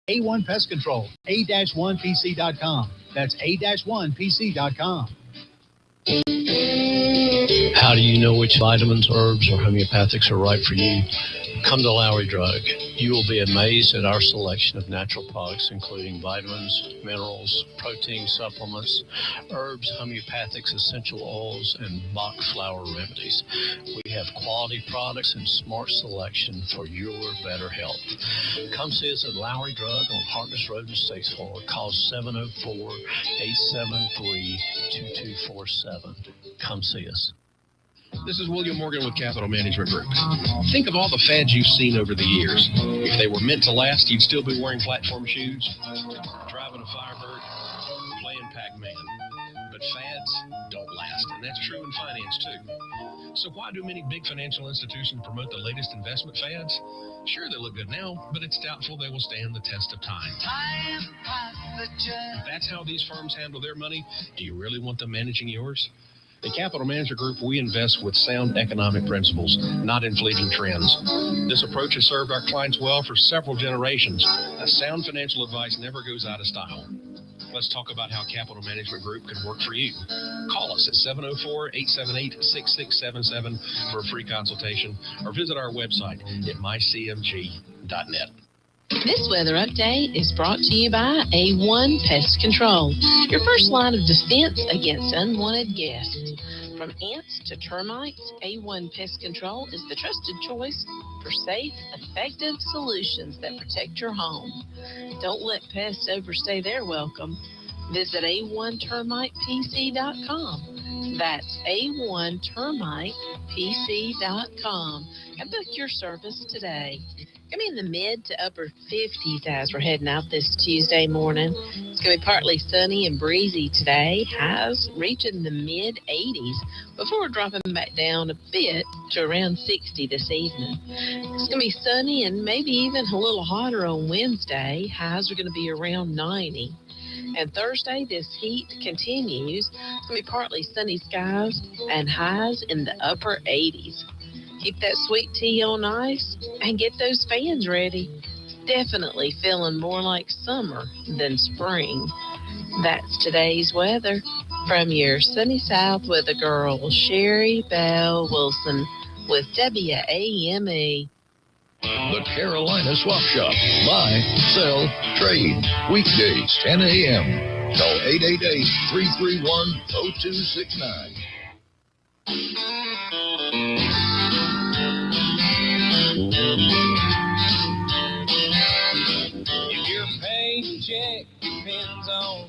A1 Pest Control, A-1PC.com. That's A-1PC.com. How do you know which vitamins, herbs, or homeopathics are right for you? Come to Lowry Drug. You will be amazed at our selection of natural products, including vitamins, minerals, protein supplements, herbs, homeopathics, essential oils, and Bach flower remedies. We have quality products and smart selection for your better health. Come see us at Lowry Drug on Harkness Road in Statesboro. Call 704-873-2247. Come see us. This is William Morgan with Capital Management Group. Think of all the fads you've seen over the years. If they were meant to last, you'd still be wearing platform shoes, driving a Firebird, playing Pac-Man. But fads don't last, and that's true in finance too. So why do many big financial institutions promote the latest investment fads? Sure, they look good now, but it's doubtful they will stand the test of time. If that's how these firms handle their money, do you really want them managing yours? At Capital Management Group, we invest with sound economic principles, not in fleeting trends. This approach has served our clients well for several generations. A sound financial advice never goes out of style. Let's talk about how Capital Management Group can work for you. Call us at 704-878-6677 for a free consultation, or visit our website at mycmg.net. This weather update is brought to you by A1 Pest Control, your first line of defense against unwanted guests. From ants to termites, A1 Pest Control is the trusted choice for safe, effective solutions that protect your home. Don't let pests overstay their welcome. Visit A1termitepc.com. That's A1termitepc.com and book your service today. Going to be in the mid to upper 50s as we're heading out this Tuesday morning. It's going to be partly sunny and breezy today. Highs reaching the mid 80s before dropping back down a bit to around 60 this evening. It's going to be sunny and maybe even a little hotter on Wednesday. Highs are going to be around 90. And Thursday, this heat continues. It's going to be partly sunny skies and highs in the upper 80s. Keep that sweet tea on ice and get those fans ready. It's definitely feeling more like summer than spring. That's today's weather from your sunny South weather girl, Sherry Bell Wilson with WAME. The Carolina Swap Shop. Buy, sell, trade. Weekdays, 10 a.m. Call 888-331-0269. If your paycheck depends on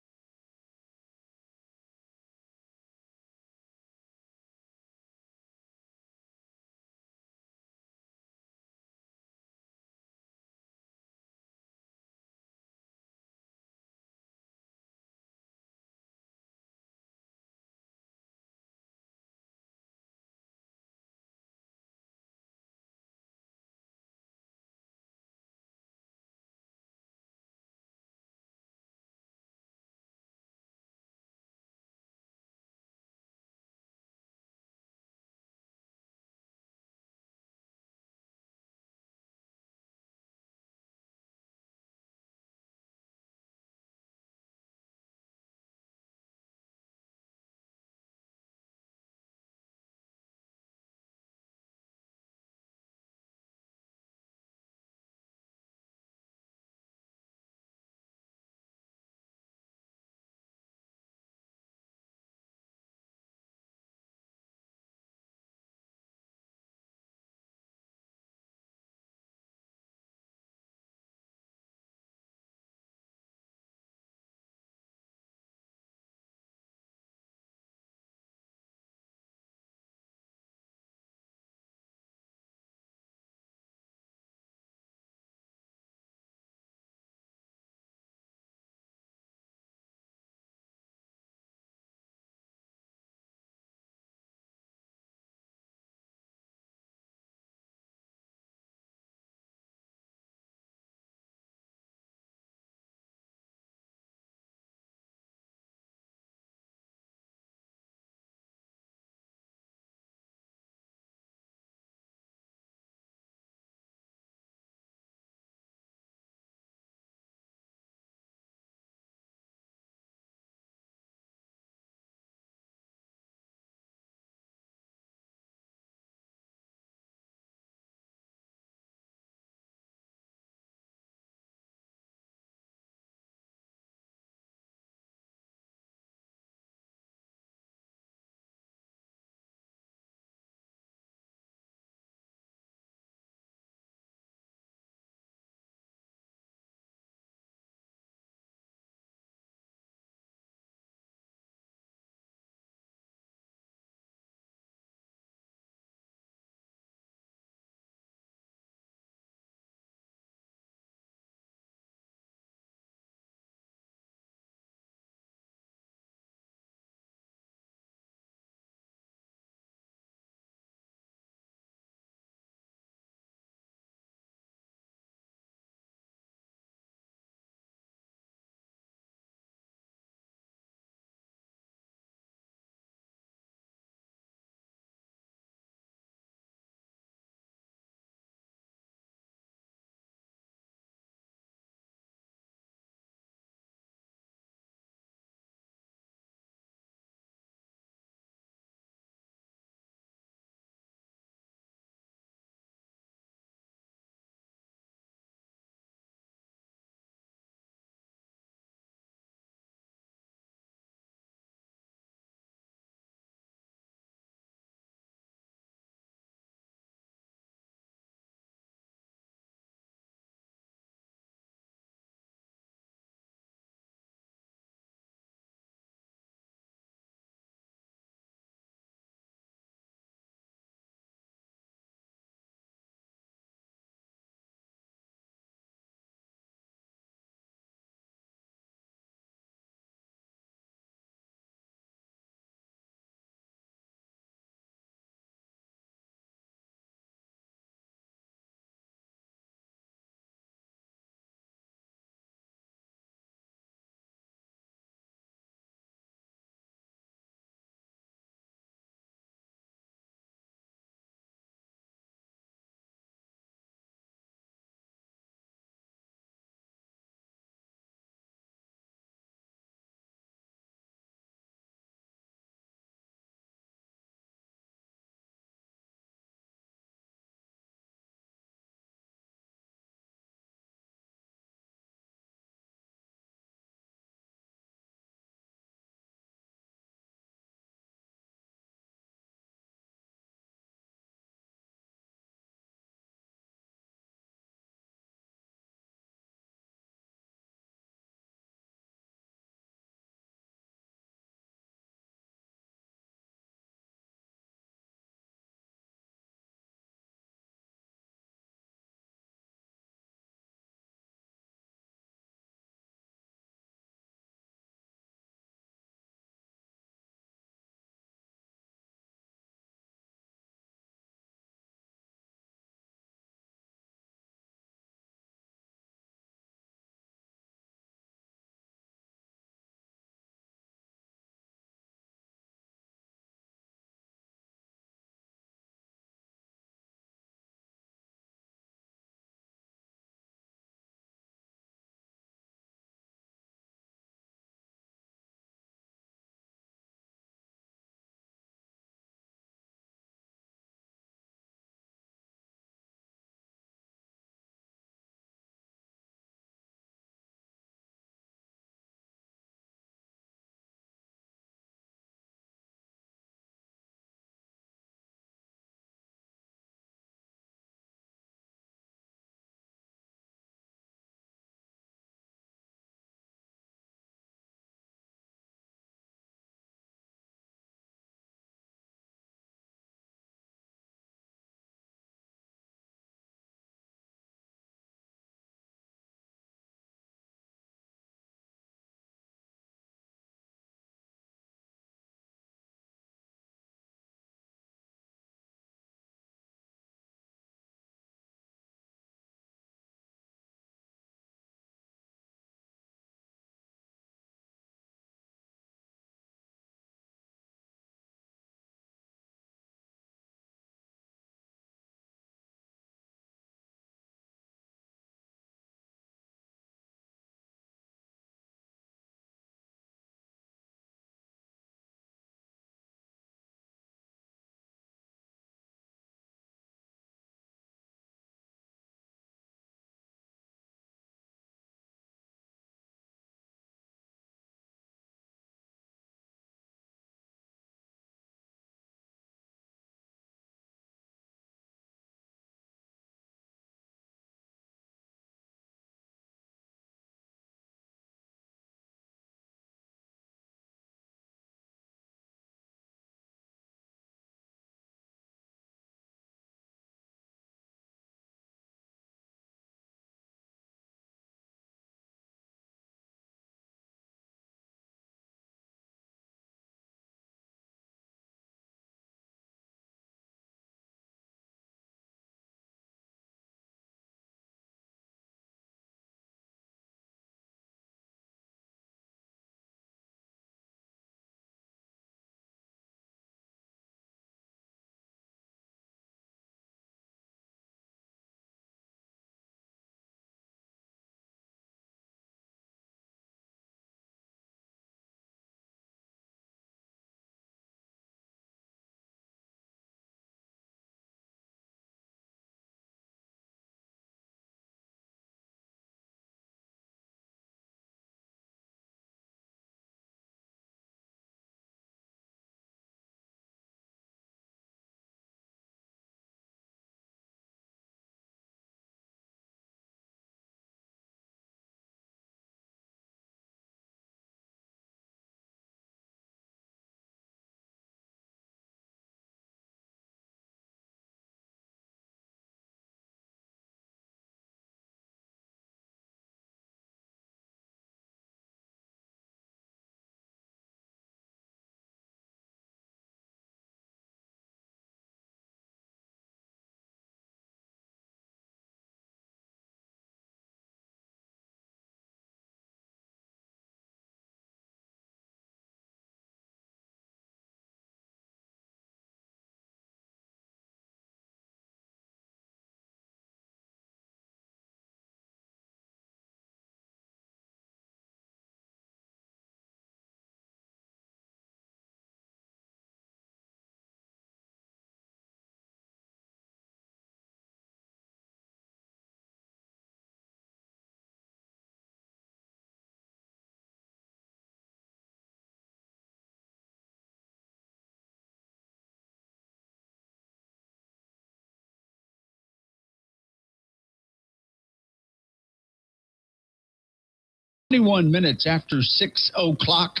21 minutes after 6 o'clock,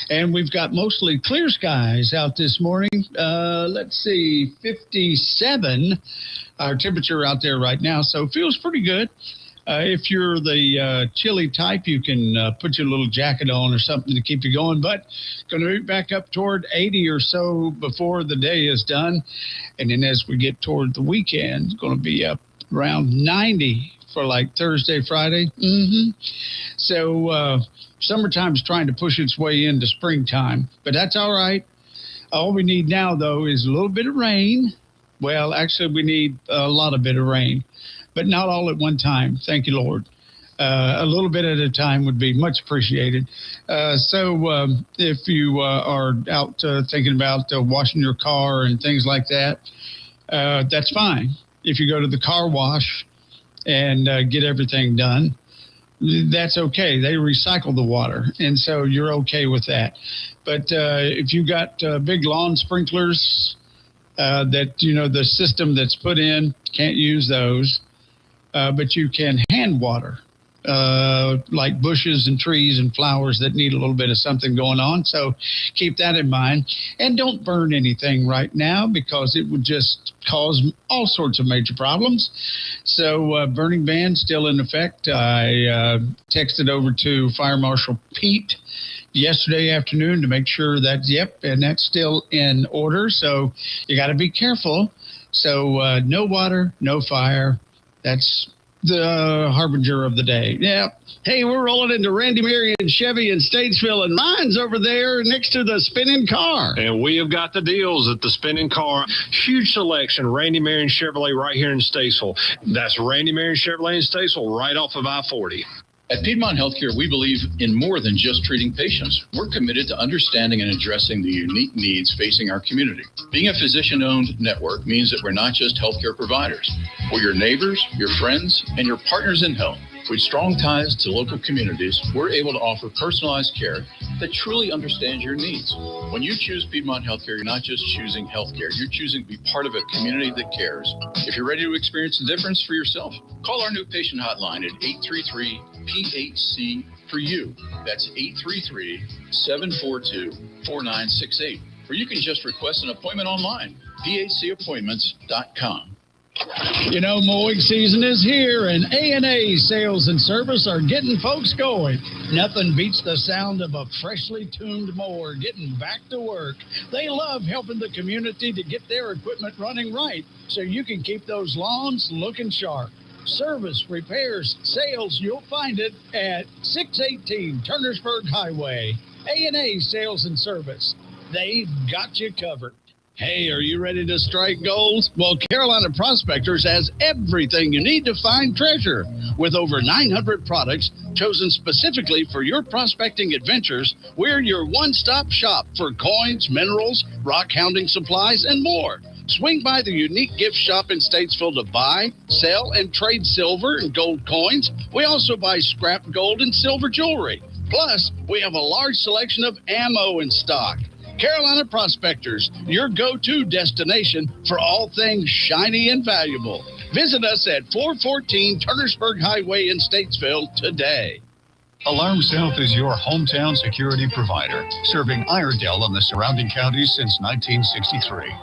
and we've got mostly clear skies out this morning. Let's see, 57, our temperature out there right now, so it feels pretty good. If you're the chilly type, you can put your little jacket on or something to keep you going, but going to move back up toward 80 or so before the day is done, and then as we get toward the weekend, it's going to be up around 90 for like Thursday, Friday. So summertime's trying to push its way into springtime, but that's all right. All we need now, though, is a little bit of rain. Well, actually, we need a lot of bit of rain, but not all at one time. Thank you, Lord. A little bit at a time would be much appreciated. So if you are out thinking about washing your car and things like that, that's fine. If you go to the car wash and get everything done, that's okay. They recycle the water, and so you're okay with that. But if you got big lawn sprinklers that, the system that's put in, can't use those, but you can hand water, like bushes and trees and flowers that need a little bit of something going on. So keep that in mind. And don't burn anything right now because it would just cause all sorts of major problems. So burning ban still in effect. I texted over to Fire Marshal Pete yesterday afternoon to make sure that, and that's still in order. So you got to be careful. So no water, no fire. That's the harbinger of the day. Yeah. Hey, we're rolling into Randy Marion Chevy in Statesville, and mine's over there next to the spinning car. And we have got the deals at the spinning car. Huge selection, Randy Marion Chevrolet right here in Statesville. That's Randy Marion Chevrolet in Statesville right off of I-40. At Piedmont Healthcare, we believe in more than just treating patients. We're committed to understanding and addressing the unique needs facing our community. Being a physician-owned network means that we're not just healthcare providers. We're your neighbors, your friends, and your partners in health. With strong ties to local communities, we're able to offer personalized care that truly understands your needs. When you choose Piedmont Healthcare, you're not just choosing healthcare, you're choosing to be part of a community that cares. If you're ready to experience the difference for yourself, call our new patient hotline at 833-PHC for you. That's 833-742-4968. Or you can just request an appointment online, phcappointments.com. Mowing season is here, and A&A Sales and Service are getting folks going. Nothing beats the sound of a freshly tuned mower getting back to work. They love helping the community to get their equipment running right so you can keep those lawns looking sharp. Service, repairs, sales, you'll find it at 618 Turnersburg Highway. A&A Sales and Service. They've got you covered. Hey, are you ready to strike gold? Well, Carolina Prospectors has everything you need to find treasure. With over 900 products chosen specifically for your prospecting adventures, we're your one-stop shop for coins, minerals, rock hounding supplies, and more. Swing by the unique gift shop in Statesville to buy, sell, and trade silver and gold coins. We also buy scrap gold and silver jewelry. Plus, we have a large selection of ammo in stock. Carolina Prospectors, your go-to destination for all things shiny and valuable. Visit us at 414 Turnersburg Highway in Statesville today. Alarm South is your hometown security provider, serving Iredell and the surrounding counties since 1963.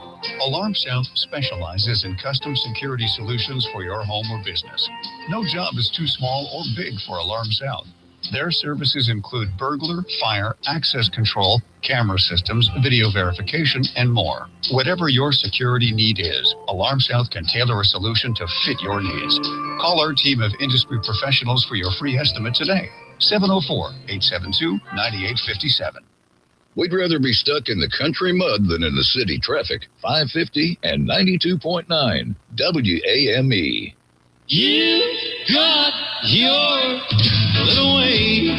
Alarm South specializes in custom security solutions for your home or business. No job is too small or big for Alarm South. Their services include burglar, fire, access control, camera systems, video verification, and more. Whatever your security need is, Alarm South can tailor a solution to fit your needs. Call our team of industry professionals for your free estimate today. 704-872-9857. We'd rather be stuck in the country mud than in the city traffic. 550 and 92.9 WAME. You got your little way,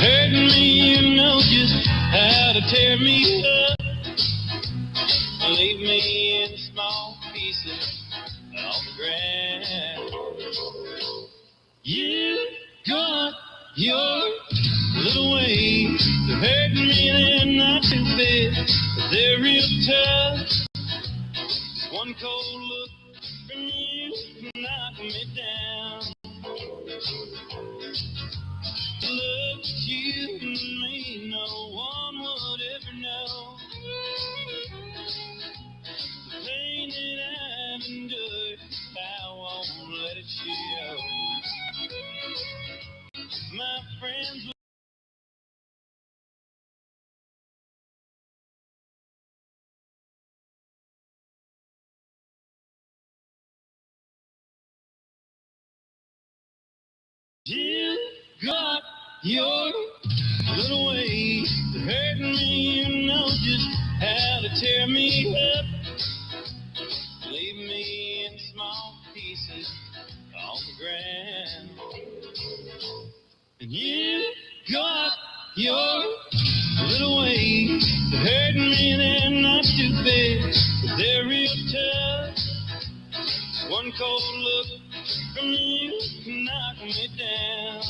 hurting me, you know just how to tear me up. Leave me in small pieces on the ground. You got your little way, they're hurting me, they're not too bad, but they're real tough. One cold look from you knock me down. Look got your little ways of hurting me. You know just how to tear me up. Leave me in small pieces on the ground. And you got your little ways of hurting me. They're not too bad, but they're real tough. One cold look from you can knock me down.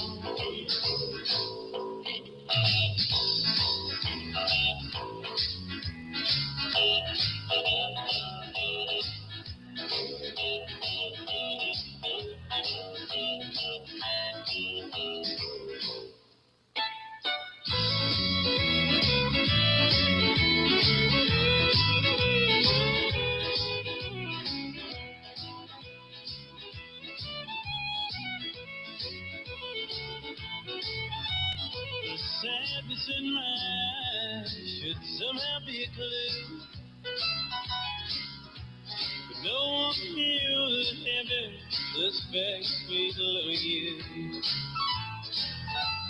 Sadness in my eyes should somehow be a clue, but no one here would ever suspect sweet little you.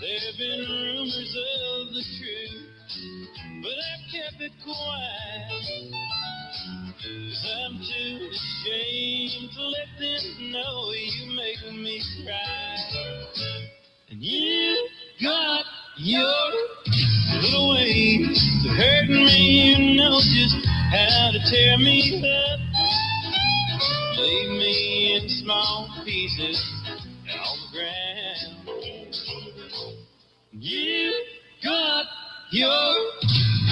There have been rumors of the truth, but I've kept it quiet, 'cause I'm too ashamed to let them know you make me cry. And you got your little ways of hurting me. You know just how to tear me up. Leave me in small pieces on the ground. You got your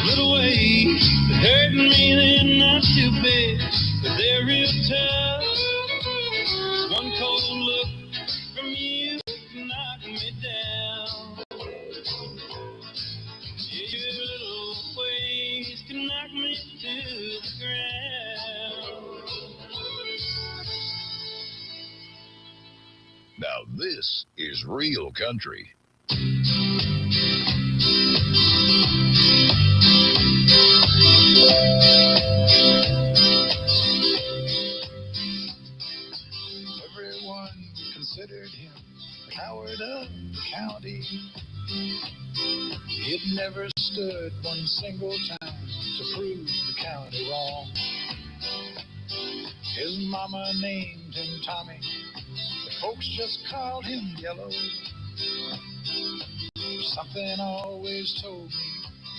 little ways of hurting me. They're not too big, but they're real tough. One cold look from you can knock me down. Your little ways can knock me to the ground. Now this is real country. Everyone considered him the coward of the county. He'd never stood one single time to prove the county wrong. His mama named him Tommy, but folks just called him Yellow. Something always told me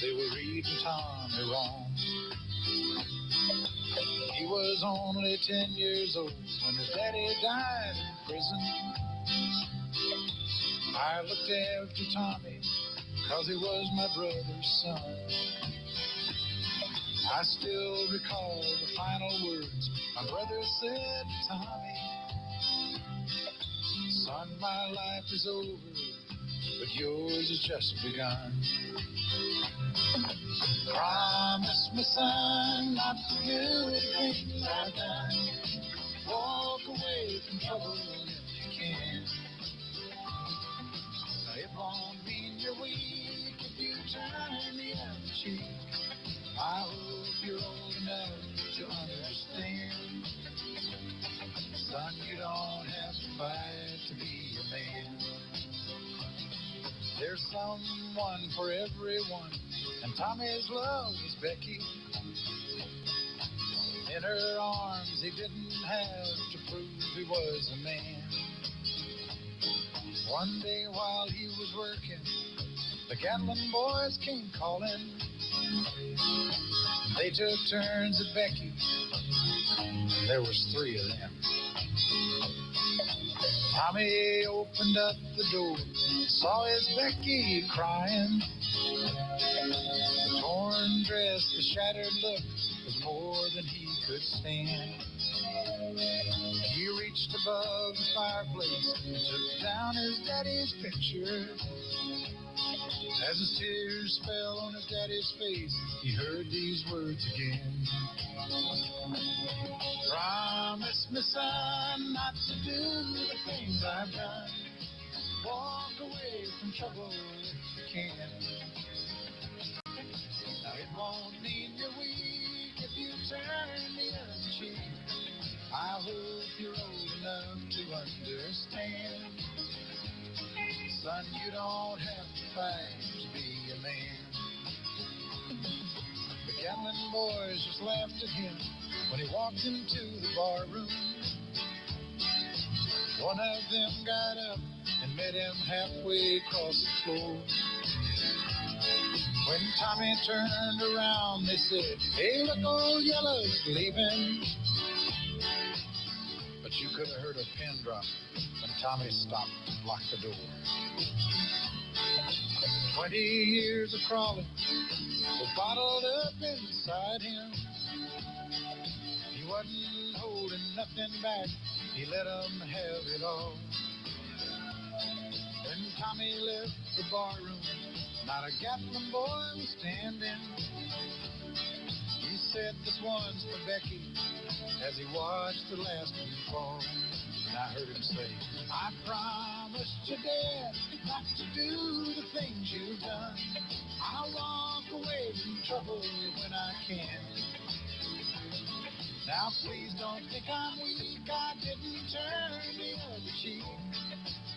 they were reading Tommy wrong. He was only 10 years old when his daddy died in prison. I looked after Tommy 'cause he was my brother's son. I still recall the final words my brother said to Tommy. Son, my life is over, but yours has just begun. Promise me, son, not to do the things I've done. Walk away from trouble if you can. It won't mean you're weak if you turn the other cheek. I hope you're old enough to understand. Son, you don't have to fight to be a man. There's someone for everyone, and Tommy's love was Becky. In her arms, he didn't have to prove he was a man. One day while he was working, the Gatlin boys came calling. They took turns at Becky. There was 3 of them. Tommy opened up the door, saw his Becky crying. The torn dress, the shattered look was more than he could stand. He reached above the fireplace and took down his daddy's picture. As his tears fell on his daddy's face, he heard these words again. Promise me, son, not to do the things I've done. Walk away from trouble if you can. Now it won't mean you're weak if you turn the other cheek. I hope you're old enough to understand. Son, you don't have to fight to be a man. The gambling boys just laughed at him when he walked into the bar room. One of them got up and met him halfway across the floor. When Tommy turned around, they said, "Hey, look, old Yellow's leaving." But you could have heard a pin drop when Tommy stopped and locked the door. 20 years of crawling were bottled up inside him. He wasn't holding nothing back. He let them have it all. When Tommy left the barroom, not a Gatlin boy was standing. He said, "This one's for Becky," as he watched the last one fall. And I heard him say, "I promised your dad not to do the things you've done. I'll walk away from trouble when I can. Now please don't think I'm weak, I didn't turn the other cheek.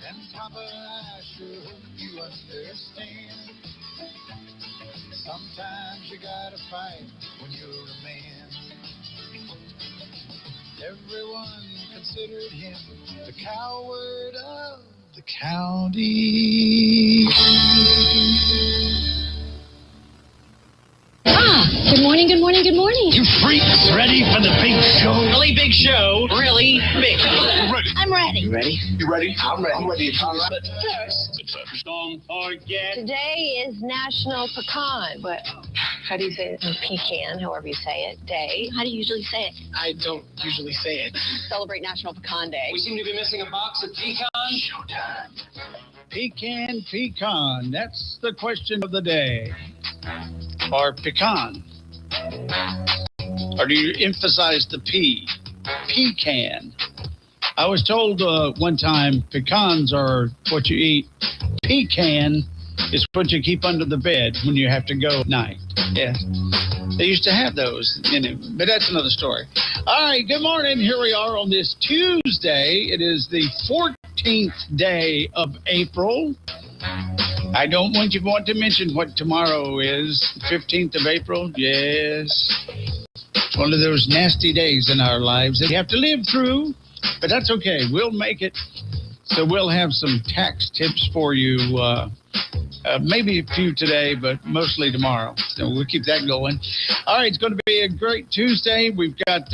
And Papa, I sure hope you understand. Sometimes you gotta fight when you're a man." Everyone considered him the coward of the county. Good morning, good morning, good morning. You freaks ready for the big show? Really big show. Really big. Ready. I'm ready. You ready? You ready? I'm ready. I'm ready. But first, don't forget. today is National Pecan. But how do you say it? Pecan, however you say it. Day. How do you usually say it? I don't usually say it. Celebrate National Pecan Day. We seem to be missing a box of pecans. Showtime. Pecan. That's the question of the day. Or pecan. Or do you emphasize the P? Pecan. I was told one time pecans are what you eat. Pecan is what you keep under the bed when you have to go at night. Yeah. They used to have those in it, but that's another story. All right, good morning. Here we are on this Tuesday. It is the 14th day of April. I don't want to mention what tomorrow is, 15th of April. Yes. It's one of those nasty days in our lives that we have to live through, but that's okay. We'll make it. So we'll have some tax tips for you, maybe a few today, but mostly tomorrow. So we'll keep that going. All right, it's going to be a great Tuesday. We've got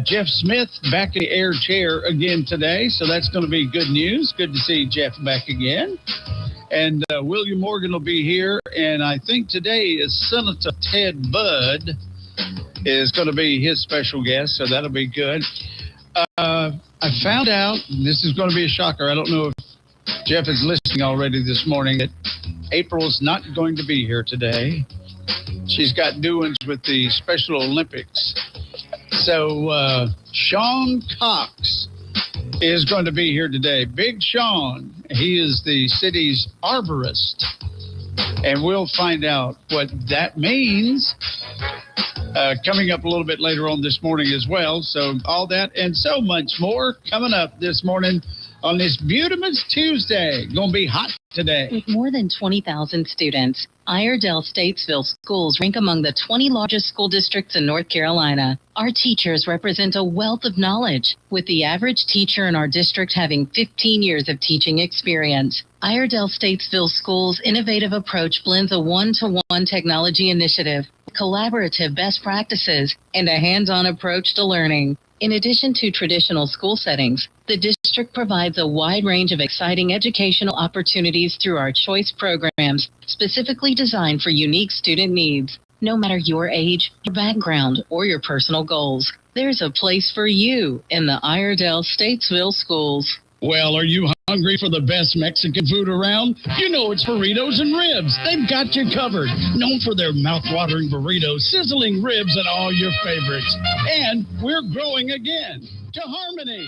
Jeff Smith back in the air chair again today, so that's going to be good news. Good to see Jeff back again. And William Morgan will be here, and I think today is Senator Ted Budd is going to be his special guest, so that'll be good. I found out, and this is going to be a shocker, I don't know if Jeff is listening already this morning, that April's not going to be here today. She's got doings with the Special Olympics. So Shawn Cox is going to be here today. Big Shawn. He is the city's arborist. And we'll find out what that means coming up a little bit later on this morning as well. So all that and so much more coming up this morning on this beautiful Tuesday. Going to be hot today. With more than 20,000 students, Iredell Statesville schools rank among the 20 largest school districts in North Carolina. Our teachers represent a wealth of knowledge, with the average teacher in our district having 15 years of teaching experience. Iredell Statesville Schools' innovative approach blends a one-to-one technology initiative, collaborative best practices, and a hands-on approach to learning. In addition to traditional school settings, the district provides a wide range of exciting educational opportunities through our choice programs, specifically designed for unique student needs. No matter your age, your background, or your personal goals, there's a place for you in the Iredell Statesville schools. Well, are you hungry for the best Mexican food around? You know it's burritos and ribs. They've got you covered. Known for their mouth-watering burritos, sizzling ribs, and all your favorites. And we're growing again to Harmony.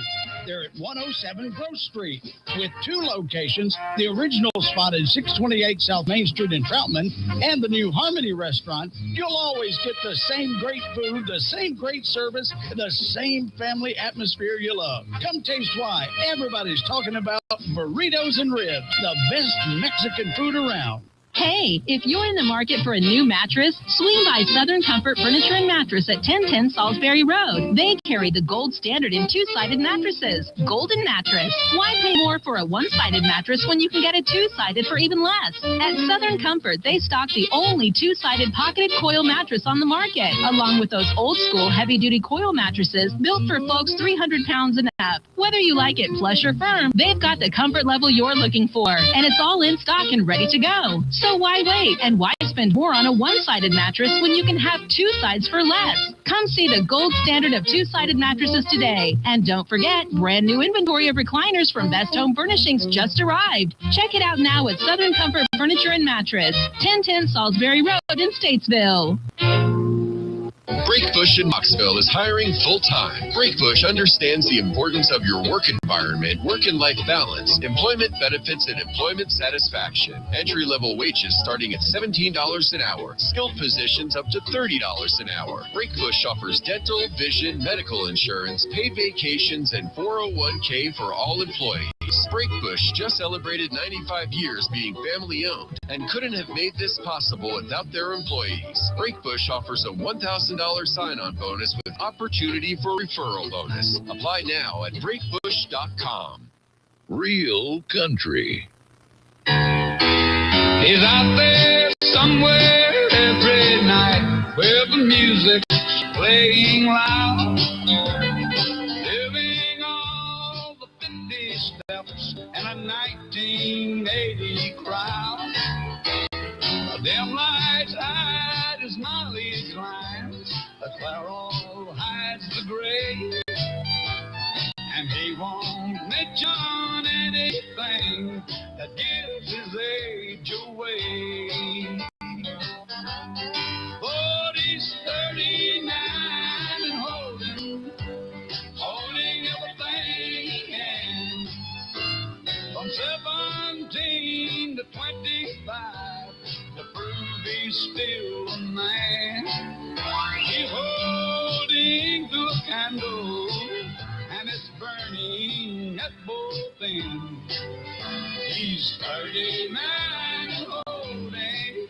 there at 107 Grove Street. With 2 locations, the original spot is 628 South Main Street in Troutman and the new Harmony Restaurant, you'll always get the same great food, the same great service, the same family atmosphere you love. Come taste why everybody's talking about burritos and ribs, the best Mexican food around. Hey, if you're in the market for a new mattress, swing by Southern Comfort Furniture and Mattress at 1010 Salisbury Road. They carry the gold standard in 2-sided mattresses. Golden Mattress. Why pay more for a 1-sided mattress when you can get a 2-sided for even less? At Southern Comfort, they stock the only 2-sided pocketed coil mattress on the market, along with those old-school heavy-duty coil mattresses built for folks 300 pounds and up. Whether you like it plush or firm, they've got the comfort level you're looking for, and it's all in stock and ready to go. So why wait? And why spend more on a 1-sided mattress when you can have 2 sides for less? Come see the gold standard of 2-sided mattresses today. And don't forget, brand new inventory of recliners from Best Home Furnishings just arrived. Check it out now at Southern Comfort Furniture and Mattress, 1010 Salisbury Road in Statesville. Breakbush in Knoxville is hiring full-time. Breakbush understands the importance of your work environment, work and life balance, employment benefits, and employment satisfaction. Entry-level wages starting at $17 an hour. Skilled positions up to $30 an hour. Breakbush offers dental, vision, medical insurance, paid vacations, and 401k for all employees. Breakbush just celebrated 95 years being family-owned and couldn't have made this possible without their employees. Breakbush offers a $1,000 sign-on bonus with opportunity for referral bonus. Apply now at breakbush.com. Real country. He's out there somewhere every night where the music's playing loud, living all the 50 steps and a 1980 crowd. Them lights hide his knowledge lines, the Clairol hides the gray, and he won't mention anything that gives his age away. But he's 39 and holding everything he can. From 17 to 25, to prove he's still a man. He's holding to a candle, and it's burning at both ends. He's 39 and holding.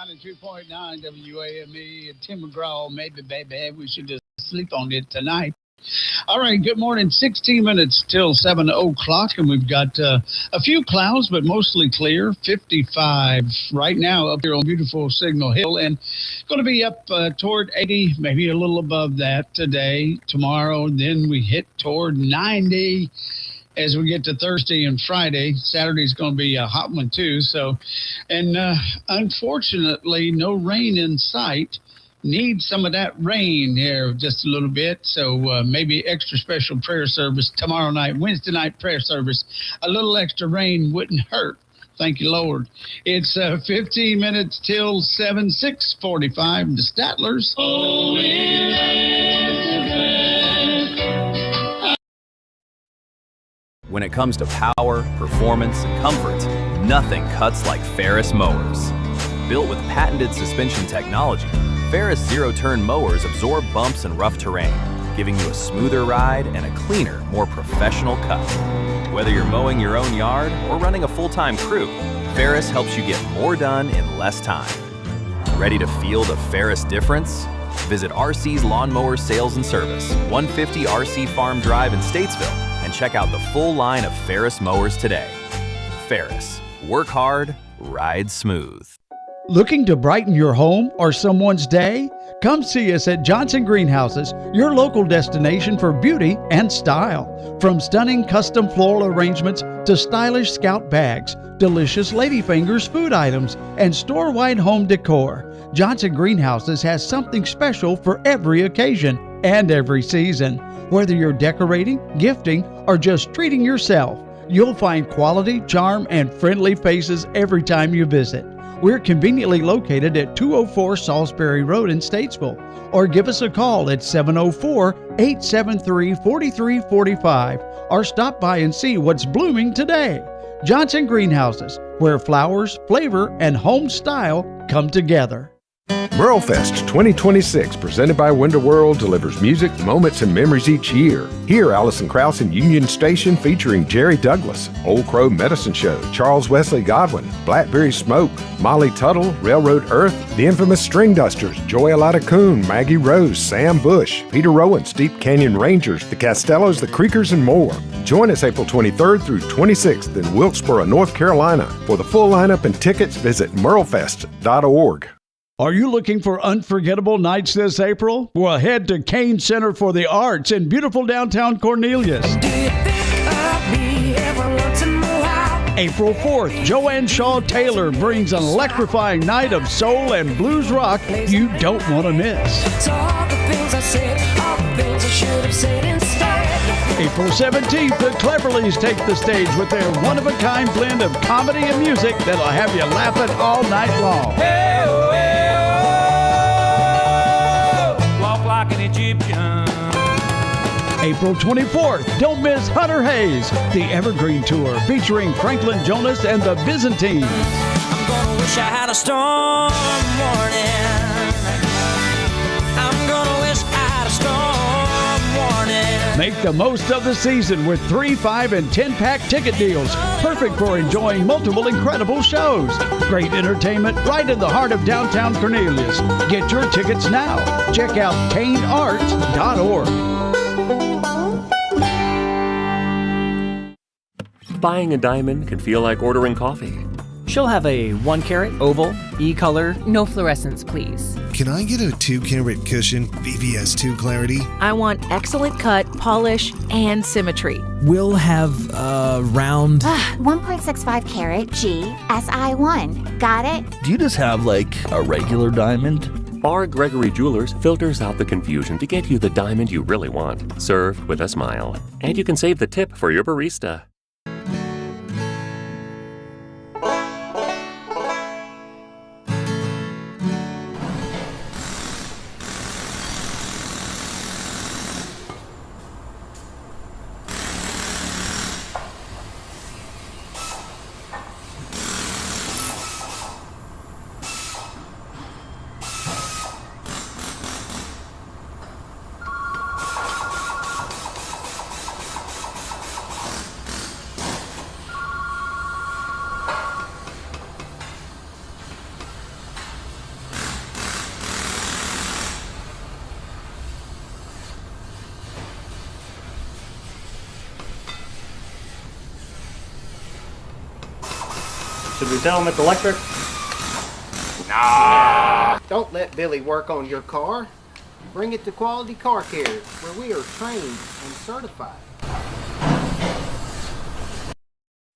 92.9 WAME and Tim McGraw. Maybe, baby, we should just sleep on it tonight. All right, good morning. 16 minutes till 7 o'clock, and we've got a few clouds, but mostly clear. 55 right now up here on beautiful Signal Hill, and going to be up toward 80, maybe a little above that today. Tomorrow, then we hit toward 90 as we get to Thursday and Friday. Saturday's going to be a hot one, too. So, and unfortunately, no rain in sight. Need some of that rain here just a little bit, so maybe extra special prayer service tomorrow night, Wednesday night prayer service. A little extra rain wouldn't hurt. Thank you, Lord. It's 15 minutes till 7, 6:45. The Statlers. When it comes to power, performance, and comfort, nothing cuts like Ferris mowers. Built with patented suspension technology, Ferris zero-turn mowers absorb bumps and rough terrain, giving you a smoother ride and a cleaner, more professional cut. Whether you're mowing your own yard or running a full-time crew, Ferris helps you get more done in less time. Ready to feel the Ferris difference? Visit RC's Lawnmower Sales and Service, 150 RC Farm Drive in Statesville, and check out the full line of Ferris mowers today. Ferris, work hard, ride smooth. Looking to brighten your home or someone's day? Come see us at Johnson Greenhouses, your local destination for beauty and style. From stunning custom floral arrangements to stylish scout bags, delicious ladyfingers food items, and store-wide home decor, Johnson Greenhouses has something special for every occasion and every season. Whether you're decorating, gifting, or just treating yourself, you'll find quality, charm, and friendly faces every time you visit. We're conveniently located at 204 Salisbury Road in Statesville, or give us a call at 704-873-4345, or stop by and see what's blooming today. Johnson Greenhouses, where flowers, flavor, and home style come together. Merlefest 2026, presented by Window World, delivers music, moments, and memories each year. Hear Allison Krauss in Union Station featuring Jerry Douglas, Old Crow Medicine Show, Charles Wesley Godwin, Blackberry Smoke, Molly Tuttle, Railroad Earth, the infamous String Dusters, Joy Alada Coon, Maggie Rose, Sam Bush, Peter Rowan, Steep Canyon Rangers, the Castellos, the Creekers, and more. Join us April 23rd through 26th in Wilkesboro, North Carolina. For the full lineup and tickets, visit merlefest.org. Are you looking for unforgettable nights this April? Well, head to Kane Center for the Arts in beautiful downtown Cornelius. Do you think of me ever once in a while? April 4th, Joanne Shaw Taylor brings an electrifying night of soul and blues rock you don't want to miss. So all the things I said, all the things I should have said instead. April 17th, the Cleverleys take the stage with their one-of-a-kind blend of comedy and music that'll have you laughing all night long. Hey, oh, walk like an Egyptian. April 24th, don't miss Hunter Hayes, the Evergreen Tour featuring Franklin Jonas and the Byzantines. I'm gonna wish I had a storm warning. I'm gonna wish I had a storm warning. Make the most of the season with 3, 5, and 10-pack ticket deals. Perfect for enjoying multiple incredible shows. Great entertainment right in the heart of downtown Cornelius. Get your tickets now. Check out kanearts.org. Buying a diamond can feel like ordering coffee. She'll have a 1-carat, oval, E-color. No fluorescence, please. Can I get a 2-carat cushion, BVS2 clarity? I want excellent cut, polish, and symmetry. We'll have round... 1.65 carat GSI1. Got it? Do you just have, like, a regular diamond? R. Gregory Jewelers filters out the confusion to get you the diamond you really want, served with a smile. And you can save the tip for your barista. Should we tell him it's electric? Nah. Don't let Billy work on your car. Bring it to Quality Car Care, where we are trained and certified.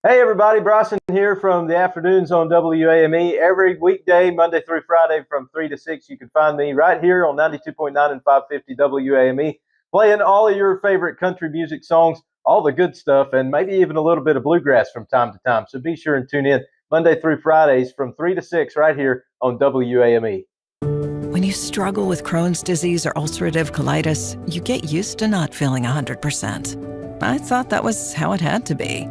Hey everybody, Bryson here from the afternoons on WAME. Every weekday, Monday through Friday from 3 to 6, you can find me right here on 92.9 and 550 WAME, playing all of your favorite country music songs, all the good stuff, and maybe even a little bit of bluegrass from time to time. So be sure and tune in Monday through Fridays from 3 to 6 right here on WAME. When you struggle with Crohn's disease or ulcerative colitis, you get used to not feeling 100%. I thought that was how it had to be.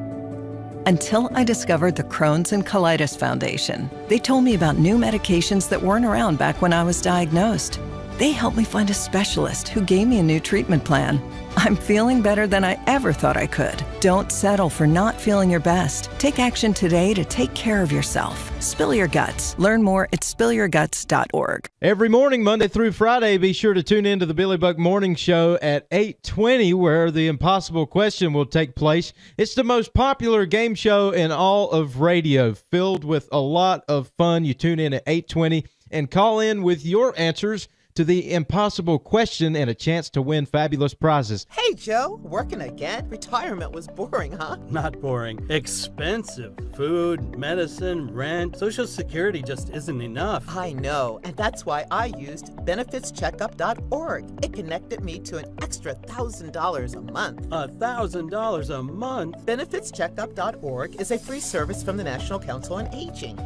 Until I discovered the Crohn's and Colitis Foundation. They told me about new medications that weren't around back when I was diagnosed. They helped me find a specialist who gave me a new treatment plan. I'm feeling better than I ever thought I could. Don't settle for not feeling your best. Take action today to take care of yourself. Spill your guts. Learn more at spillyourguts.org. Every morning, Monday through Friday, be sure to tune in to the Billy Buck Morning Show at 8:20, where the impossible question will take place. It's the most popular game show in all of radio, filled with a lot of fun. You tune in at 8:20 and call in with your answers to the impossible question and a chance to win fabulous prizes. Hey, Joe, working again? Retirement was boring, huh? Not boring. Expensive. Food, medicine, rent. Social Security just isn't enough. I know, and that's why I used benefitscheckup.org. It connected me to an extra $1,000 a month. $1,000 a month? Benefitscheckup.org is a free service from the National Council on Aging.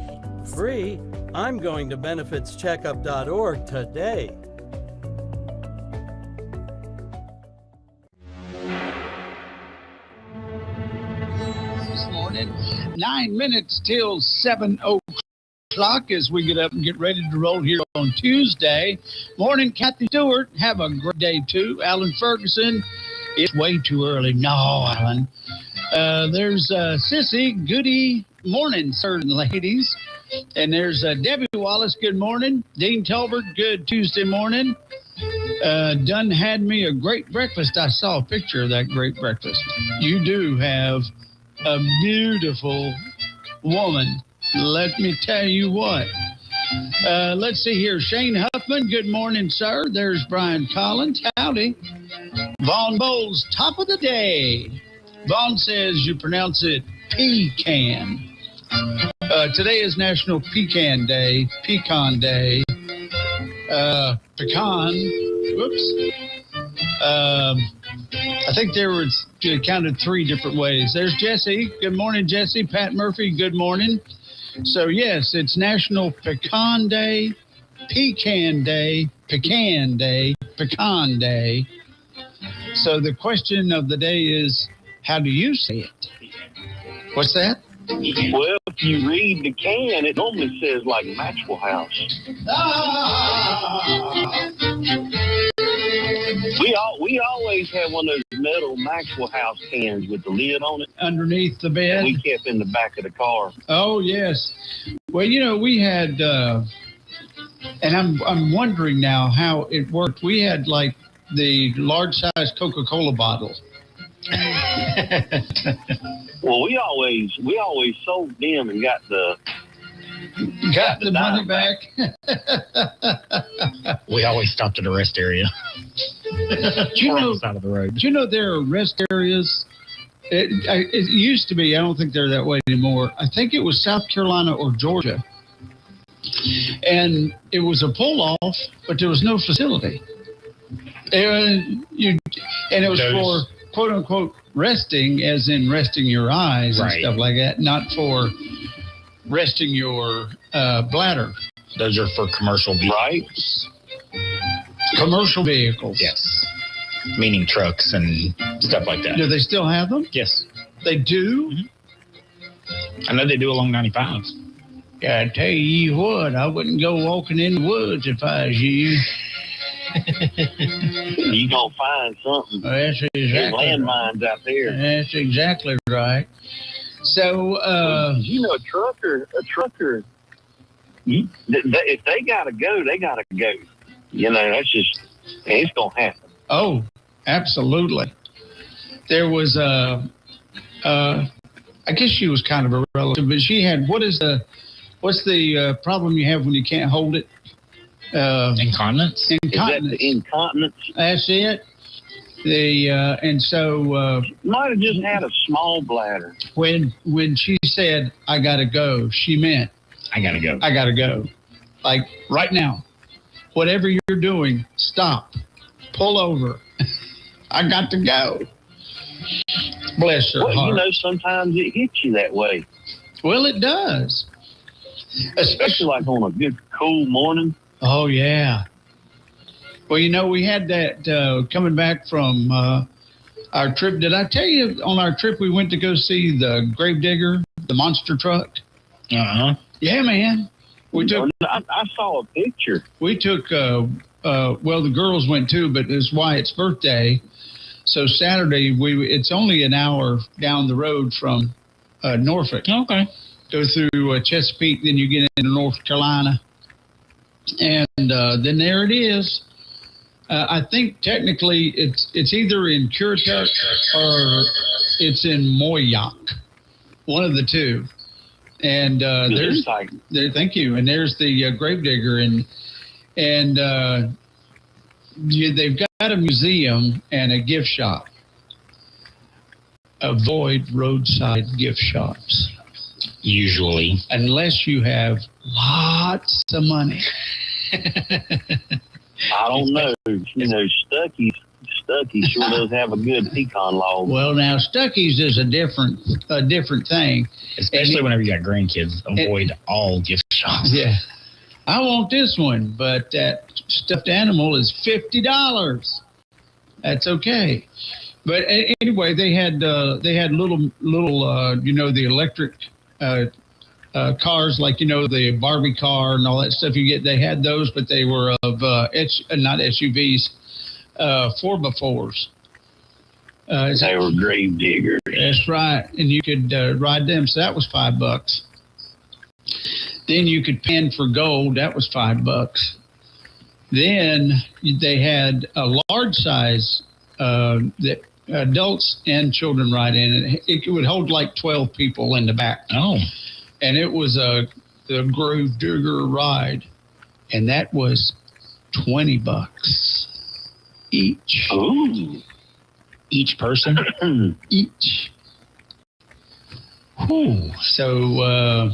Free? I'm going to benefitscheckup.org today. This morning, 9 minutes till 7 o'clock as we get up and get ready to roll here on Tuesday. Morning, Kathy Stewart. Have a great day, too. Alan Ferguson. It's way too early. No, Alan. There's Sissy. Goody morning, sir and ladies. And there's Debbie Wallace, good morning. Dean Tolbert, good Tuesday morning. Done had me a great breakfast. I saw a picture of that great breakfast. You do have a beautiful woman. Let me tell you what. Let's see here. Shane Huffman, good morning, sir. There's Brian Collins. Howdy. Vaughn Bowles, top of the day. Vaughn says you pronounce it pecan. Today is National Pecan Day. Pecan Day. Pecan. Whoops. I think there were counted 3 different ways. There's Jesse. Good morning, Jesse. Pat Murphy. Good morning. So, yes, it's National Pecan Day, Pecan Day, Pecan Day, Pecan Day. So the question of the day is, how do you say it? What's that? Well, if you read the can, it normally says like Maxwell House. We always had one of those metal Maxwell House cans with the lid on it. Underneath the bed? We kept in the back of the car. Oh, yes. Well, you know, we had, and I'm wondering now how it worked. We had like the large-size Coca-Cola bottle. Well, we always sold them and got the money back. We always stopped at a rest area. Side of the road. Do you know there are rest areas? It used to be. I don't think they're that way anymore. I think it was South Carolina or Georgia, and it was a pull-off, but there was no facility. And it was for quote-unquote resting, as in resting your eyes and stuff like that, not for resting your bladder. Those are for commercial vehicles. Commercial vehicles. Yes. Meaning trucks and stuff like that. Do they still have them? Yes. They do? Mm-hmm. I know they do along 95. Yeah, I tell you what, I wouldn't go walking in the woods if I was you. You gonna find something. That's exactly There's landmines out there. That's exactly right. So, you know, a trucker. If they gotta go, they gotta go. You know, that's just it's gonna happen. Oh, absolutely. There was a I guess she was kind of a relative, but she had, what's the problem you have when you can't hold it? Incontinence? Is that the incontinence? That's it. And so might have just had a small bladder. When she said, I gotta go, she meant I gotta go. I gotta go. Like right now. Whatever you're doing, stop. Pull over. I got to go. Bless her Well, heart. you know, sometimes it hits you that way. Well, it does. Especially like on a good cool morning. Oh, yeah. Well, you know, we had that coming back from our trip. Did I tell you on our trip we went to go see the Gravedigger, the monster truck? Uh-huh. Yeah, man. I saw a picture. We took, well, the girls went too, but it's Wyatt's birthday. So Saturday, it's only an hour down the road from Norfolk. Okay. Go through Chesapeake, then you get into North Carolina. And then there it is. I think technically it's either in Currituck or it's in Moyock. One of the two. And thank you. And there's the Gravedigger, and they've got a museum and a gift shop. Avoid roadside gift shops. Usually, unless you have lots of money. I don't know. You know, Stuckey sure does have a good pecan log. Well, now Stuckey's is a different thing. Especially whenever you got grandkids, avoid all gift shops. Yeah. I want this one, but that stuffed animal is $50. That's okay. But anyway, they had little you know, the electric cars, like, you know, the Barbie car and all that stuff you get. They had those, but they were of not SUVs, 4x4s. They were Gravediggers. That's right, and you could ride them. So that was $5. Then you could pan for gold. That was $5. Then they had a large size that adults and children ride in. It would hold like 12 people in the back. Oh. And it was the Gravedigger ride, and that was $20 each. Ooh. Each person? Each. Whew. So,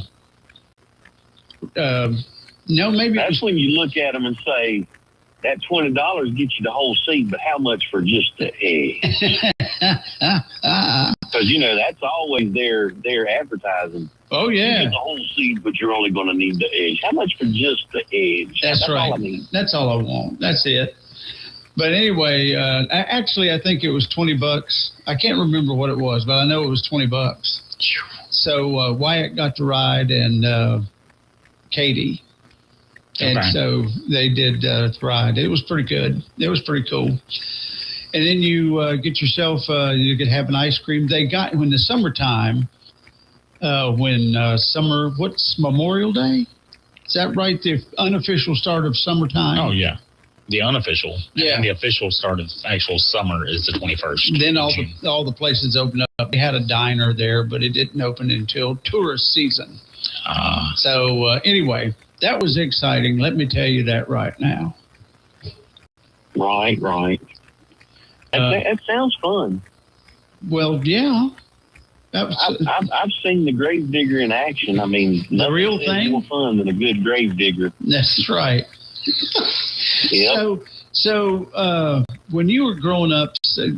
no, maybe that's when you look at them and say, that $20 gets you the whole seat, but how much for just the edge? Because, you know, that's always their advertising. Oh, yeah. You get the whole seat, but you're only going to need the edge. How much for just the edge? That's right. All I need. That's all I want. That's it. But anyway, actually, I think it was $20. I can't remember what it was, but I know it was $20. So Wyatt got to ride, and Katie. And so they did the ride. It was pretty good. It was pretty cool. And then you get yourself, you could have an ice cream. They got, when the summertime, what's Memorial Day? Is that right? The unofficial start of summertime? Oh, yeah. The unofficial. Yeah. And the official start of actual summer is the 21st. Then all the places opened up. They had a diner there, but it didn't open until tourist season. So anyway, that was exciting. Let me tell you that right now. Right. That sounds fun. Well, yeah. I've seen the Gravedigger in action. I mean, the real thing, more fun than a good Gravedigger. That's right. Yep. So when you were growing up,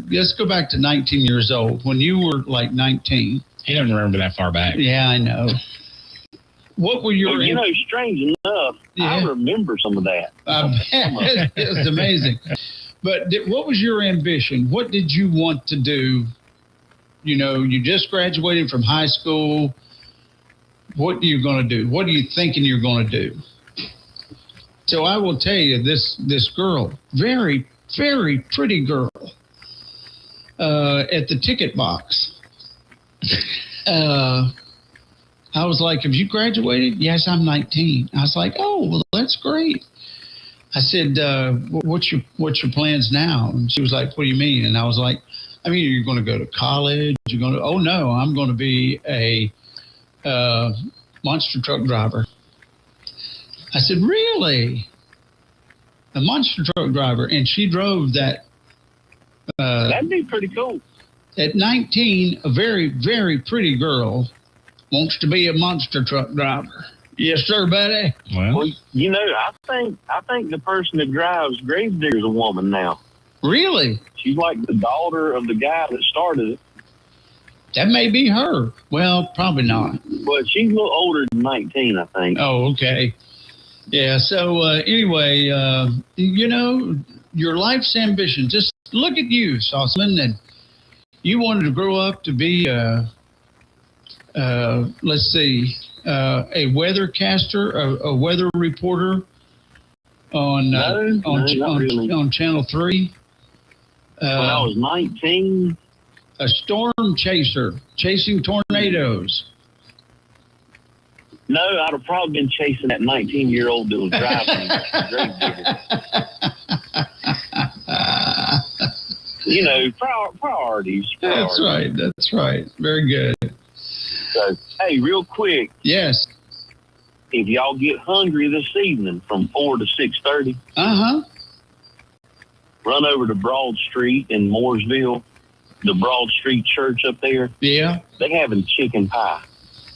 let's go back to 19 years old. When you were like 19, he doesn't remember that far back. Yeah, I know. What were your? Well, you know, strange enough, I remember some of that. It was amazing. But what was your ambition? What did you want to do? You know, you just graduated from high school. What are you going to do? What are you thinking you're going to do? So I will tell you, this girl, very, very pretty girl, at the ticket box. I was like, have you graduated? Yes, I'm 19. I was like, oh, well, that's great. I said, what's your plans now? And she was like, what do you mean? And I was like, I mean, you're going to go to college. You're going to, oh no, I'm going to be a monster truck driver. I said, really? A monster truck driver? And she drove that. That'd be pretty cool. At 19, a very, very pretty girl wants to be a monster truck driver. Yes, sir, buddy. Well, you know, I think the person that drives Gravedigger is a woman now. Really? She's like the daughter of the guy that started it. That may be her. Well, probably not. But she's a little older than 19, I think. Oh, okay. Yeah, so anyway, you know, your life's ambition. Just look at you, Sossoman, and you wanted to grow up to be, let's see, a weathercaster, a weather reporter on on Channel 3. When I was 19. A storm chaser, chasing tornadoes. No, I'd have probably been chasing that 19-year-old that was driving You know, priorities. That's right. That's right. Very good. So, hey, real quick. Yes. If y'all get hungry this evening from 4 to 6:30. Run over to Broad Street in Mooresville, the Broad Street Church up there. Yeah. They having chicken pie.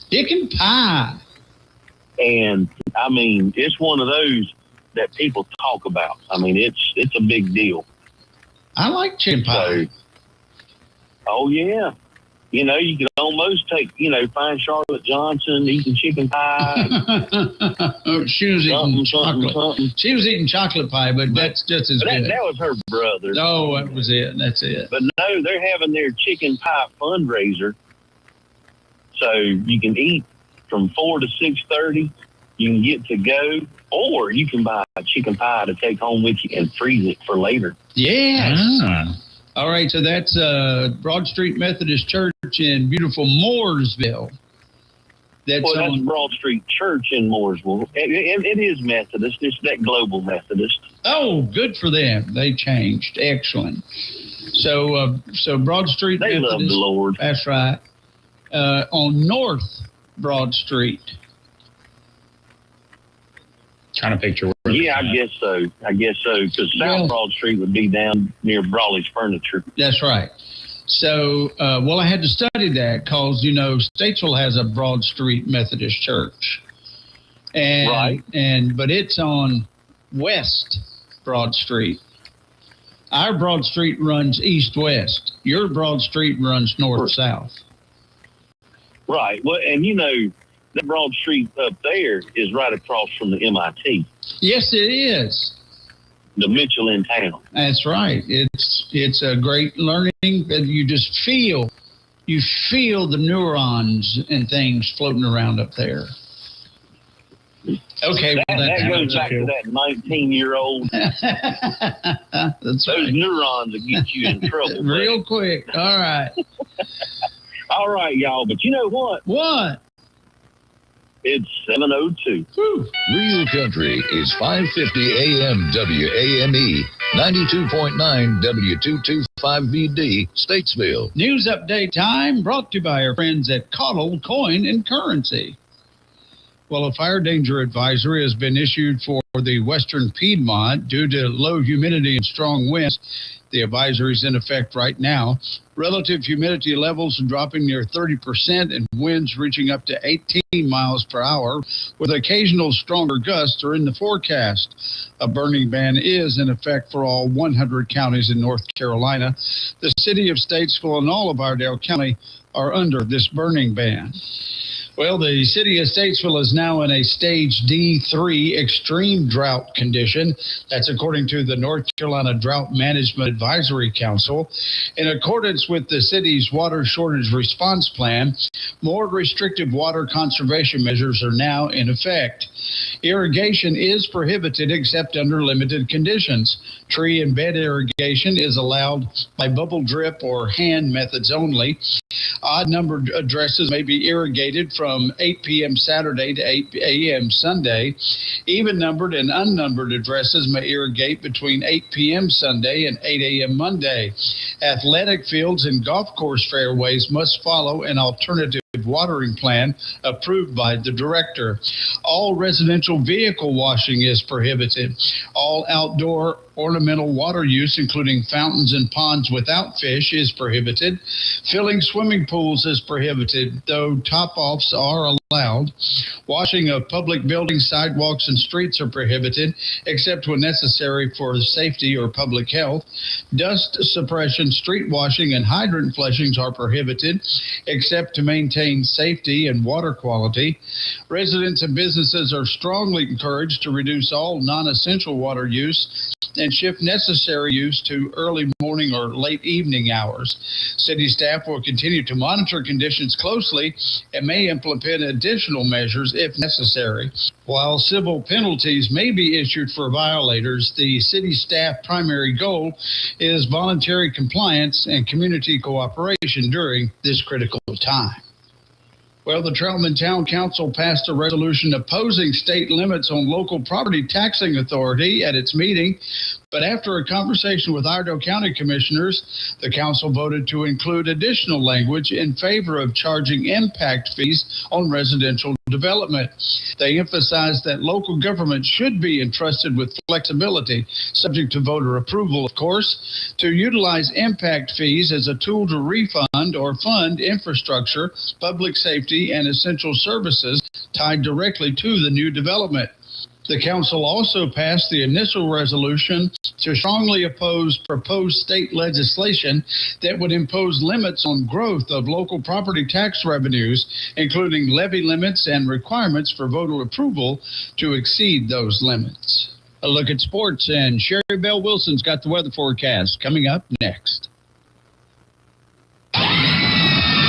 Chicken pie. And, I mean, it's one of those that people talk about. I mean, it's a big deal. I like chicken pie. So, oh, yeah. You know, you could almost find Charlotte Johnson eating chicken pie. She was eating chocolate. She was eating chocolate pie, but that's just as good. That was her brother. Oh, that was it. That's it. But no, they're having their chicken pie fundraiser. So you can eat from 4 to 6:30. You can get to go, or you can buy a chicken pie to take home with you and freeze it for later. Yes. All right, so that's Broad Street Methodist Church in beautiful Mooresville. That's Broad Street Church in Mooresville. It is Methodist. It's that global Methodist. Oh, good for them. They changed. Excellent. So Broad Street they Methodist. Love the Lord. That's right. On North Broad Street. Trying to picture where. Yeah, I guess so. Because South Broad Street would be down near Brawley's Furniture. That's right. So, I had to study that because, you know, Statesville has a Broad Street Methodist Church. But it's on West Broad Street. Our Broad Street runs east-west. Your Broad Street runs north-south. Right. Well, and you know, that Broad Street up there is right across from the MIT. Yes, it is. The Mitchell in town. That's right. It's a great learning that you just feel the neurons and things floating around up there. Okay, that goes back to that 19-year-old. Those neurons will get you in trouble. Real quick. All right. All right, y'all. But you know what? What? It's 7:02. Real Country is 550 AM WAME, 92.9 W225VD, Statesville. News update time brought to you by our friends at Caudle Coin and Currency. Well, a fire danger advisory has been issued for the western Piedmont due to low humidity and strong winds. The advisory is in effect right now. Relative humidity levels are dropping near 30% and winds reaching up to 18 miles per hour with occasional stronger gusts are in the forecast. A burning ban is in effect for all 100 counties in North Carolina. The city of Statesville and all of Iredell County are under this burning ban. Well, the city of Statesville is now in a stage D3 extreme drought condition. That's according to the North Carolina Drought Management Advisory Council. In accordance with the city's water shortage response plan, more restrictive water conservation measures are now in effect. Irrigation is prohibited except under limited conditions. Tree and bed irrigation is allowed by bubble drip or hand methods only. Odd-numbered addresses may be irrigated from 8 p.m. Saturday to 8 a.m. Sunday. Even-numbered and unnumbered addresses may irrigate between 8 p.m. Sunday and 8 a.m. Monday. Athletic fields and golf course fairways must follow an alternative watering plan approved by the director. All residential vehicle washing is prohibited. All outdoor ornamental water use, including fountains and ponds without fish, is prohibited. Filling swimming pools is prohibited, though top-offs are allowed. Washing of public buildings, sidewalks, and streets are prohibited, except when necessary for safety or public health. Dust suppression, street washing, and hydrant flushings are prohibited, except to maintain safety and water quality. Residents and businesses are strongly encouraged to reduce all non-essential water use and shift necessary use to early morning or late evening hours. City staff will continue to monitor conditions closely and may implement additional measures if necessary. While civil penalties may be issued for violators, the city staff primary goal is voluntary compliance and community cooperation during this critical time. Well, the Troutman Town Council passed a resolution opposing state limits on local property taxing authority at its meeting. But after a conversation with Iredell County commissioners, the council voted to include additional language in favor of charging impact fees on residential development. They emphasized that local government should be entrusted with flexibility, subject to voter approval, of course, to utilize impact fees as a tool to refund or fund infrastructure, public safety, and essential services tied directly to the new development. The council also passed the initial resolution to strongly oppose proposed state legislation that would impose limits on growth of local property tax revenues, including levy limits and requirements for voter approval to exceed those limits. A look at sports, and Sherry Bell Wilson's got the weather forecast coming up next.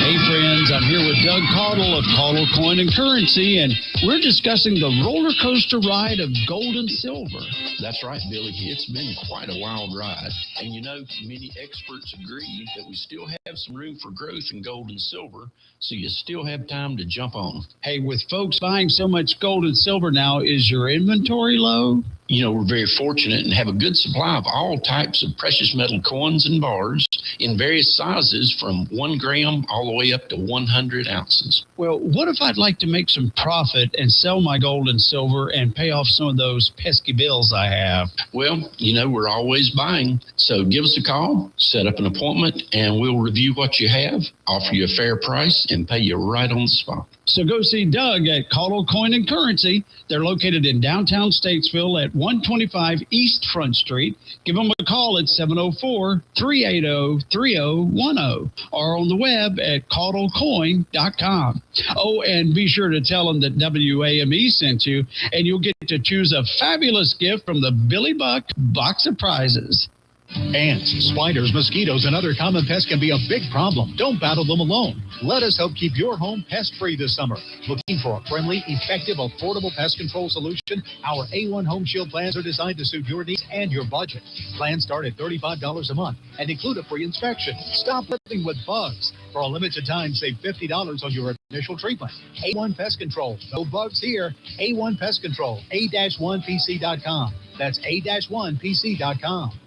Hey friends, I'm here with Doug Caudle of Caudle Coin and Currency, and we're discussing the roller coaster ride of gold and silver. That's right, Billy. It's been quite a wild ride. And you know, many experts agree that we still have some room for growth in gold and silver, so you still have time to jump on. Hey, with folks buying so much gold and silver now, is your inventory low? You know, we're very fortunate and have a good supply of all types of precious metal coins and bars in various sizes from 1 gram all the way up to 100 ounces. Well, what if I'd like to make some profit and sell my gold and silver and pay off some of those pesky bills I have? Well, you know, we're always buying. So give us a call, set up an appointment, and we'll review what you have, offer you a fair price, and pay you right on the spot. So go see Doug at Caudle Coin and Currency. They're located in downtown Statesville at 125 East Front Street. Give them a call at 704-380-3010 or on the web at caudlecoin.com. Oh, and be sure to tell them that WAME sent you, and you'll get to choose a fabulous gift from the Billy Buck Box of Prizes. Ants, spiders, mosquitoes, and other common pests can be a big problem. Don't battle them alone. Let us help keep your home pest-free this summer. Looking for a friendly, effective, affordable pest control solution? Our A1 Home Shield plans are designed to suit your needs and your budget. Plans start at $35 a month and include a free inspection. Stop living with bugs. For a limited time, save $50 on your initial treatment. A1 Pest Control. No bugs here. A1 Pest Control. A-1PC.com. That's A-1PC.com.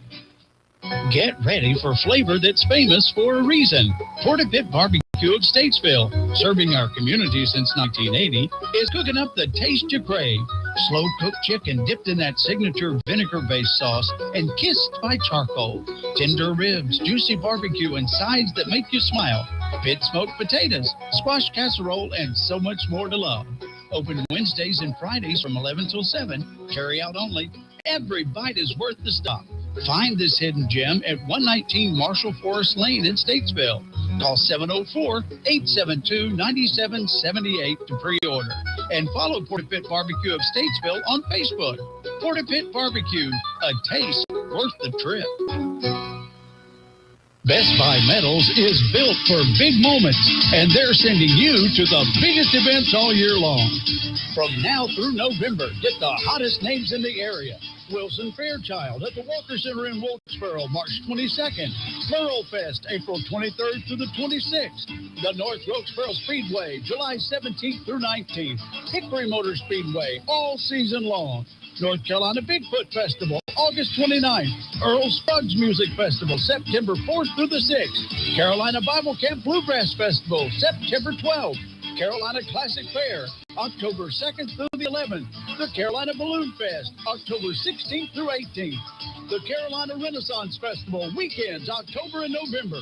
Get ready for flavor that's famous for a reason. Porta Pit Barbecue of Statesville, serving our community since 1980, is cooking up the taste you crave. Slow-cooked chicken dipped in that signature vinegar-based sauce and kissed by charcoal. Tender ribs, juicy barbecue, and sides that make you smile. Pit-smoked potatoes, squash casserole, and so much more to love. Open Wednesdays and Fridays from 11 till 7. Carry out only. Every bite is worth the stop. Find this hidden gem at 119 Marshall Forest Lane in Statesville. Call 704-872-9778 to pre-order. And follow Porta Pit Barbecue of Statesville on Facebook. Porta Pit Barbecue, a taste worth the trip. Best Buy Metals is built for big moments, and they're sending you to the biggest events all year long. From now through November, get the hottest names in the area. Wilson Fairchild at the Walker Center in Wilkesboro, March 22nd. Floral Fest, April 23rd through the 26th. The North Wilkesboro Speedway, July 17th through 19th. Hickory Motor Speedway, all season long. North Carolina Bigfoot Festival, August 29th. Earl Scruggs Music Festival, September 4th through the 6th. Carolina Bible Camp Bluegrass Festival, September 12th. Carolina Classic Fair, October 2nd through the 11th. The Carolina Balloon Fest, October 16th through 18th. The Carolina Renaissance Festival, weekends, October and November.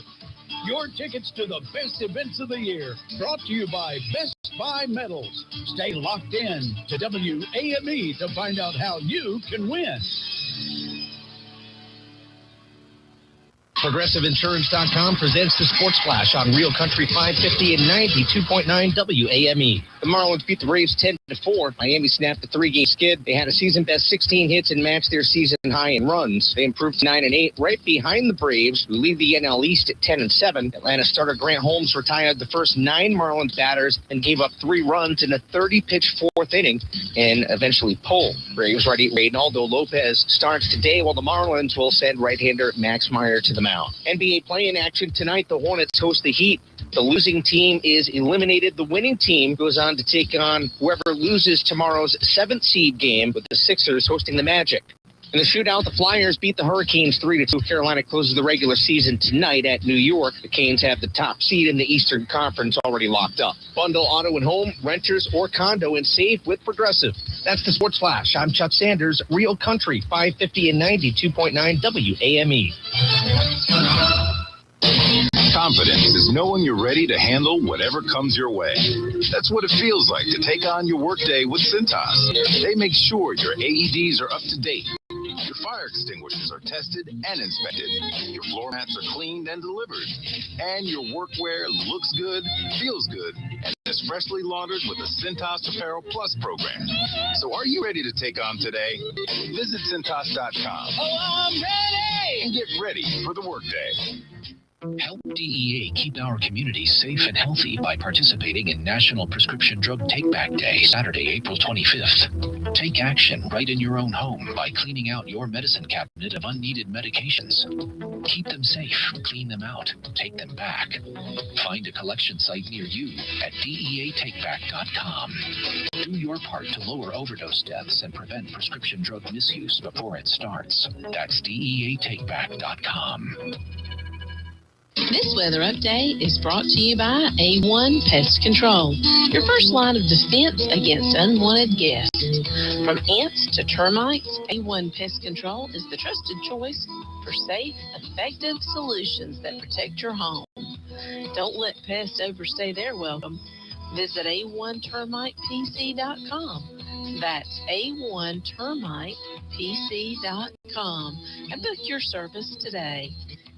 Your tickets to the best events of the year, brought to you by Best Buy Metals. Stay locked in to WAME to find out how you can win. ProgressiveInsurance.com presents the Sports Flash on Real Country 550 and 92.9 WAME. The Marlins beat the Braves 10-4. Miami snapped a 3-game skid. They had a season-best 16 hits and matched their season high in runs. They improved to 9-8, right behind the Braves, who lead the NL East at 10-7. Atlanta starter Grant Holmes retired the first 9 Marlins batters and gave up 3 runs in a 30-pitch 4th inning and eventually pulled. Braves righty Reynaldo Lopez starts today, while the Marlins will send right-hander Max Meyer to the mound. NBA play-in action tonight. The Hornets host the Heat. The losing team is eliminated. The winning team goes on to take on whoever loses tomorrow's 7th seed game, with the Sixers hosting the Magic. In the shootout, the Flyers beat the Hurricanes 3-2. Carolina closes the regular season tonight at New York. The Canes have the top seed in the Eastern Conference already locked up. Bundle auto and home, renters, or condo and save with Progressive. That's the Sports Flash. I'm Chuck Sanders, Real Country 550 and 92.9 WAME. Confidence is knowing you're ready to handle whatever comes your way. That's what it feels like to take on your workday with Cintas. They make sure your AEDs are up to date, your fire extinguishers are tested and inspected, your floor mats are cleaned and delivered, and your workwear looks good, feels good, and is freshly laundered with the Cintas Apparel Plus program. So are you ready to take on today? Visit Cintas.com. Oh, I'm ready! And get ready for the workday. Help DEA keep our community safe and healthy by participating in National Prescription Drug Take-Back Day, Saturday, April 25th. Take action right in your own home by cleaning out your medicine cabinet of unneeded medications. Keep them safe, clean them out, take them back. Find a collection site near you at DEATakeback.com. Do your part to lower overdose deaths and prevent prescription drug misuse before it starts. That's DEATakeback.com. This weather update is brought to you by A1 Pest Control, your first line of defense against unwanted guests. From ants to termites, A1 Pest Control is the trusted choice for safe, effective solutions that protect your home. Don't let pests overstay their welcome. Visit A1TermitePC.com. That's A1TermitePC.com and book your service today.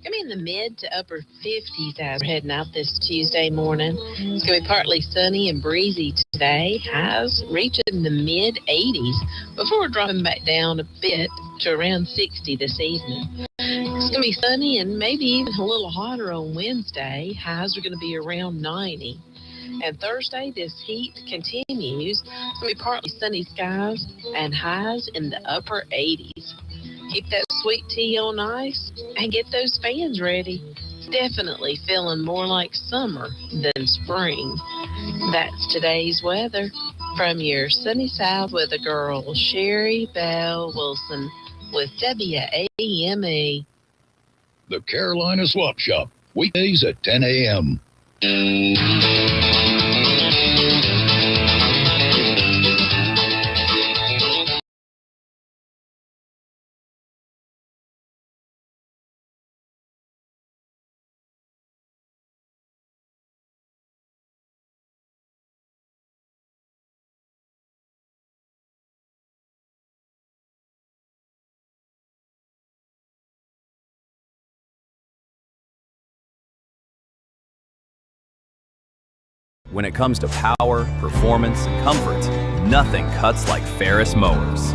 Going to be in the mid to upper 50s as we're heading out this Tuesday morning. It's going to be partly sunny and breezy today. Highs reaching the mid 80s before dropping back down a bit to around 60 this evening. It's going to be sunny and maybe even a little hotter on Wednesday. Highs are going to be around 90. And Thursday, this heat continues. It's going to be partly sunny skies and highs in the upper 80s. Keep that sweet tea on ice and get those fans ready. It's definitely feeling more like summer than spring. That's today's weather. From your sunny South weather girl, Sherry Bell Wilson with WAME. The Carolina Swap Shop, weekdays at 10 a.m. When it comes to power, performance, and comfort, nothing cuts like Ferris mowers.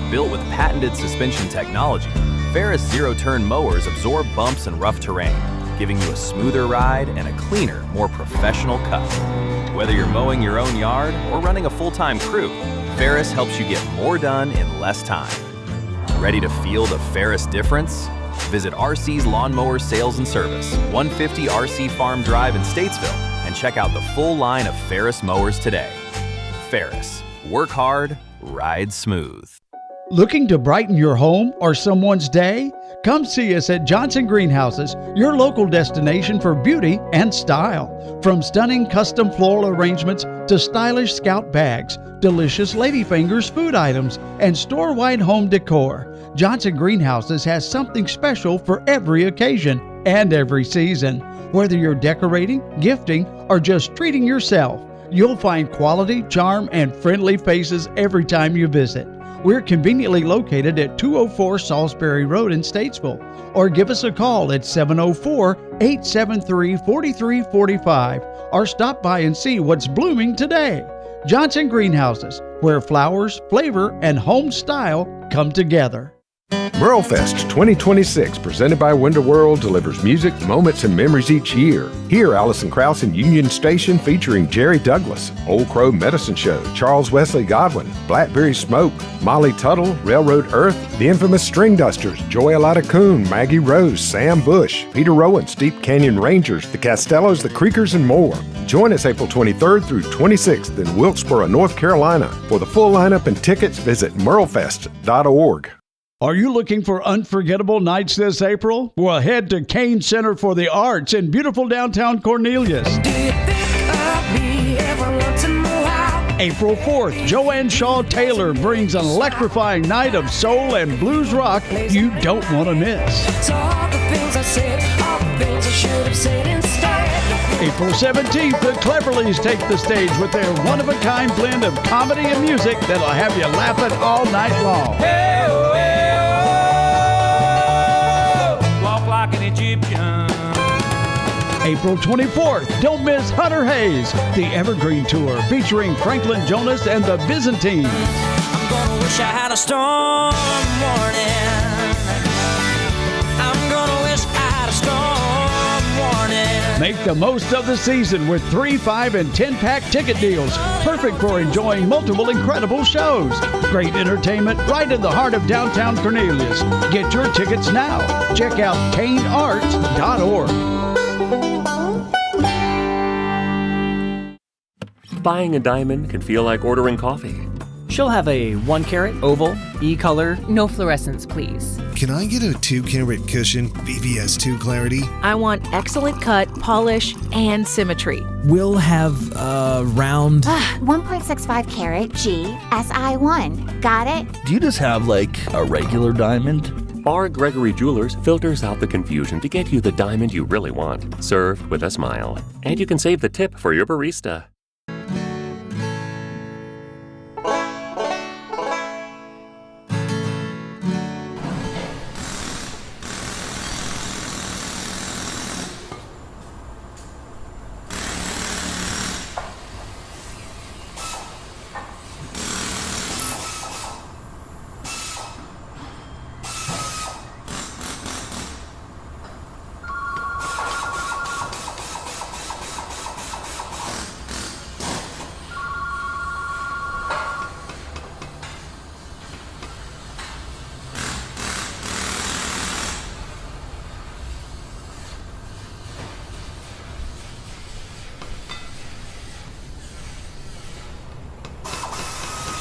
Built with patented suspension technology, Ferris zero-turn mowers absorb bumps and rough terrain, giving you a smoother ride and a cleaner, more professional cut. Whether you're mowing your own yard or running a full-time crew, Ferris helps you get more done in less time. Ready to feel the Ferris difference? Visit RC's Lawnmower Sales and Service, 150 RC Farm Drive in Statesville, and check out the full line of Ferris mowers today. Ferris, work hard, ride smooth. Looking to brighten your home or someone's day? Come see us at Johnson Greenhouses, your local destination for beauty and style. From stunning custom floral arrangements to stylish Scout bags, delicious Ladyfingers food items, and store-wide home decor, Johnson Greenhouses has something special for every occasion and every season. Whether you're decorating, gifting, or just treating yourself, you'll find quality, charm, and friendly faces every time you visit. We're conveniently located at 204 Salisbury Road in Statesville, or give us a call at 704-873-4345, or stop by and see what's blooming today. Johnson Greenhouses, where flowers, flavor, and home style come together. Merlefest 2026, presented by Window World, delivers music, moments, and memories each year. Hear Allison Krauss in Union Station featuring Jerry Douglas, Old Crow Medicine Show, Charles Wesley Godwin, Blackberry Smoke, Molly Tuttle, Railroad Earth, the infamous String Dusters, Joyalata Coon, Maggie Rose, Sam Bush, Peter Rowan, Steep Canyon Rangers, the Castellos, the Creekers, and more. Join us April 23rd through 26th in Wilkesboro, North Carolina. For the full lineup and tickets, visit merlefest.org. Are you looking for unforgettable nights this April? Well, head to Kane Center for the Arts in beautiful downtown Cornelius. April 4th, Joanne Shaw Taylor brings an electrifying night of soul and blues rock you don't want to miss. April 17th, the Cleverleys take the stage with their one-of-a-kind blend of comedy and music that'll have you laughing all night long. Like an Egyptian. April 24th, don't miss Hunter Hayes, the Evergreen Tour featuring Franklin Jonas and the Byzantines. I'm gonna wish I had a storm warning. I'm gonna wish I had a storm warning. Make the most of the season with 3, 5, and 10-pack ticket deals, perfect for enjoying multiple incredible shows. Great entertainment right in the heart of downtown Cornelius. Get your tickets now. Check out kanearts.org. Buying a diamond can feel like ordering coffee. She'll have a 1-carat, oval, E-color. No fluorescence, please. Can I get a 2-carat cushion, BVS2 clarity? I want excellent cut, polish, and symmetry. We'll have round... 1.65 carat G SI1. Got it? Do you just have, like, a regular diamond? R. Gregory Jewelers filters out the confusion to get you the diamond you really want, served with a smile. And you can save the tip for your barista.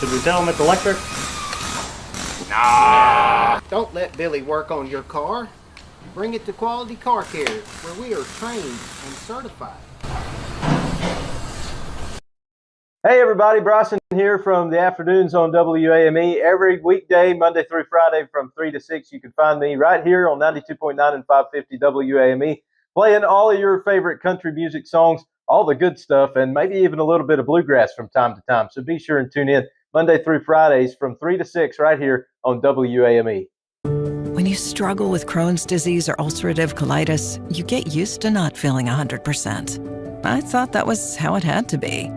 Should we tell them it's electric? Nah. Don't let Billy work on your car. Bring it to Quality Car Care, where we are trained and certified. Hey everybody, Bryson here from the afternoons on WAME. Every weekday, Monday through Friday from 3 to 6, you can find me right here on 92.9 and 550 WAME, playing all of your favorite country music songs, all the good stuff, and maybe even a little bit of bluegrass from time to time. So be sure and tune in Monday through Fridays from 3 to 6 right here on WAME. When you struggle with Crohn's disease or ulcerative colitis, you get used to not feeling 100%. I thought that was how it had to be.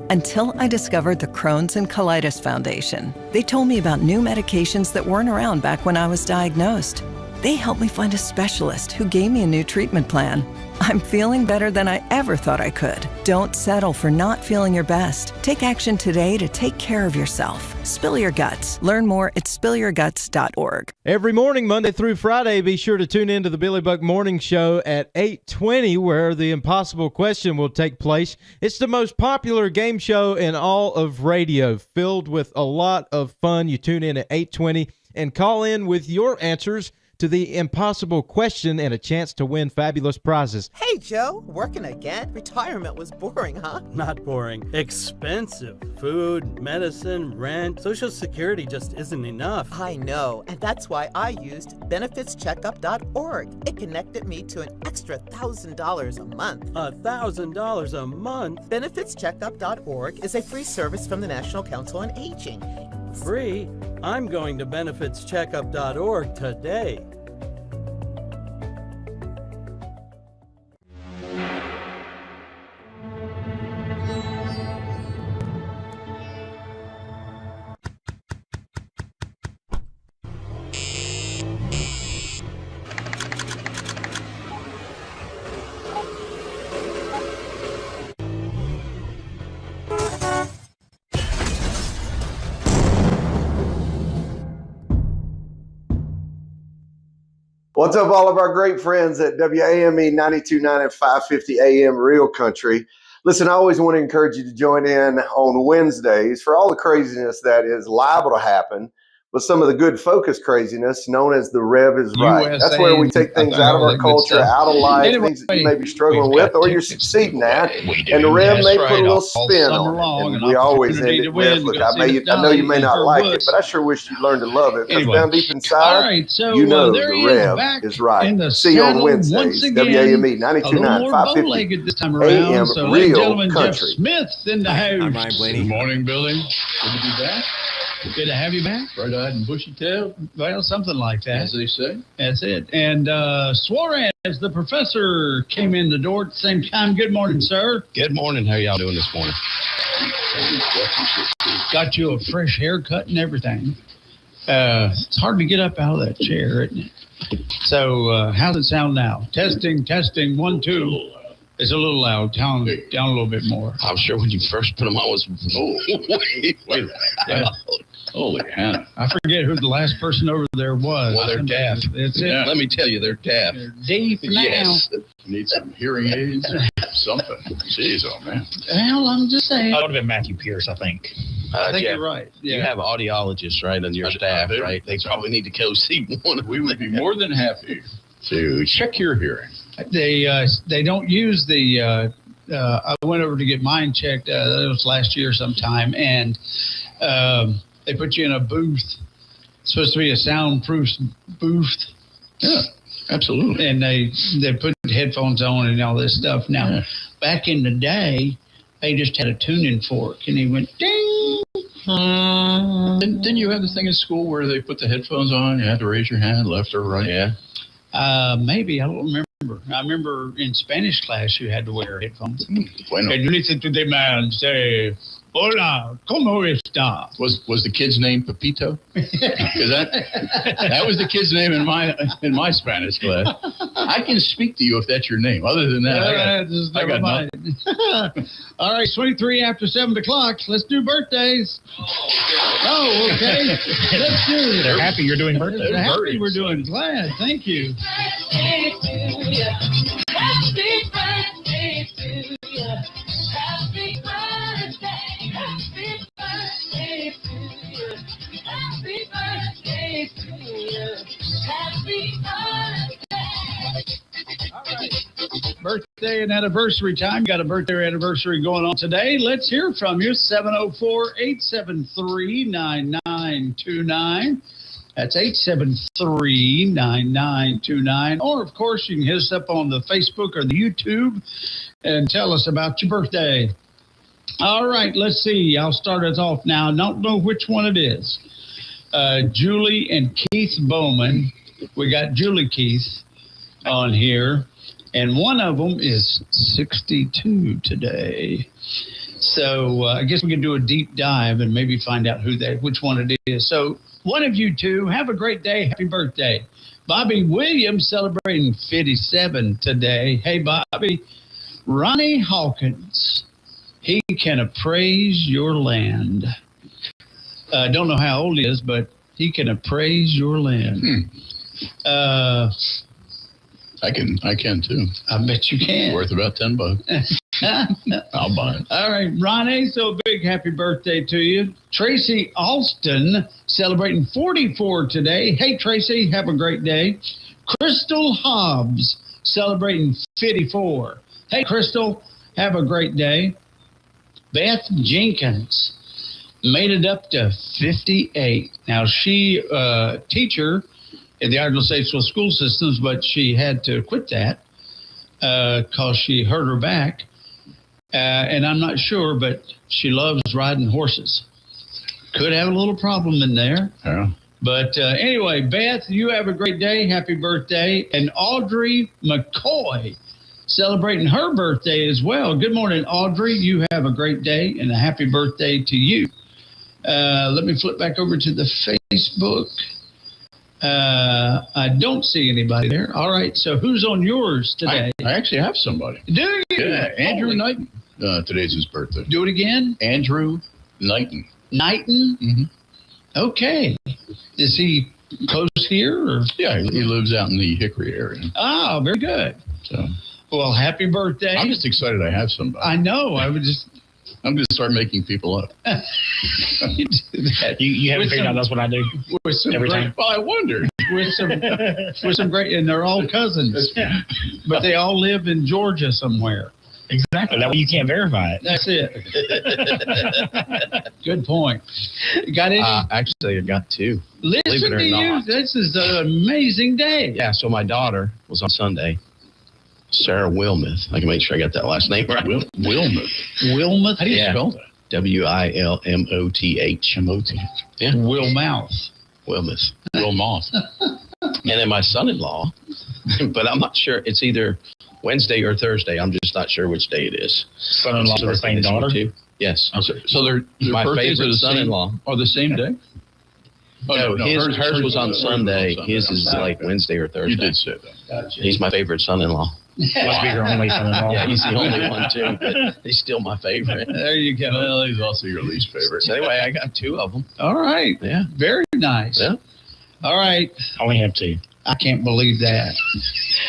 Until I discovered the Crohn's and Colitis Foundation. They told me about new medications that weren't around back when I was diagnosed. They helped me find a specialist who gave me a new treatment plan. I'm feeling better than I ever thought I could. Don't settle for not feeling your best. Take action today to take care of yourself. Spill your guts. Learn more at spillyourguts.org. Every morning, Monday through Friday, be sure to tune into the Billy Buck Morning Show at 8:20, where the impossible question will take place. It's the most popular game show in all of radio, filled with a lot of fun. You tune in at 8:20 and call in with your answers to the impossible question and a chance to win fabulous prizes. Hey, Joe, working again? Retirement was boring, huh? Not boring. Expensive. Food, medicine, rent. Social Security just isn't enough. I know, and that's why I used benefitscheckup.org. It connected me to an extra $1,000 a month. $1,000 a month? Benefitscheckup.org is a free service from the National Council on Aging. Free? I'm going to benefitscheckup.org today. What's up, all of our great friends at WAME 92.9 and 550 AM Real Country. Listen, I always want to encourage you to join in on Wednesdays for all the craziness that is liable to happen with some of the good focus craziness known as the Rev is Right. USA, that's where we take things out of our culture, out of life, things that you may be struggling with or you're succeeding at. And the Rev may put a little spin on it. And we always end it with, look, I know you may not like it, but I sure wish you learned to love it. Because down deep inside, you know the Rev is right. See you on Wednesdays, WAME 92.9, 550 this time AM around. So, Real Jeff Country. Smith's in the house. I'm Ryan Blaney. Good morning, Billy. Good to be back. Good to have you back. Bright-eyed and bushy-tailed. Well, something like that. As they say. That's it. And Suarez, the professor, came in the door at the same time. Good morning, sir. Good morning. How y'all doing this morning? Got you a fresh haircut and everything. It's hard to get up out of that chair, isn't it? So how's it sound now? Testing, 1, 2. It's a little loud. Down a little bit more. I'm sure when you first put them on was wait. Yeah. Holy Hannah. I forget who the last person over there was. Well, they're deaf. That's it. Let me tell you, they're deaf. They're deaf now. Yes. Need some hearing aids or something. Jeez, oh man. Well, I'm just saying. That would have been Matthew Pierce, I think. I think Jeff, you're right. Yeah. You have audiologists, right, on your staff, right? They probably need to go see one. We would be more than happy to check your hearing. They don't use the. I went over to get mine checked. That was last year sometime, and they put you in a booth. It's supposed to be a soundproof booth. Yeah, absolutely. And they put headphones on and all this stuff. Now, back in the day, they just had a tuning fork, and he went ding. Didn't you have the thing in school where they put the headphones on? You had to raise your hand, left or right? Yeah. Maybe I don't remember. I remember in Spanish class you had to wear headphones. Bueno. And you listen to the man say, "Hola, ¿cómo está?" Was the kid's name Pepito? Because that was the kid's name in my Spanish class. I can speak to you if that's your name. Other than that, I got nothing. All right, 23 after 7 o'clock. Let's do birthdays. Oh, okay. Let's do it. They're happy you're doing birthdays. They're happy we're doing. Glad. Thank you. Happy birthday to you. Happy birthday. Happy birthday to you. Happy birthday to you. Happy birthday. All right. Birthday and anniversary time. Got a birthday or anniversary going on today. Let's hear from you. 704-873-9929. That's 873-9929. Or, of course, you can hit us up on the Facebook or the YouTube and tell us about your birthday. All right, let's see. I'll start us off now. I don't know which one it is. Julie and Keith Bowman. We got Julie Keith on here. And one of them is 62 today. So I guess we can do a deep dive and maybe find out which one it is. So one of you two, have a great day. Happy birthday. Bobby Williams celebrating 57 today. Hey, Bobby. Ronnie Hawkins. He can appraise your land. Don't know how old he is, but he can appraise your land. I can too. I bet you can. Worth about $10. I'll buy it. All right, Ronnie, so big happy birthday to you. Tracy Alston celebrating 44 today. Hey, Tracy, have a great day. Crystal Hobbs celebrating 54. Hey, Crystal, have a great day. Beth Jenkins made it up to 58. Now, she teacher in the Arkansas State school systems, but she had to quit that because she hurt her back. And I'm not sure, but she loves riding horses. Could have a little problem in there. Yeah. But anyway, Beth, you have a great day. Happy birthday. And Audrey McCoy celebrating her birthday as well. Good morning, Audrey. You have a great day and a happy birthday to you. Let me flip back over to the Facebook. I don't see anybody there. All right. So who's on yours today? I actually have somebody. Do you? Yeah, Andrew Knighton. Today's his birthday. Do it again. Andrew Knighton. Knighton? Mm-hmm. Okay. Is he close here? Or? Yeah, he lives out in the Hickory area. Oh, very good. So, well, happy birthday. I'm just excited I have somebody. I know. I'm going to start making people up. You haven't figured out that's what I do every time. Well, I wondered. With some great, and they're all cousins, but they all live in Georgia somewhere. Exactly. That way you can't verify it. That's it. Good point. Got any? Actually, I got two. Listen to you. This is an amazing day. Yeah, so my daughter was on Sunday. Sarah Wilmuth. I can make sure I got that last name right. Wilmuth. Wilmuth? How do you spell that? Wilmoth. Yeah. Wilmouth. Wilmuth. Wilmoth. And then my son-in-law, but I'm not sure. It's either Wednesday or Thursday. I'm just not sure which day it is. Son-in-law for the same daughter? Yes. So their my birthdays favorite are the son-in-law. Are the same day? No, hers was on Sunday. His is like Wednesday or Thursday. You did say that. Gotcha. He's my favorite son-in-law. Must be your only son-in-law. Yeah, he's the only one too, but he's still my favorite. There you go. Well, he's also your least favorite. So anyway, I got two of them. All right. Yeah. Very nice. Yeah. All right. I only have two. I can't believe that.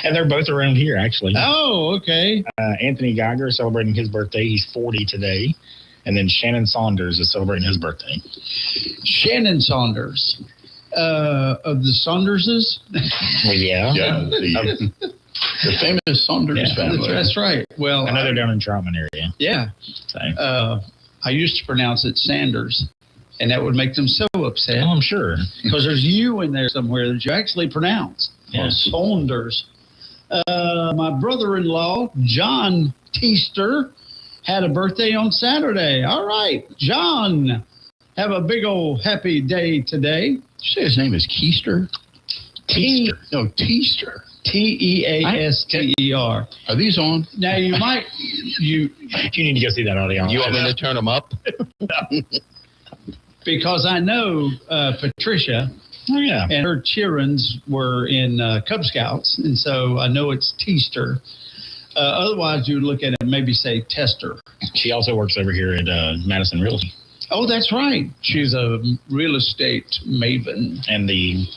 And they're both around here, actually. Oh, okay. Anthony Geiger is celebrating his birthday. He's 40 today. And then Shannon Saunders is celebrating his birthday. Shannon Saunders. Of the Saunderses? Yeah. Yeah. The famous Saunders family. That's right. Well, I know they're down in Troutman area. Yeah. So. I used to pronounce it Sanders, and that would make them so upset. Oh, I'm sure. Because there's you in there somewhere that you actually pronounce. Yeah. Saunders. My brother-in-law, John Teester, had a birthday on Saturday. All right, John, have a big old happy day today. Did you say his name is Keister? Teester. No, Teester. Teaster. Are these on? Now you might you need to go see that audio. You want me to turn them up? Because I know Patricia. Oh, yeah. And her childrens were in Cub Scouts, and so I know it's Teester. Otherwise, you would look at it and maybe say Tester. She also works over here at Madison Realty. Oh, that's right. She's a real estate maven. And the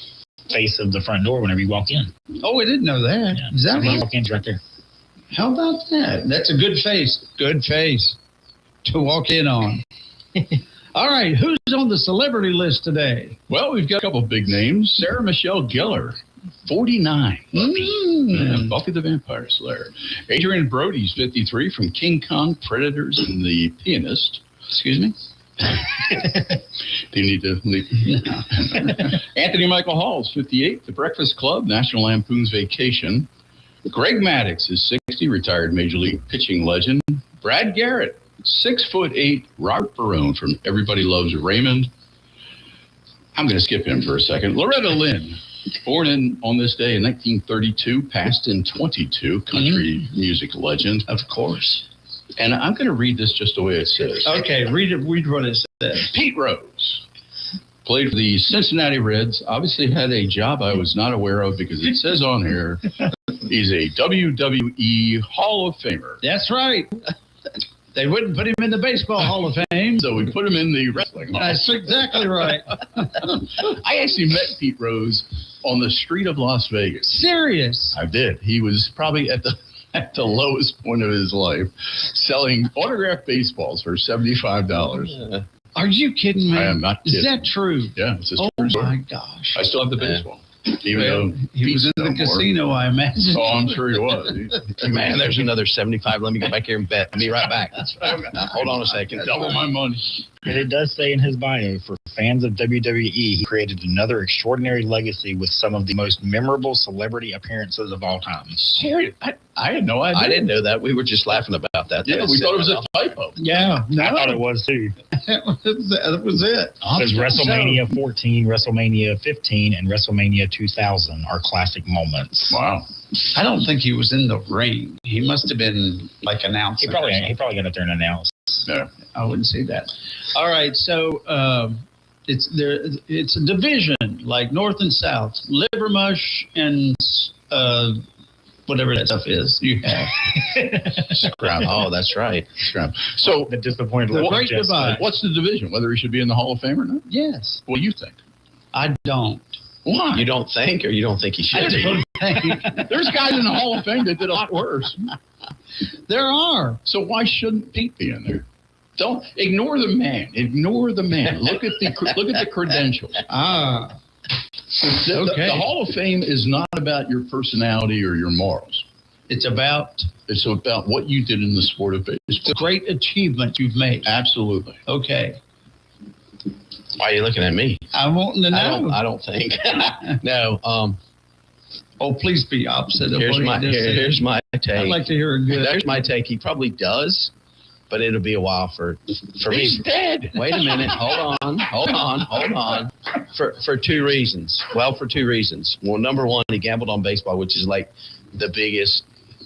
face of the front door whenever you walk in. Oh, I didn't know that. Yeah. Is that right? You walk in, it's right there. How about that? That's a good face. Good face to walk in on. All right, who's on the celebrity list today? Well, we've got a couple of big names. Sarah Michelle Gellar, 49. And Buffy the Vampire Slayer. Adrian Brody's 53 from King Kong, Predators, and The Pianist. Excuse me? Do you need to leave? Anthony Michael Hall's 58, The Breakfast Club, National Lampoon's Vacation. Greg Maddux is 60, retired Major League pitching legend. Brad Garrett, 6'8", Robert Barone from Everybody Loves Raymond. I'm going to skip him for a second. Loretta Lynn, born on this day in 1932, passed in 22, country music legend. Of course. And I'm going to read this just the way it says. Okay, read what it says. Pete Rose, Played for the Cincinnati Reds. Obviously had a job I was not aware of because it says on here he's a WWE Hall of Famer. That's right. They wouldn't put him in the Baseball Hall of Fame. So we put him in the Wrestling Hall. That's exactly right. I actually met Pete Rose on the street of Las Vegas. Serious? I did. He was probably at the lowest point of his life, selling autographed baseballs for $75. Are you kidding me? I am not kidding. Is that true? Yeah, it's a Oh true story. my gosh! I still have the baseball. Even though he was in the casino, I imagine. Oh, I'm sure he was. Man, there's another 75. Let me go back here and bet. I'll be right back. Hold on a second. Double my money. And it does say in his bio, for fans of WWE, he created another extraordinary legacy with some of the most memorable celebrity appearances of all time. Serious? I had no idea. I didn't know that. We were just laughing about that. Yeah, we thought it was a typo. Yeah, no. I thought it was too. That was it. Because WrestleMania 14, WrestleMania 15, and WrestleMania 2000 are classic moments. Wow. I don't think he was in the ring. He must have been like announcing. He probably got up there and announced. Yeah. I wouldn't say that. All right, so it's a division like North and South, liver mush and whatever that stuff is. You have Scrap. Oh, that's right. Scrap. So the disappointed. The great divide. What's the division? Whether he should be in the Hall of Fame or not? Yes. What do you think? I don't. Why? You don't think, or you don't think he should I be? don't think. There's guys in the Hall of Fame that did a lot worse. There are. So why shouldn't Pete be in there? Don't ignore the man. Ignore the man. Look at the credentials. Ah. The Hall of Fame is not about your personality or your morals. It's about what you did in the sport of baseball. the great achievement you've made. Absolutely. Okay. Why are you looking at me? I want to know. I don't think. No. Oh, please be opposite of Here's what here's my take. I'd like to hear a good. There's my take. He probably does, but it'll be a while for me. He's dead. Wait a minute. Hold on. For two reasons. Well, for two reasons. Well, number one, he gambled on baseball, which is like the biggest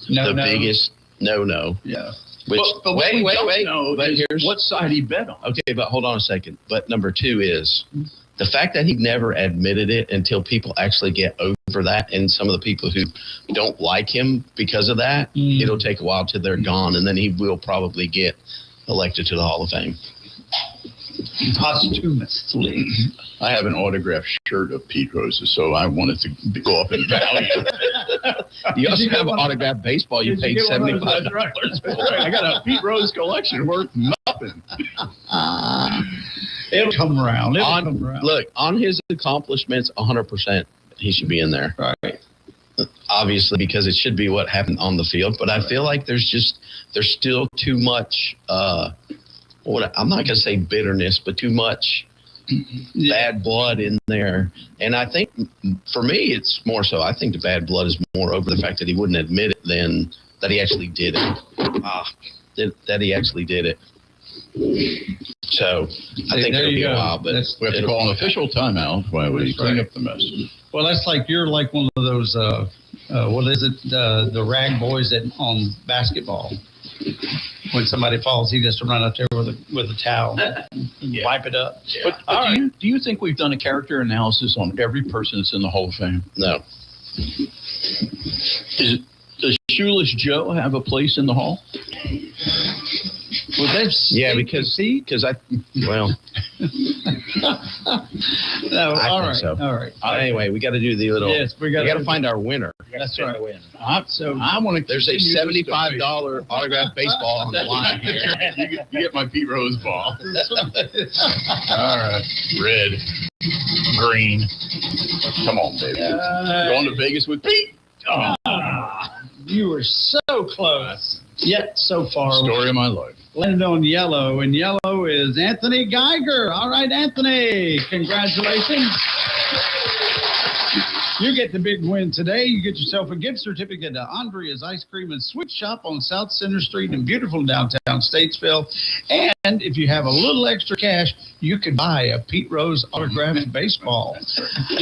no-no. Yeah. But wait. But here's what side he bet on. Okay, but hold on a second. But number two is the fact that he never admitted it until people actually get over that, and some of the people who don't like him because of that, it'll take a while till they're gone, and then he will probably get elected to the Hall of Fame. Posthumously. I have an autographed shirt of Pete Rose's, so I wanted to go up in value. You also have an autographed baseball you paid $75 for. I got a Pete Rose collection worth nothing. It'll come around. Look, on his accomplishments, 100%, he should be in there. Right. Obviously, because it should be what happened on the field. But I feel like there's still too much, I'm not going to say bitterness, but too much bad blood in there. And I think, for me, it's more so, I think the bad blood is more over the fact that he wouldn't admit it than that he actually did it. That he actually did it. So I think it'll be a while, but we have to call an official timeout while we clean up the mess. Well, that's like you're like one of those what is it, the rag boys on basketball. When somebody falls, he has to run up there with a towel and wipe it up. Yeah. But do you think we've done a character analysis on every person that's in the Hall of Fame? No. Does Shoeless Joe have a place in the Hall? Well, that's because I no. I All think right. so. All right. Anyway, we got to do the little. Yes, we got to find our winner. That's right. So I want to. There's a $75 autographed baseball on the line here. You get my Pete Rose ball. All right, red, green. Come on, baby. Going to Vegas with Pete. You were so close, yet so far. Story of my life. Landed on yellow, and yellow is Anthony Geiger. All right, Anthony, congratulations. You get the big win today. You get yourself a gift certificate to Andrea's Ice Cream and Sweet Shop on South Center Street in beautiful downtown Statesville. And if you have a little extra cash, you could buy a Pete Rose autographed baseball.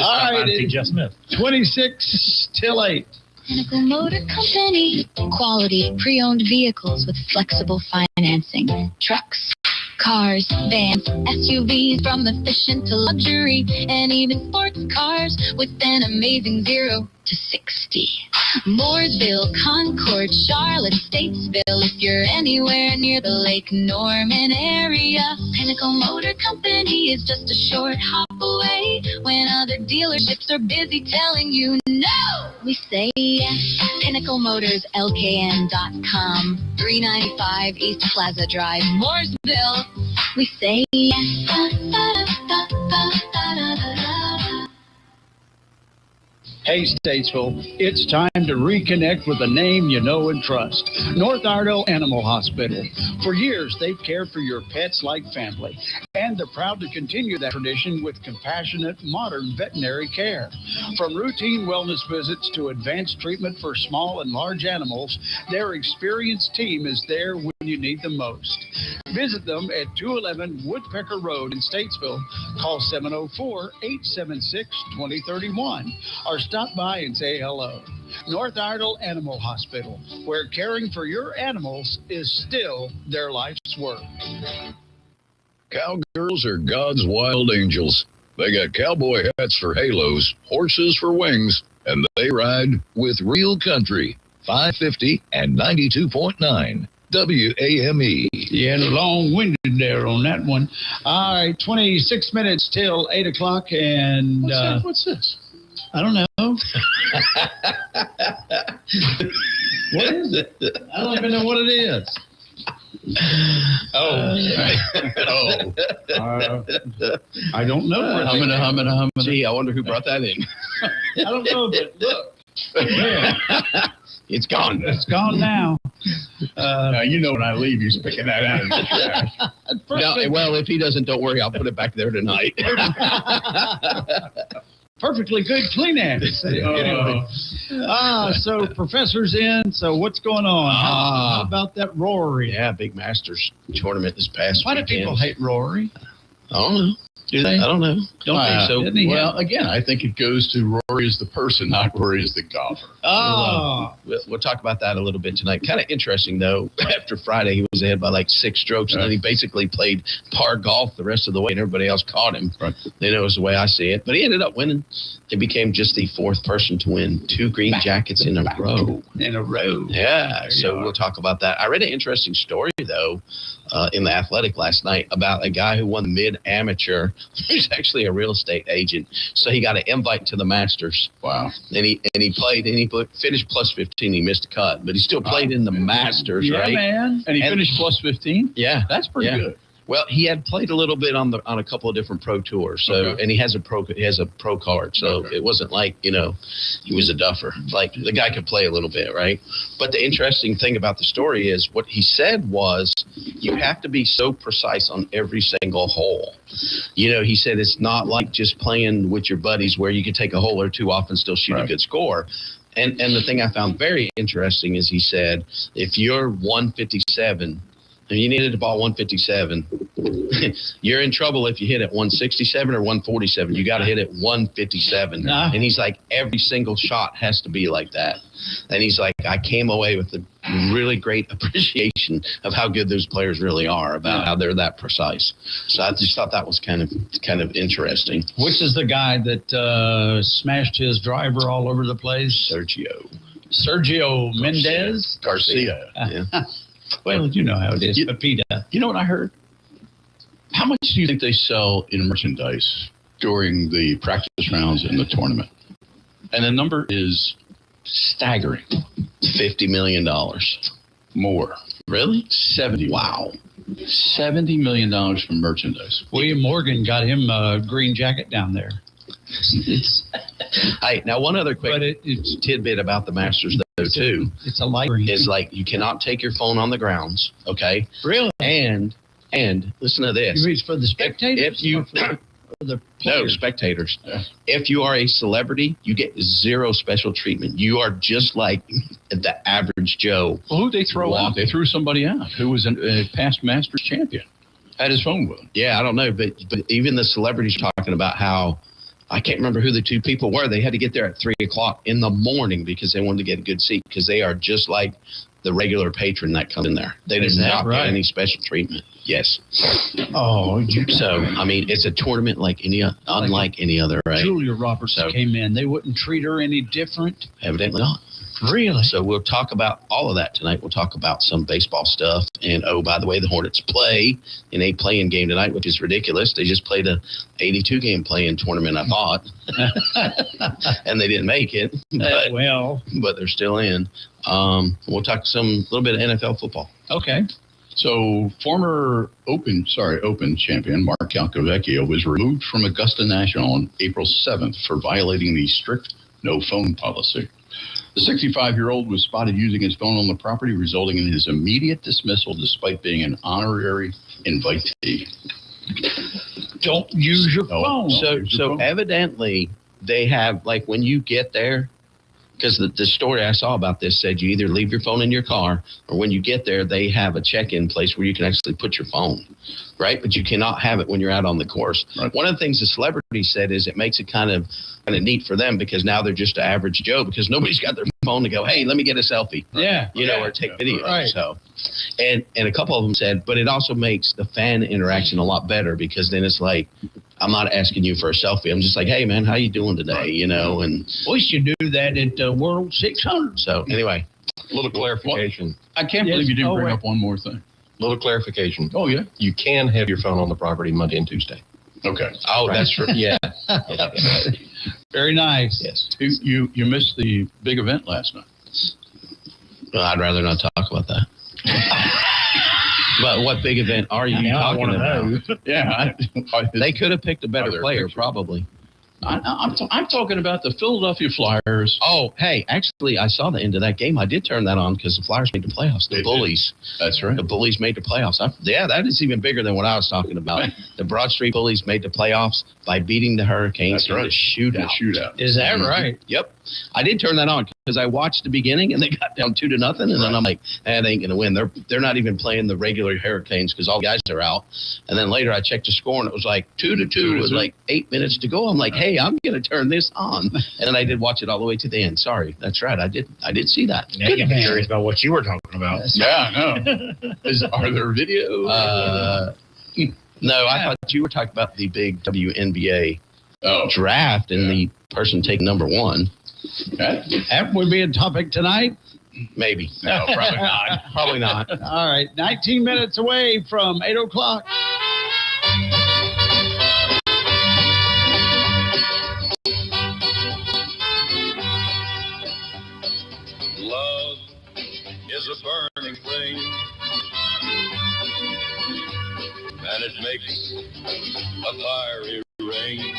All right, it's 26 till 8. Pinnacle Motor Company. Quality pre-owned vehicles with flexible financing. Trucks, Cars, vans, SUVs, from efficient to luxury, and even sports cars with an amazing 0 to 60. Mooresville, Concord, Charlotte, Statesville. If you're anywhere near the Lake Norman area, Pinnacle Motor Company is just a short hop away. When other dealerships are busy telling you no, we say yes. PinnacleMotorsLKN.com, 395 East Plaza Drive, Mooresville. We say yes. Hey, Statesville, it's time to reconnect with a name you know and trust. North Iredell Animal Hospital. For years, they've cared for your pets like family, and they're proud to continue that tradition with compassionate, modern veterinary care. From routine wellness visits to advanced treatment for small and large animals, their experienced team is there when you need them most. Visit them at 211 Woodpecker Road in Statesville. Call 704-876-2031 or stop by and say hello. North Iredell Animal Hospital, where caring for your animals is still their life's work. Cowgirls are God's wild angels. They got cowboy hats for halos, horses for wings, and they ride with real country. 550 and 92.9. WAME. Yeah, long-winded there on that one. All right, 26 minutes till 8 o'clock, and... What's this? I don't know. What is it? I don't even know what it is. I don't know. Humming. Gee, I wonder who brought that in. I don't know, but look. It's gone. It's gone now. Now, you know when I leave, he's picking that out of the trash. No, well, if he doesn't, don't worry. I'll put it back there tonight. Perfectly good Kleenex. Anyway. So Professor's in. So what's going on? How about that Rory? Yeah, big Masters tournament this past Why weekend. do people hate Rory? I don't know. Do they? I don't know. Don't think so. Well, again, I think it goes to Rory as the person, not Rory as the golfer. We'll talk about that a little bit tonight. Kind of interesting, though. After Friday, he was ahead by like 6 strokes, and then he basically played par golf the rest of the way, and everybody else caught him. Right. You know, is the way I see it. But he ended up winning. He became just the 4th person to win 2 green jackets in a row. Yeah, so we'll talk about that. I read an interesting story, though, in The Athletic last night about a guy who won mid-amateur. He's actually a real estate agent. So he got an invite to the Masters. Wow. And he played, and he finished plus 15. He missed a cut, but he still played in the Masters, right? Yeah, man. And he finished plus 15? Yeah. That's pretty good. Well, he had played a little bit on a couple of different pro tours, so and he has a pro card, so it wasn't like he was a duffer. Like the guy could play a little bit, right? But the interesting thing about the story is what he said was you have to be so precise on every single hole. He said it's not like just playing with your buddies where you can take a hole or two off and still shoot a good score. And the thing I found very interesting is he said if you're 157. And you needed the ball 157. You're in trouble if you hit it 167 or 147. You got to hit it 157. And he's like, every single shot has to be like that. And he's like, I came away with a really great appreciation of how good those players really are, about how they're that precise. So I just thought that was kind of interesting. Which is the guy that smashed his driver all over the place? Sergio Mendez? Garcia. Yeah. Well, you know how it is. Pepita. You know what I heard? How much do you think they sell in merchandise during the practice rounds in the tournament? And the number is staggering. $50 million. More. Really? 70. Wow. $70 million from merchandise. William Morgan got him a green jacket down there. Now one other quick tidbit about the Masters, though, too. It's a light green. Is like you cannot take your phone on the grounds, okay? Really? And listen to this. You reach for the spectators? No, spectators. Yeah. If you are a celebrity, you get zero special treatment. You are just like the average Joe. Well, who'd they throw out? They threw somebody out who was a past Masters champion. Had his phone with him. Yeah, I don't know, but even the celebrities talking about how I can't remember who the 2 people were. They had to get there at 3 o'clock in the morning because they wanted to get a good seat because they are just like the regular patron that comes in there. They Is didn't that have right? any special treatment. Yes. Oh, So, I mean, it's a tournament unlike any other, right? Julia Roberts came in. They wouldn't treat her any different? Evidently not. Really? So we'll talk about all of that tonight. We'll talk about some baseball stuff. And, oh, by the way, the Hornets play in a play-in game tonight, which is ridiculous. They just played a 82-game play-in tournament, I thought. And they didn't make it. But they're still in. We'll talk a little bit of NFL football. Okay. So former Open champion Mark Calcavecchio was removed from Augusta National on April 7th for violating the strict no phone policy. The 65-year-old was spotted using his phone on the property, resulting in his immediate dismissal despite being an honorary invitee. Don't use your phone. So evidently they have, like, when you get there, because the story I saw about this said you either leave your phone in your car or when you get there, they have a check-in place where you can actually put your phone, right? But you cannot have it when you're out on the course. Right. One of the things the celebrity said is it makes it kind of neat for them because now they're just an average Joe because nobody's got their phone to go, hey, let me get a selfie. Yeah. Or take video. Right. So, and a couple of them said, but it also makes the fan interaction a lot better because then it's like, I'm not asking you for a selfie. I'm just like, hey, man, how you doing today? And we should do that at World 600. So anyway, a little clarification. I can't believe you didn't bring up one more thing. Little clarification. Oh, yeah? You can have your phone on the property Monday and Tuesday. Okay. Oh, that's true. Yeah. Very nice. Yes. You missed the big event last night. Well, I'd rather not talk about that. But what big event are you talking about? Yeah. They could have picked a better player, probably. I'm talking about the Philadelphia Flyers. Oh, hey, actually, I saw the end of that game. I did turn that on because the Flyers made the playoffs. The Bullies. That's right. The Bullies made the playoffs. That is even bigger than what I was talking about. The Broad Street Bullies made the playoffs by beating the Hurricanes in the shootout. Is that right? Yep. I did turn that on because I watched the beginning and they got down 2-0, and then I'm like, they ain't gonna win. They're not even playing the regular Hurricanes because all the guys are out. And then later I checked the score and it was like 2-2 with like 8 minutes to go. I'm like, hey, I'm gonna turn this on. And then I did watch it all the way to the end. Sorry, that's right. I did see that. Yeah, I'm curious about what you were talking about. Yeah, I know. Are there videos? No, I thought you were talking about the big WNBA draft and the person taking number one. That would be a topic tonight. Maybe. No, probably not. Probably not. All right, 19 minutes away from 8 o'clock. Love is a burning flame, and it makes a fiery rain.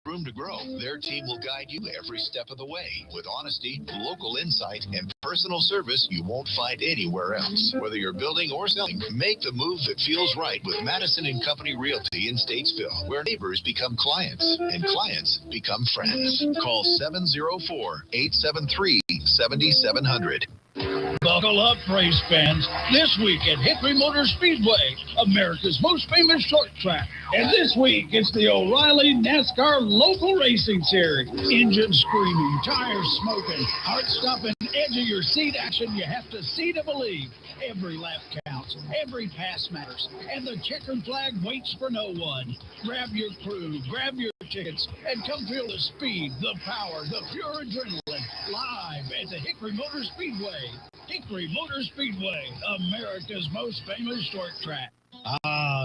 room to grow. Their team will guide you every step of the way with honesty, local insight, and personal service you won't find anywhere else. Whether you're building or selling, make the move that feels right with Madison & Company Realty in Statesville, where neighbors become clients and clients become friends. Call 704-873-7700. Buckle up, race fans. This week at Hickory Motor Speedway, America's most famous short track. And this week, it's the O'Reilly NASCAR Local Racing Series. Engine screaming, tires smoking, heart-stopping, edge-of-your-seat action you have to see to believe. Every lap counts, every pass matters, and the checkered flag waits for no one. Grab your crew, grab your tickets, and come feel the speed, the power, the pure adrenaline, live at the Hickory Motor Speedway. Hickory Motor Speedway, America's most famous short track.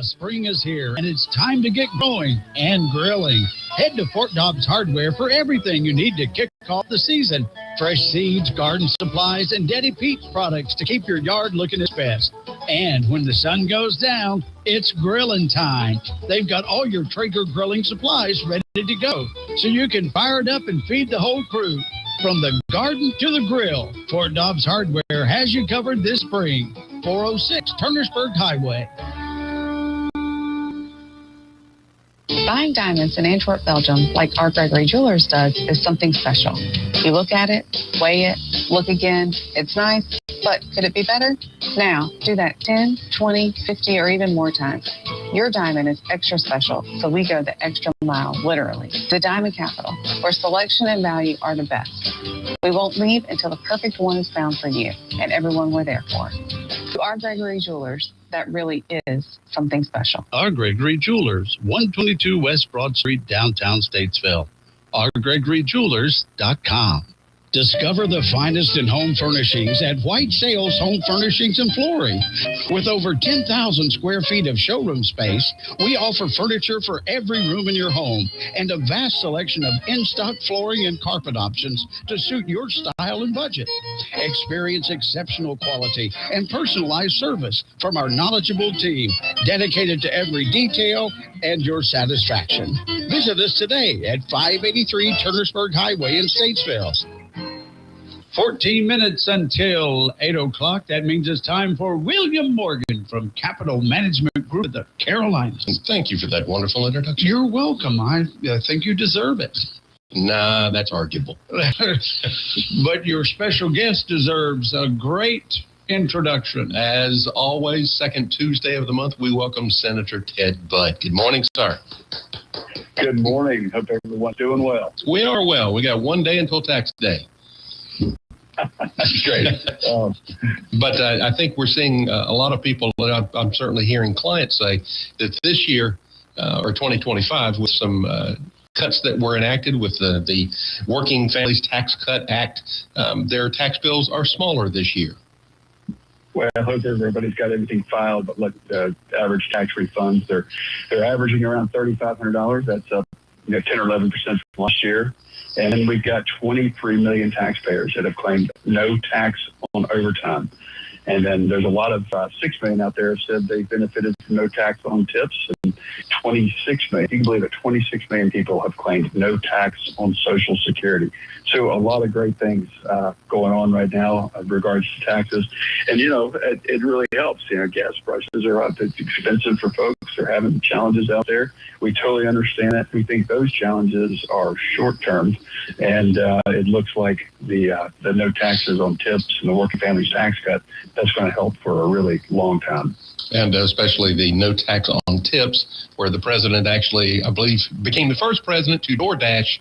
Spring is here, and it's time to get going and grilling. Head to Fort Dobbs Hardware for everything you need to kick off the season. Fresh seeds, garden supplies, and Daddy Pete's products to keep your yard looking its best. And when the sun goes down, it's grilling time. They've got all your Traeger grilling supplies ready to go, so you can fire it up and feed the whole crew. From the garden to the grill, Fort Dobbs Hardware has you covered this spring. 406 Turnersburg Highway. Buying diamonds in Antwerp, Belgium, like our Gregory Jewelers does, is something special. You look at it, weigh it, look again. It's nice, but could it be better? Now, do that 10, 20, 50, or even more times. Your diamond is extra special, so we go the extra mile, literally. The Diamond Capital, where selection and value are the best. We won't leave until the perfect one is found for you and everyone we're there for. To our Gregory Jewelers, that really is something special. Our Gregory Jewelers, 122 West Broad Street, downtown Statesville. OurGregoryJewelers.com. Discover the finest in home furnishings at White Sales Home Furnishings and Flooring. With over 10,000 square feet of showroom space, we offer furniture for every room in your home and a vast selection of in-stock flooring and carpet options to suit your style and budget. Experience exceptional quality and personalized service from our knowledgeable team, dedicated to every detail and your satisfaction. Visit us today at 583 Turnersburg Highway in Statesville. 14 minutes until 8 o'clock. That means it's time for William Morgan from Capital Management Group of the Carolinas. Thank you for that wonderful introduction. You're welcome. I think you deserve it. Nah, that's arguable. But your special guest deserves a great introduction. As always, second Tuesday of the month, we welcome Senator Ted Budd. Good morning, sir. Good morning. Hope everyone's doing well. We are well. We got one day until tax day. That's great. But I think we're seeing a lot of people, and I'm certainly hearing clients say that this year, or 2025, with some cuts that were enacted with the Working Families Tax Cut Act, their tax bills are smaller this year. Well, I hope everybody's got everything filed, but look, average tax refunds, they're averaging around $3,500. That's up 10 or 11% from last year. And then we've got 23 million taxpayers that have claimed no tax on overtime. And then there's a lot of 6 million out there have said they benefited from no tax on tips. And 26 million, you can believe it, 26 million people have claimed no tax on Social Security. So a lot of great things going on right now in regards to taxes. And, it really helps. Gas prices are up. It's expensive for folks. They're having challenges out there. We totally understand it. We think those challenges are short-term. And it looks like the no taxes on tips and the Working Families Tax Cut, that's going to help for a really long time. And especially the no tax on tips, where the president actually, I believe, became the first president to DoorDash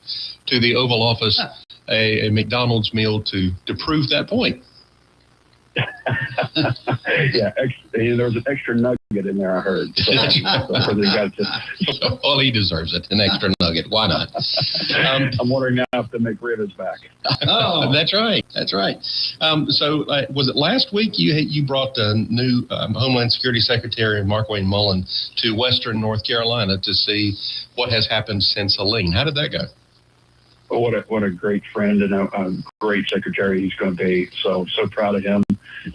to the Oval Office a McDonald's meal to prove that point. Yeah, there was an extra nugget in there, I heard. So well, he deserves it, an extra nugget. Why not? I'm wondering now if the McRib is back. Oh, that's right. That's right. So was it last week you brought the new Homeland Security Secretary Mark Wayne Mullen to Western North Carolina to see what has happened since Helene? How did that go? Well, what a great friend and a great secretary he's going to be. So proud of him.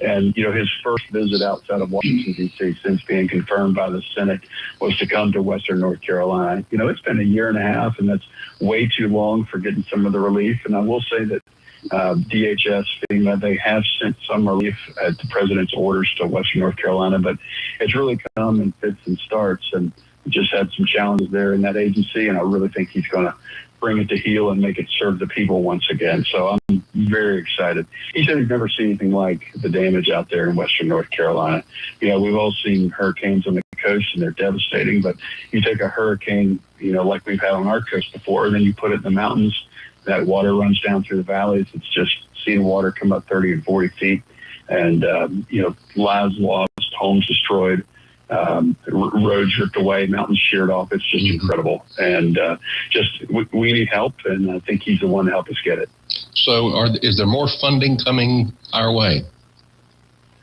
And, his first visit outside of Washington, D.C. since being confirmed by the Senate was to come to Western North Carolina. It's been a year and a half, and that's way too long for getting some of the relief. And I will say that DHS, FEMA, they have sent some relief at the president's orders to Western North Carolina, but it's really come in fits and starts, and just had some challenges there in that agency, and I really think he's going to bring it to heel and make it serve the people once again. So I'm very excited. He said he's never seen anything like the damage out there in Western North Carolina. We've all seen hurricanes on the coast, and they're devastating, but you take a hurricane, like we've had on our coast before, and then you put it in the mountains, that water runs down through the valleys. It's just seeing water come up 30 and 40 feet, and, lives lost, homes destroyed, roads ripped away, mountains sheared off. It's just incredible. And we need help, and I think he's the one to help us get it. So is there more funding coming our way?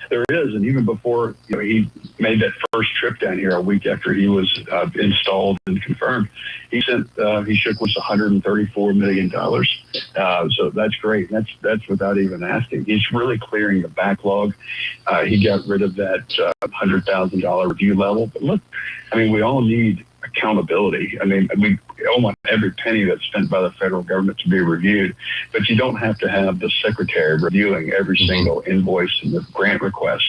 There is, and even before he made that first trip down here a week after he was installed and confirmed, he shook with $134 million. So that's great. That's without even asking. He's really clearing the backlog. He got rid of that $100,000 review level. But look, we all need accountability. We all want every penny that's spent by the federal government to be reviewed, but you don't have to have the secretary reviewing every single invoice and the grant request.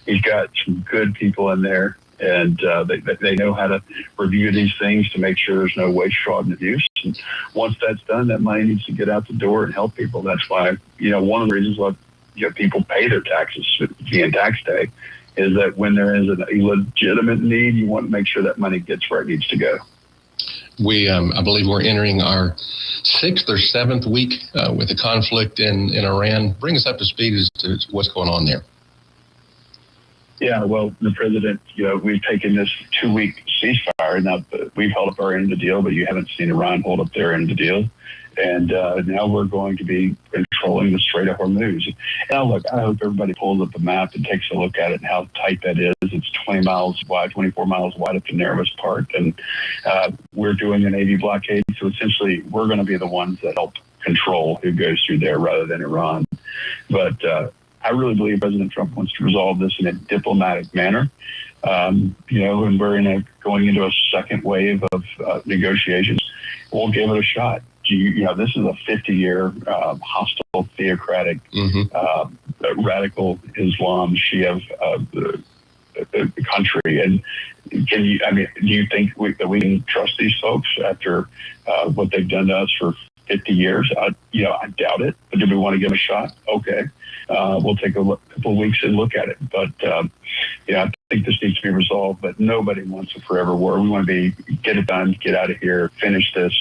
He's got some good people in there, and they know how to review these things to make sure there's no waste, fraud, and abuse. And once that's done, that money needs to get out the door and help people. That's why, one of the reasons why people pay their taxes via tax day is that when there is a legitimate need, you want to make sure that money gets where it needs to go. I believe we're entering our 6th or 7th week with the conflict in Iran. Bring us up to speed as to what's going on there. Yeah, well, the president, we've taken this 2-week ceasefire. Now, we've held up our end of the deal, but you haven't seen Iran hold up their end of the deal. And now we're going to be controlling the Strait of Hormuz. Now, look, I hope everybody pulls up the map and takes a look at it and how tight that is. It's 20 miles wide, 24 miles wide at the narrowest part. And we're doing a Navy blockade. So essentially, we're going to be the ones that help control who goes through there rather than Iran. But I really believe President Trump wants to resolve this in a diplomatic manner. And we're going into a second wave of negotiations. We'll give it a shot. This is a 50-year hostile, theocratic, radical Islam Shia country. And do you think that we can trust these folks after what they've done to us for 50 years? I doubt it. But do we want to give them a shot? Okay. We'll take a couple of weeks and look at it. But, I think this needs to be resolved, but nobody wants a forever war. We want to get it done, get out of here, finish this,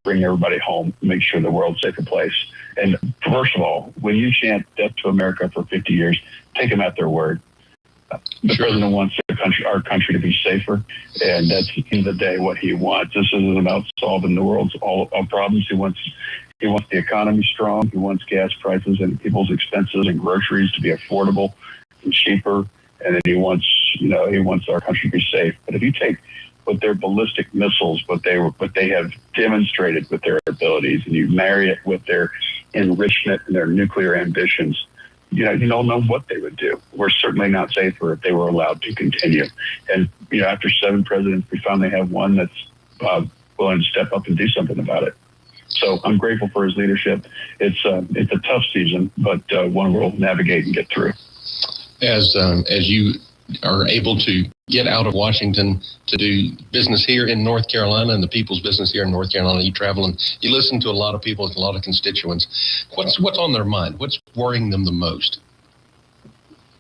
bring everybody home, make sure the world's a safer place. And first of all, when you chant death to America for 50 years, take them at their word. The president wants our country to be safer, and that's at the end of the day what he wants. This isn't about solving the world's all problems. He wants the economy strong. He wants gas prices and people's expenses and groceries to be affordable and cheaper. And then he wants our country to be safe. But if you take what their ballistic missiles, what they have demonstrated with their abilities, and you marry it with their enrichment and their nuclear ambitions, you don't know what they would do. We're certainly not safer if they were allowed to continue. And after 7 presidents, we finally have one that's willing to step up and do something about it. So I'm grateful for his leadership. It's a tough season, but one we'll navigate and get through. As you are able to get out of Washington to do business here in North Carolina and the people's business here in North Carolina, you travel and you listen to a lot of people, a lot of constituents. What's on their mind? What's worrying them the most?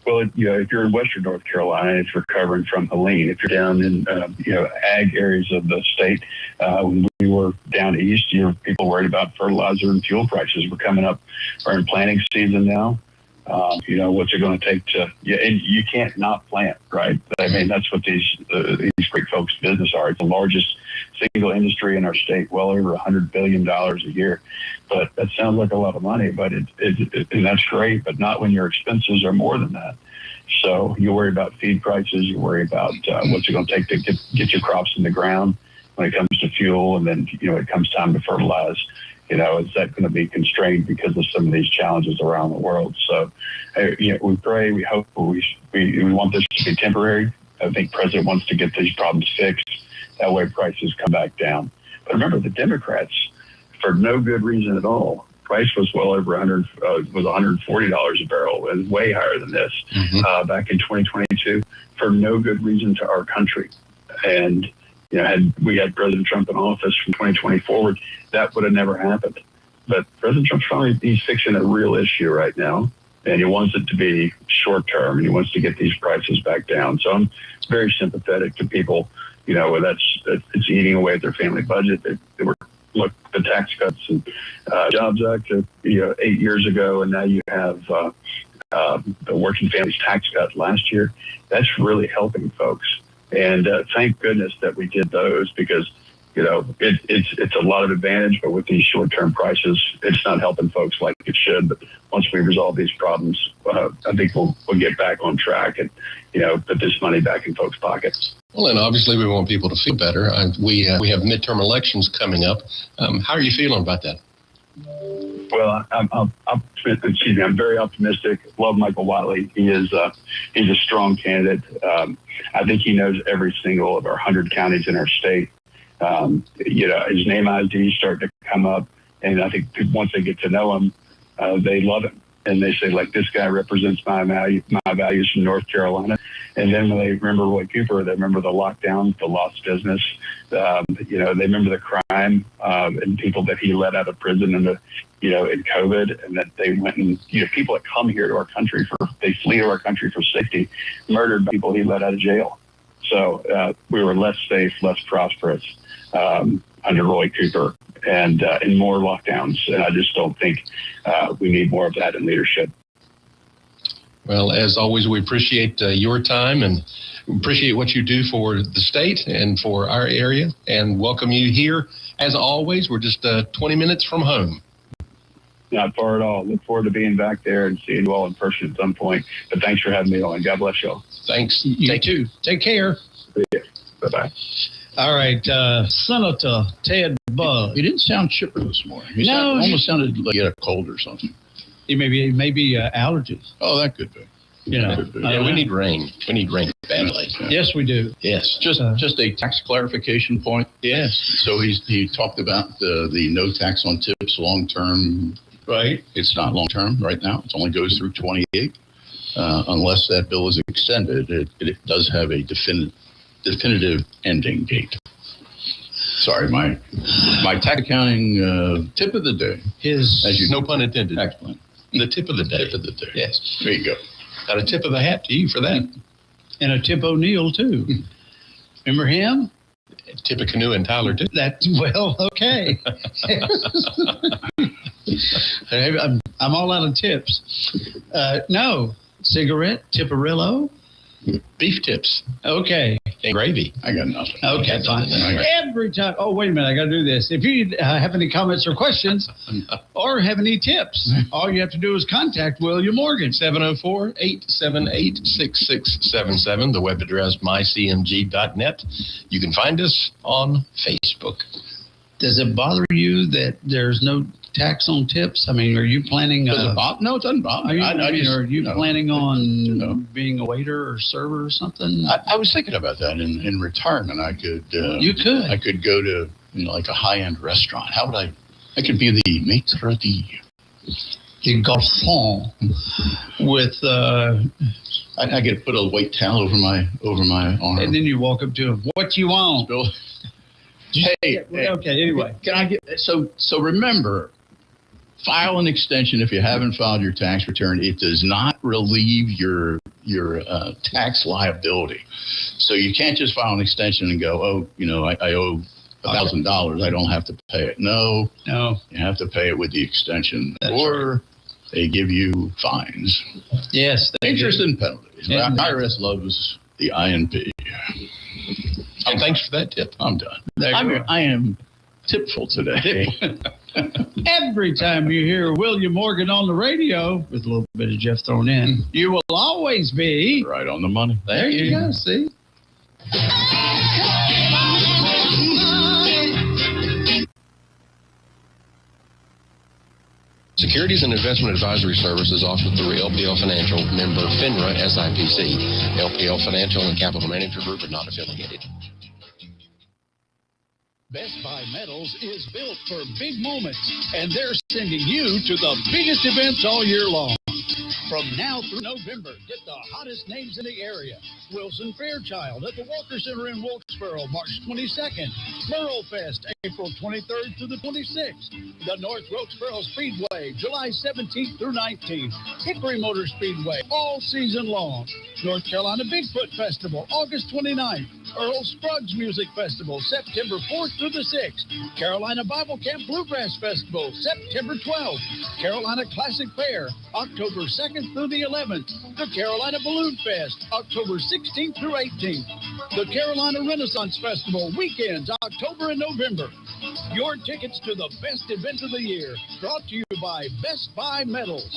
Well, if you're in Western North Carolina, it's recovering from Helene. If you're down in, ag areas of the state, when we were down east, people worried about fertilizer and fuel prices. We're coming up, we're in planting season now. What's it going to take to, and you can't not plant, right? That's what these great folks' business are. It's the largest single industry in our state, well over $100 billion a year. But that sounds like a lot of money, but and that's great, but not when your expenses are more than that. So you worry about feed prices, you worry about what's it going to take to get your crops in the ground when it comes to fuel, and then, it comes time to fertilize. is that going to be constrained because of some of these challenges around the world? So, we pray, we hope, we want this to be temporary. I think the president wants to get these problems fixed. That way prices come back down. But remember, the Democrats, for no good reason at all, price was well over was $140 a barrel, and way higher than this back in 2022 for no good reason to our country. And had we had President Trump in office from 2020 forward, that would have never happened. But President Trump's finally, he's fixing a real issue right now, and he wants it to be short term, and he wants to get these prices back down. So I'm very sympathetic to people, where it's eating away at their family budget. They were the tax cuts and Jobs Act, 8 years ago, and now you have the working families tax cut last year. That's really helping folks. And thank goodness that we did those, because it's a lot of advantage, but with these short-term prices, it's not helping folks like it should. But once we resolve these problems, I think we'll get back on track and put this money back in folks' pockets. Well, and obviously we want people to feel better. We have midterm elections coming up. How are you feeling about that? Well, I'm very optimistic. Love Michael Wiley. He's a strong candidate. I think he knows every single of our 100 counties in our state. His name IDs start to come up, and I think once they get to know him, they love him. And they say, like, this guy represents my values from North Carolina. And then when they remember Roy Cooper, they remember the lockdown, the lost business. They remember the crime and people that he let out of prison in COVID, and that they went and people that come here to our country they flee to our country for safety, murdered people he let out of jail. So we were less safe, less prosperous under Roy Cooper, and more lockdowns. And I just don't think we need more of that in leadership. Well, as always, we appreciate your time and appreciate what you do for the state and for our area, and welcome you here. As always, we're just 20 minutes from home. Not far at all. Look forward to being back there and seeing you all in person at some point. But thanks for having me on. God bless y'all. Thanks. You too. Take care. Yeah. Bye-bye. All right, Senator Ted Bugg. You didn't sound chipper this morning. You almost sounded like you had a cold or something. It may be allergies. Oh, that could be. We need rain. We need rain badly. Yes, we do. Yes. Just a tax clarification point. Yes. So he talked about the no tax on tips long term. Right. It's not long term right now. It only goes through 28. Unless that bill is extended, it does have a definitive ending date. Sorry, my tax accounting tip of the day is, as you no pun intended. Excellent. The tip of the day. Tip of the day. Yes. There you go. Got a tip of the hat to you for that. And a Tip O'Neill too. Remember him? Tip of Canoe and Tyler too. Okay. I'm all out of tips. No. Cigarette, Tiparillo. Beef tips. Okay. And gravy. I got nothing. Okay, fine. Every time. Oh, wait a minute. I got to do this. If you have any comments or questions or have any tips, all you have to do is contact William Morgan. 704-878-6677. The web address mycmg.net. You can find us on Facebook. Does it bother you that there's no tax on tips? I mean, are you planning? Does it bother? No, it doesn't bother me. Are you planning on being a waiter or server or something? I was thinking about that in retirement. I could. You could. I could go to like a high-end restaurant. How would I could be the maitre d'. The garçon with. I get to put a white towel over my arm, and then you walk up to him. What you want? Hey, okay. Anyway, can I get so remember, file an extension if you haven't filed your tax return. It does not relieve your tax liability. So you can't just file an extension and go, I owe $1,000. I don't have to pay it. No, you have to pay it with the extension, or they give you fines. Yes, interest and penalties. The IRS loves the INP. And thanks for that tip. I'm done. I am tipful today. Every time you hear William Morgan on the radio, with a little bit of Jeff thrown in, you will always be right on the money. There you go. See? Securities and investment advisory services offered through LPL Financial, member FINRA SIPC. LPL Financial and Capital Manager Group are not affiliated. Best Buy Metals is built for big moments, and they're sending you to the biggest events all year long. From now through November, get the hottest names in the area. Wilson Fairchild at the Walker Center in Wilkesboro, March 22nd. Merle Fest, April 23rd through the 26th. The North Wilkesboro Speedway, July 17th through 19th. Hickory Motor Speedway, all season long. North Carolina Bigfoot Festival, August 29th. Earl Scruggs Music Festival, September 4th through the 6th. Carolina Bible Camp Bluegrass Festival, September 12th. Carolina Classic Fair, October 2nd through the 11th. The Carolina Balloon Fest, October 16th through 18th. The Carolina Renaissance Festival, weekends, October and November. Your tickets to the best event of the year, brought to you by Best Buy Metals.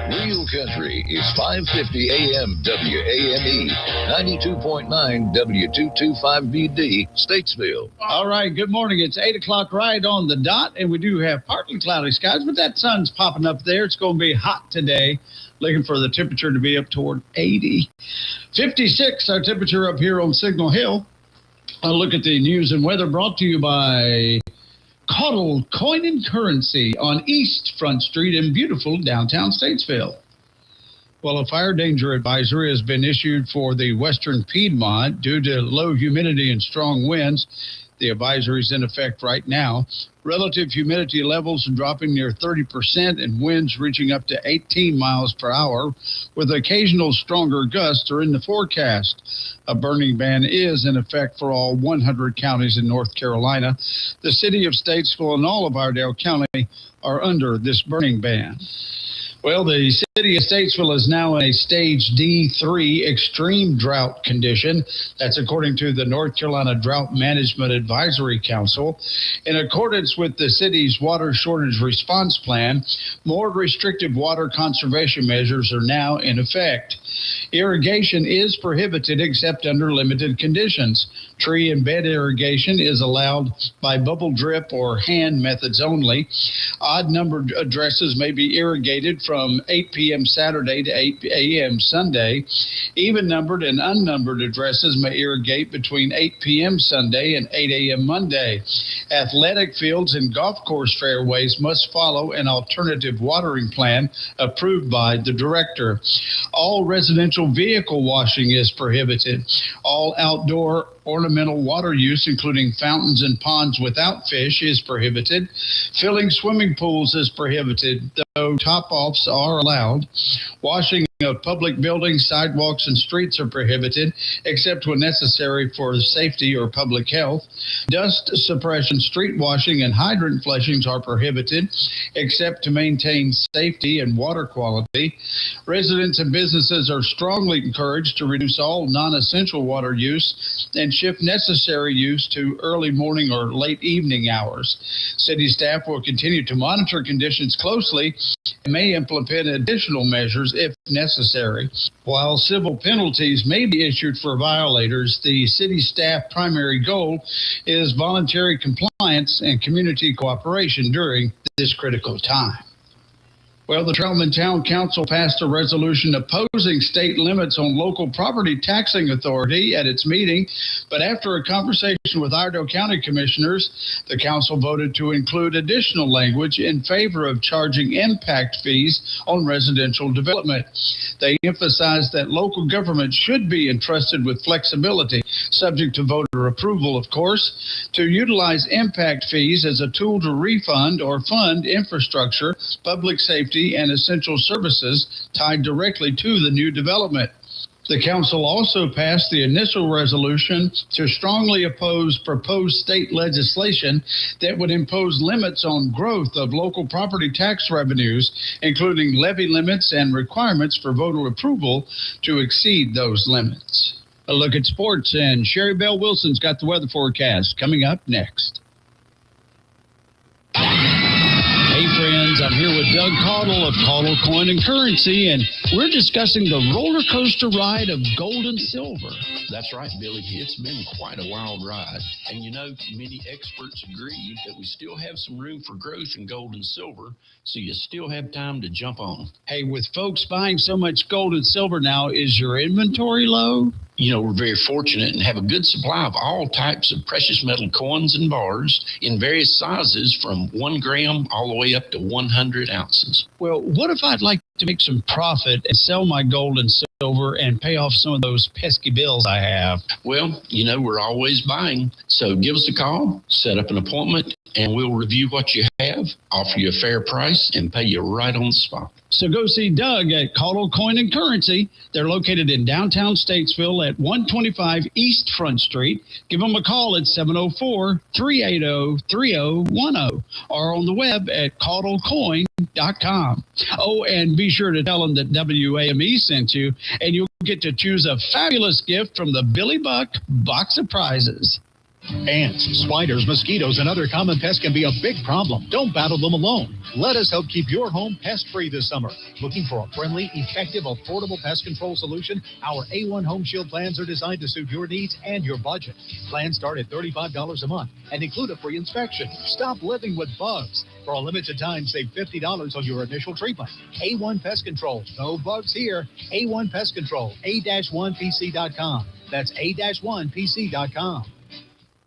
Real Country is 550 AM WAME, 92.9 W225BD, Statesville. All right, good morning. It's 8 o'clock right on the dot, and we do have partly cloudy skies, but that sun's popping up there. It's going to be hot today. Looking for the temperature to be up toward 80. 56, our temperature up here on Signal Hill. I'll look at the news and weather brought to you by Caudle Coin and Currency on East Front Street in beautiful downtown Statesville. Well, a fire danger advisory has been issued for the western Piedmont due to low humidity and strong winds. The advisory is in effect right now. Relative humidity levels are dropping near 30% and winds reaching up to 18 miles per hour with occasional stronger gusts are in the forecast. A burning ban is in effect for all 100 counties in North Carolina. The city of Statesville and all of Iredell County are under this burning ban. Well, the city of Statesville is now in a stage D3 extreme drought condition. That's according to the North Carolina Drought Management Advisory Council. In accordance with the city's water shortage response plan, more restrictive water conservation measures are now in effect. Irrigation is prohibited except under limited conditions. Tree and bed irrigation is allowed by bubble drip or hand methods only. Odd-numbered addresses may be irrigated from 8 p.m. Saturday to 8 a.m. Sunday. Even-numbered and unnumbered addresses may irrigate between 8 p.m. Sunday and 8 a.m. Monday. Athletic fields and golf course fairways must follow an alternative watering plan approved by the director. All residential vehicle washing is prohibited. All outdoor ornamental water use, including fountains and ponds without fish, is prohibited. Filling swimming pools is prohibited, though top-offs are allowed. Washing of public buildings, sidewalks, and streets are prohibited, except when necessary for safety or public health. Dust suppression, street washing, and hydrant flushings are prohibited, except to maintain safety and water quality. Residents and businesses are strongly encouraged to reduce all non-essential water use and shift necessary use to early morning or late evening hours. City staff will continue to monitor conditions closely and may implement additional measures if necessary. While civil penalties may be issued for violators, the city staff primary goal is voluntary compliance and community cooperation during this critical time. Well, the Troutman Town Council passed a resolution opposing state limits on local property taxing authority at its meeting, but after a conversation with Iredell County commissioners, the council voted to include additional language in favor of charging impact fees on residential development. They emphasized that local government should be entrusted with flexibility, subject to voter approval, of course, to utilize impact fees as a tool to refund or fund infrastructure, public safety, and essential services tied directly to the new development. The council also passed the initial resolution to strongly oppose proposed state legislation that would impose limits on growth of local property tax revenues, including levy limits and requirements for voter approval to exceed those limits. A look at sports, and Sherry Bell Wilson's got the weather forecast coming up next. Hey, friends, I'm here with with Doug Caudle of Caudle Coin and Currency, and we're discussing the roller coaster ride of gold and silver. That's right, Billy. It's been quite a wild ride. And you know, many experts agree that we still have some room for growth in gold and silver, so you still have time to jump on. Hey, with folks buying so much gold and silver now, is your inventory low? You know, we're very fortunate and have a good supply of all types of precious metal coins and bars in various sizes from 1 gram all the way up to 100 ounces. Well, what if I'd like to make some profit and sell my gold and silver and pay off some of those pesky bills I have? Well, you know, we're always buying. So give us a call, set up an appointment, and we'll review what you have, offer you a fair price, and pay you right on the spot. So go see Doug at Caudle Coin and Currency. They're located in downtown Statesville at 125 East Front Street. Give them a call at 704-380-3010 or on the web at caudlecoin.com. Oh, and be sure to tell them that WAME sent you, and you'll get to choose a fabulous gift from the Billy Buck Box of Prizes. Ants, spiders, mosquitoes, and other common pests can be a big problem. Don't battle them alone. Let us help keep your home pest-free this summer. Looking for a friendly, effective, affordable pest control solution? Our A1 Home Shield plans are designed to suit your needs and your budget. Plans start at $35 a month and include a free inspection. Stop living with bugs. For a limited time, save $50 on your initial treatment. A1 Pest Control. No bugs here. A1 Pest Control. A-1PC.com. That's A-1PC.com.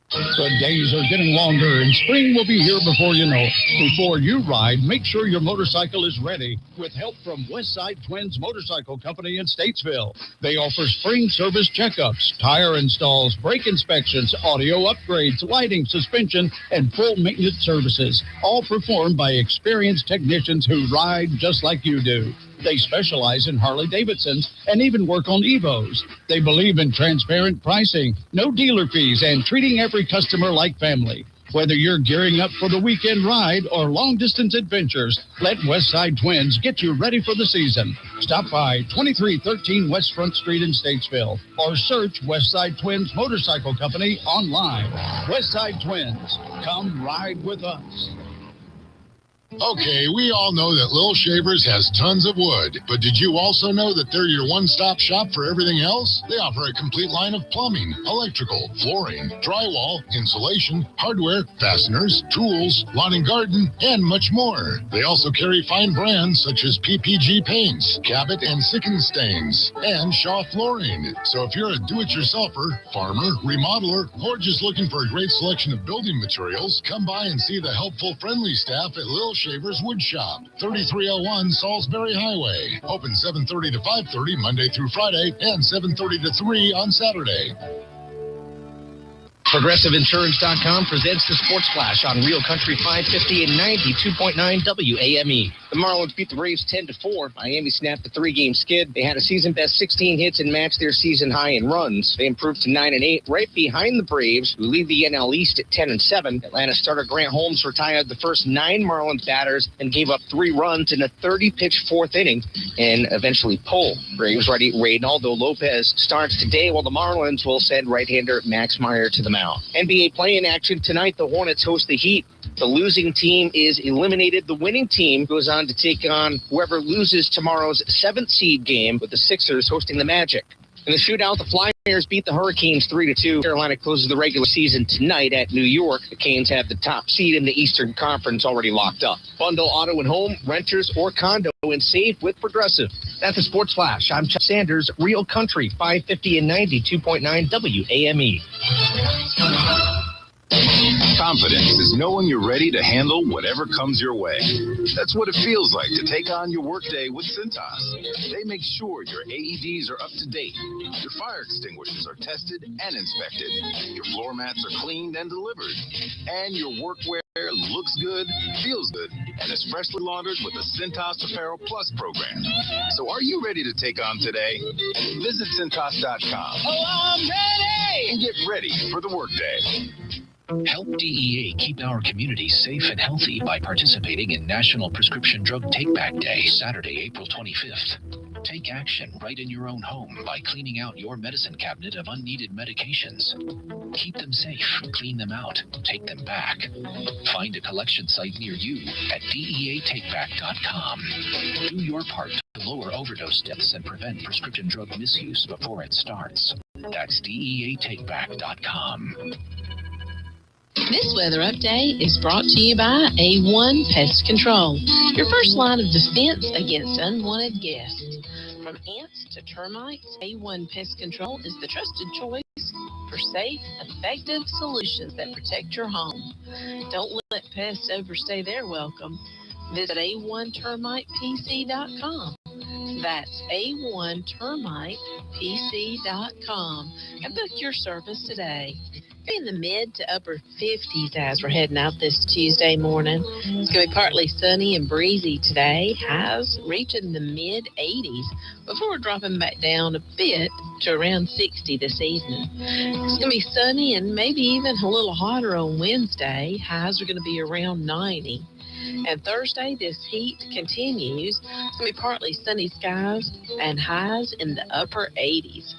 The days are getting longer, and spring will be here before you know it. Before you ride, make sure your motorcycle is ready with help from Westside Twins Motorcycle Company in Statesville. They offer spring service checkups, tire installs, brake inspections, audio upgrades, lighting, suspension, and full maintenance services, all performed by experienced technicians who ride just like you do. They specialize in Harley-Davidsons and even work on Evos. They believe in transparent pricing, no dealer fees, and treating every customer like family. Whether you're gearing up for the weekend ride or long-distance adventures, let Westside Twins get you ready for the season. Stop by 2313 West Front Street in Statesville or search Westside Twins Motorcycle Company online. Westside Twins, come ride with us. Okay, we all know that Little Shavers has tons of wood, but did you also know that they're your one-stop shop for everything else? They offer a complete line of plumbing, electrical, flooring, drywall, insulation, hardware, fasteners, tools, lawn and garden, and much more. They also carry fine brands such as PPG paints, Cabot and Sicken stains, and Shaw flooring. So if you're a do-it-yourselfer, farmer, remodeler, or just looking for a great selection of building materials, come by and see the helpful, friendly staff at Little Shavers Wood Shop, 3301 Salisbury Highway. Open 7:30 to 5:30 Monday through Friday and 7:30 to 3 on Saturday. ProgressiveInsurance.com presents the Sports Flash on Real Country 550 and 92.9 WAME. The Marlins beat the Braves 10-4. Miami snapped a 3-game skid. They had a season-best 16 hits and matched their season high in runs. They improved to 9-8, right behind the Braves, who lead the NL East at 10-7. Atlanta starter Grant Holmes retired the first 9 Marlins batters and gave up 3 runs in a 30-pitch 4th inning and eventually pulled. Braves righty Reynaldo Lopez starts today, while the Marlins will send right-hander Max Meyer to the mound. NBA play-in action tonight. The Hornets host the Heat. The losing team is eliminated. The winning team goes on to take on whoever loses tomorrow's 7th seed game, with the Sixers hosting the Magic. In the shootout, the Flyers beat the Hurricanes 3-2. Carolina closes the regular season tonight at New York. The Canes have the top seed in the Eastern Conference already locked up. Bundle auto and home, renters, or condo, and save with Progressive. That's the Sports Flash. I'm Chuck Sanders, Real Country 550 and 92.9 WAME. Confidence is knowing you're ready to handle whatever comes your way. That's what it feels like to take on your workday with Cintas. They make sure your AEDs are up to date, your fire extinguishers are tested and inspected, your floor mats are cleaned and delivered, and your workwear looks good, feels good, and is freshly laundered with the Cintas Apparel Plus program. So are you ready to take on today? Visit Cintas.com. Oh, I'm ready! And get ready for the workday. Help DEA keep our community safe and healthy by participating in National Prescription Drug Take-Back Day, Saturday, April 25th. Take action right in your own home by cleaning out your medicine cabinet of unneeded medications. Keep them safe, clean them out, take them back. Find a collection site near you at DEATakeback.com. Do your part to lower overdose deaths and prevent prescription drug misuse before it starts. That's DEATakeback.com. This weather update is brought to you by A1 Pest Control, your first line of defense against unwanted guests. From ants to termites, A1 Pest Control is the trusted choice for safe, effective solutions that protect your home. Don't let pests overstay their welcome. Visit A1termitepc.com. That's A1termitepc.com and book your service today. In the mid to upper 50s as we're heading out this Tuesday morning. It's going to be partly sunny and breezy today. Highs reaching the mid 80s before dropping back down a bit to around 60 this evening. It's going to be sunny and maybe even a little hotter on Wednesday. Highs are going to be around 90. And Thursday, this heat continues. It's going to be partly sunny skies and highs in the upper 80s.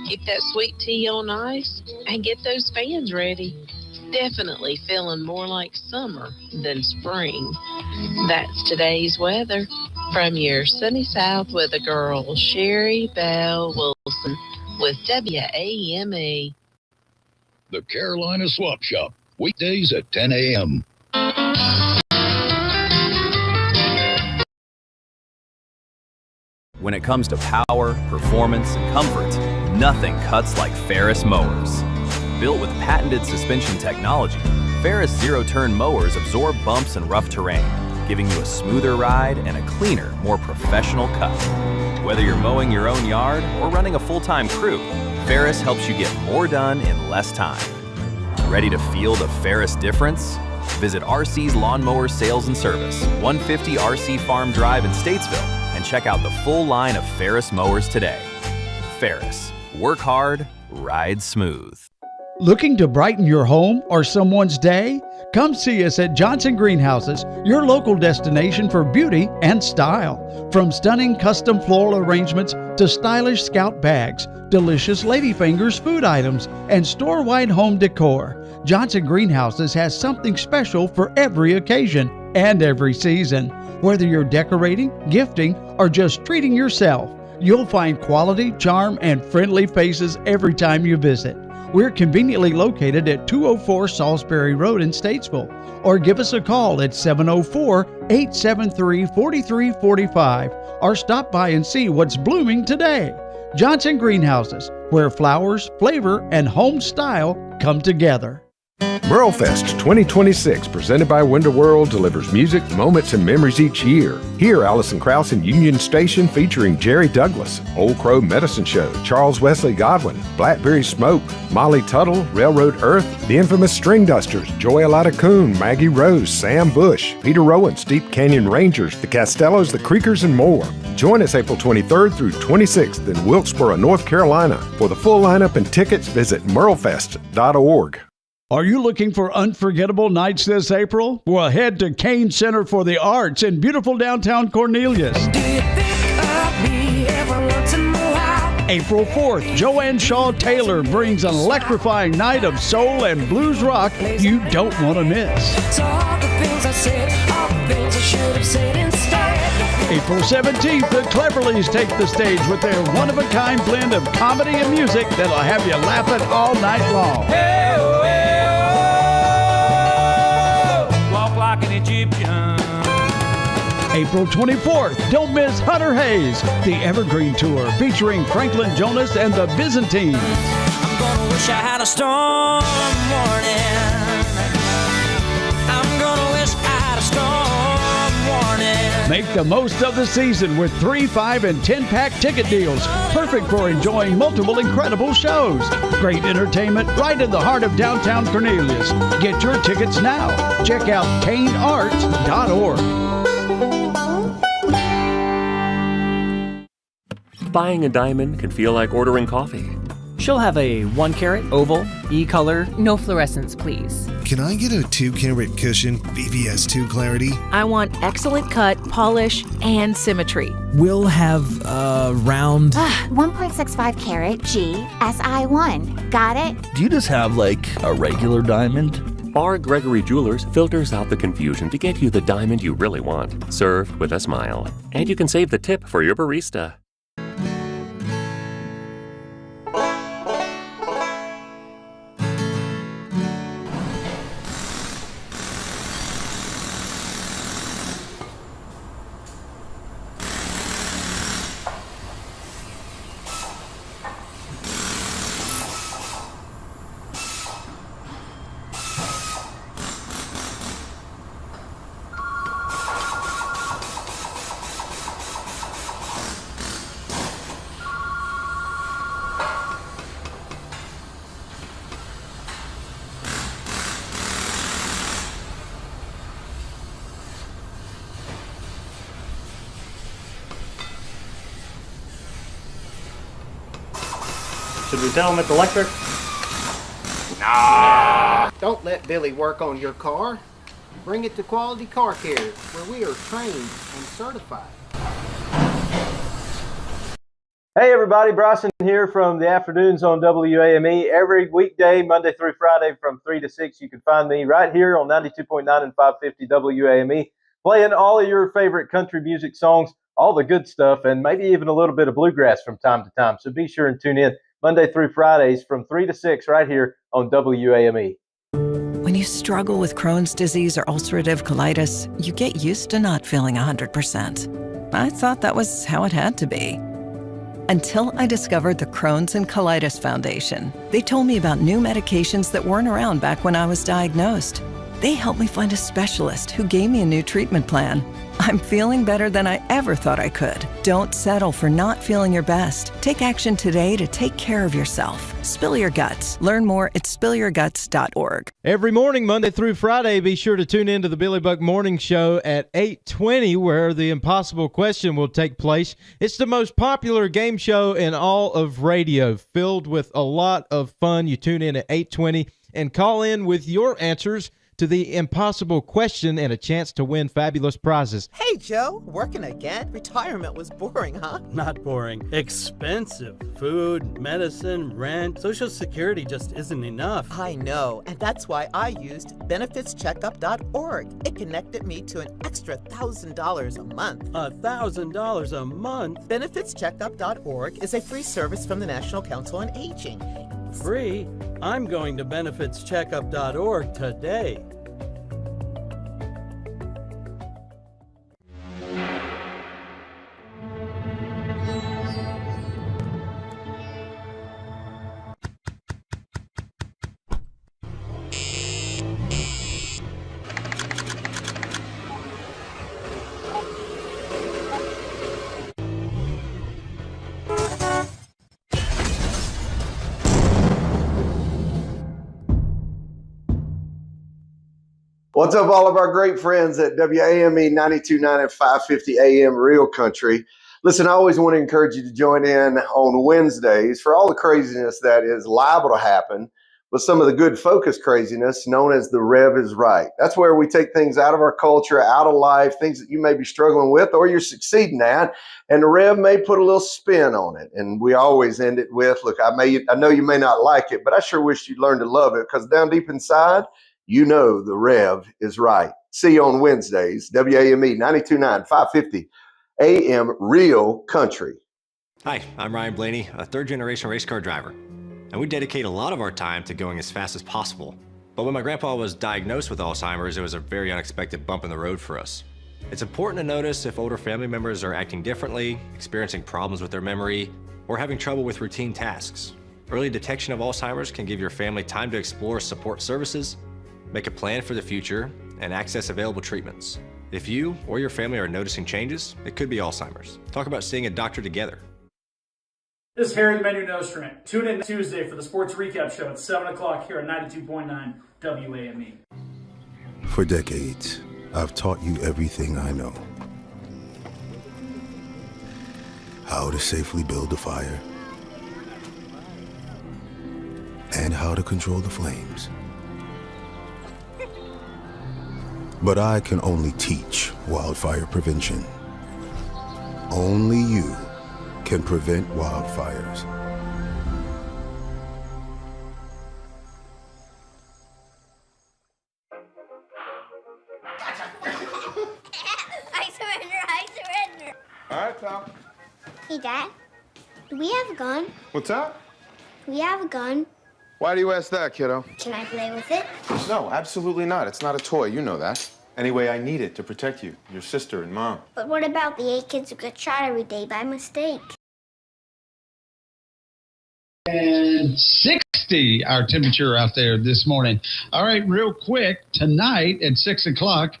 Keep that sweet tea on ice and get those fans ready. Definitely feeling more like summer than spring. That's today's weather from your sunny south weather girl, Sherry Bell Wilson with WAME. The Carolina Swap Shop, weekdays at 10 a.m. When it comes to power, performance, and comfort, nothing cuts like Ferris mowers. Built with patented suspension technology, Ferris zero-turn mowers absorb bumps and rough terrain, giving you a smoother ride and a cleaner, more professional cut. Whether you're mowing your own yard or running a full-time crew, Ferris helps you get more done in less time. Ready to feel the Ferris difference? Visit RC's Lawnmower Sales and Service, 150 RC Farm Drive in Statesville, and check out the full line of Ferris mowers today. Ferris, work hard, ride smooth. Looking to brighten your home or someone's day? Come see us at Johnson Greenhouses, your local destination for beauty and style. From stunning custom floral arrangements to stylish Scout bags, delicious ladyfingers food items, and store-wide home decor, Johnson Greenhouses has something special for every occasion and every season. Whether you're decorating, gifting, or just treating yourself, you'll find quality, charm, and friendly faces every time you visit. We're conveniently located at 204 Salisbury Road in Statesville, or give us a call at 704-873-4345, or stop by and see what's blooming today. Johnson Greenhouses, where flowers, flavor, and home style come together. Merlefest 2026, presented by Window World, delivers music, moments, and memories each year. Hear Allison Krauss in Union Station featuring Jerry Douglas, Old Crow Medicine Show, Charles Wesley Godwin, Blackberry Smoke, Molly Tuttle, Railroad Earth, the infamous String Dusters, Joy Alada Coon, Maggie Rose, Sam Bush, Peter Rowan, Steep Canyon Rangers, the Castellos, the Creekers, and more. Join us April 23rd through 26th in Wilkesboro, North Carolina. For the full lineup and tickets, visit merlefest.org. Are you looking for unforgettable nights this April? Well, head to Kane Center for the Arts in beautiful downtown Cornelius. April 4th, Joanne Shaw Taylor brings an electrifying night of soul and blues rock you don't want to miss. April 17th, the Cleverleys take the stage with their one-of-a-kind blend of comedy and music that'll have you laughing all night long. Like an Egyptian. April 24th, don't miss Hunter Hayes, the Evergreen Tour featuring Franklin Jonas and the Byzantines. I'm gonna wish I had a storm warning. I'm gonna wish I had a storm warning. Make the most of the season with 3, 5, and 10-pack ticket deals, perfect for enjoying multiple incredible shows. Great entertainment right in the heart of downtown Cornelius. Get your tickets now. Check out kanearts.org. Buying a diamond can feel like ordering coffee. She'll have a 1-carat, oval, E-color. No fluorescents, please. Can I get a 2-carat cushion, BBS2 clarity? I want excellent cut, polish, and symmetry. We'll have round... 1.65 carat GSI1. Got it? Do you just have, like, a regular diamond? R. Gregory Jewelers filters out the confusion to get you the diamond you really want, served with a smile. And you can save the tip for your barista. Should we tell him it's electric? Nah! Don't let Billy work on your car. Bring it to Quality Car Care, where we are trained and certified. Hey everybody, Bryson here from the afternoons on WAME. Every weekday, Monday through Friday from 3 to 6, you can find me right here on 92.9 and 550 WAME, playing all of your favorite country music songs, all the good stuff, and maybe even a little bit of bluegrass from time to time. So be sure and tune in Monday through Fridays from 3 to 6 right here on WAME. When you struggle with Crohn's disease or ulcerative colitis, you get used to not feeling 100%. I thought that was how it had to be. Until I discovered the Crohn's and Colitis Foundation. They told me about new medications that weren't around back when I was diagnosed. They helped me find a specialist who gave me a new treatment plan. I'm feeling better than I ever thought I could. Don't settle for not feeling your best. Take action today to take care of yourself. Spill your guts. Learn more at spillyourguts.org. Every morning, Monday through Friday, be sure to tune in to the Billy Buck Morning Show at 8:20, where the impossible question will take place. It's the most popular game show in all of radio, filled with a lot of fun. You tune in at 8:20 and call in with your answers to the impossible question and a chance to win fabulous prizes. Hey, Joe, working again? Retirement was boring, huh? Not boring. Expensive. Food, medicine, rent. Social Security just isn't enough. I know, and that's why I used benefitscheckup.org. It connected me to an extra $1,000 a month. $1,000 a month? Benefitscheckup.org is a free service from the National Council on Aging. Free? I'm going to benefitscheckup.org today. What's up, all of our great friends at WAME 92.9 and 550 AM Real Country. Listen, I always want to encourage you to join in on Wednesdays for all the craziness that is liable to happen with some of the good focused craziness known as the Rev is Right. That's where we take things out of our culture, out of life, things that you may be struggling with or you're succeeding at, and the Rev may put a little spin on it. And we always end it with, look, I know you may not like it, but I sure wish you'd learn to love it, because down deep inside, you know the Rev is right. See you on Wednesdays, WAME 92.9, 550 AM Real Country. Hi, I'm Ryan Blaney, a third-generation race car driver, and we dedicate a lot of our time to going as fast as possible. But when my grandpa was diagnosed with Alzheimer's, it was a very unexpected bump in the road for us. It's important to notice if older family members are acting differently, experiencing problems with their memory, or having trouble with routine tasks. Early detection of Alzheimer's can give your family time to explore support services, make a plan for the future, and access available treatments. If you or your family are noticing changes, it could be Alzheimer's. Talk about seeing a doctor together. This is Harry the Menu Nostrand. Tune in Tuesday for the Sports Recap Show at 7 o'clock here at 92.9 WAME. For decades, I've taught you everything I know. How to safely build a fire, and how to control the flames. But I can only teach wildfire prevention. Only you can prevent wildfires. I surrender. All right, pal. Hey, Dad. Do we have a gun? What's that? Do we have a gun? Why do you ask that, kiddo? Can I play with it? No, absolutely not. It's not a toy. You know that. Anyway, I need it to protect you, your sister, and Mom. But what about the 8 kids who get shot every day by mistake? And 60 our temperature out there this morning. All right, real quick, tonight at 6 o'clock,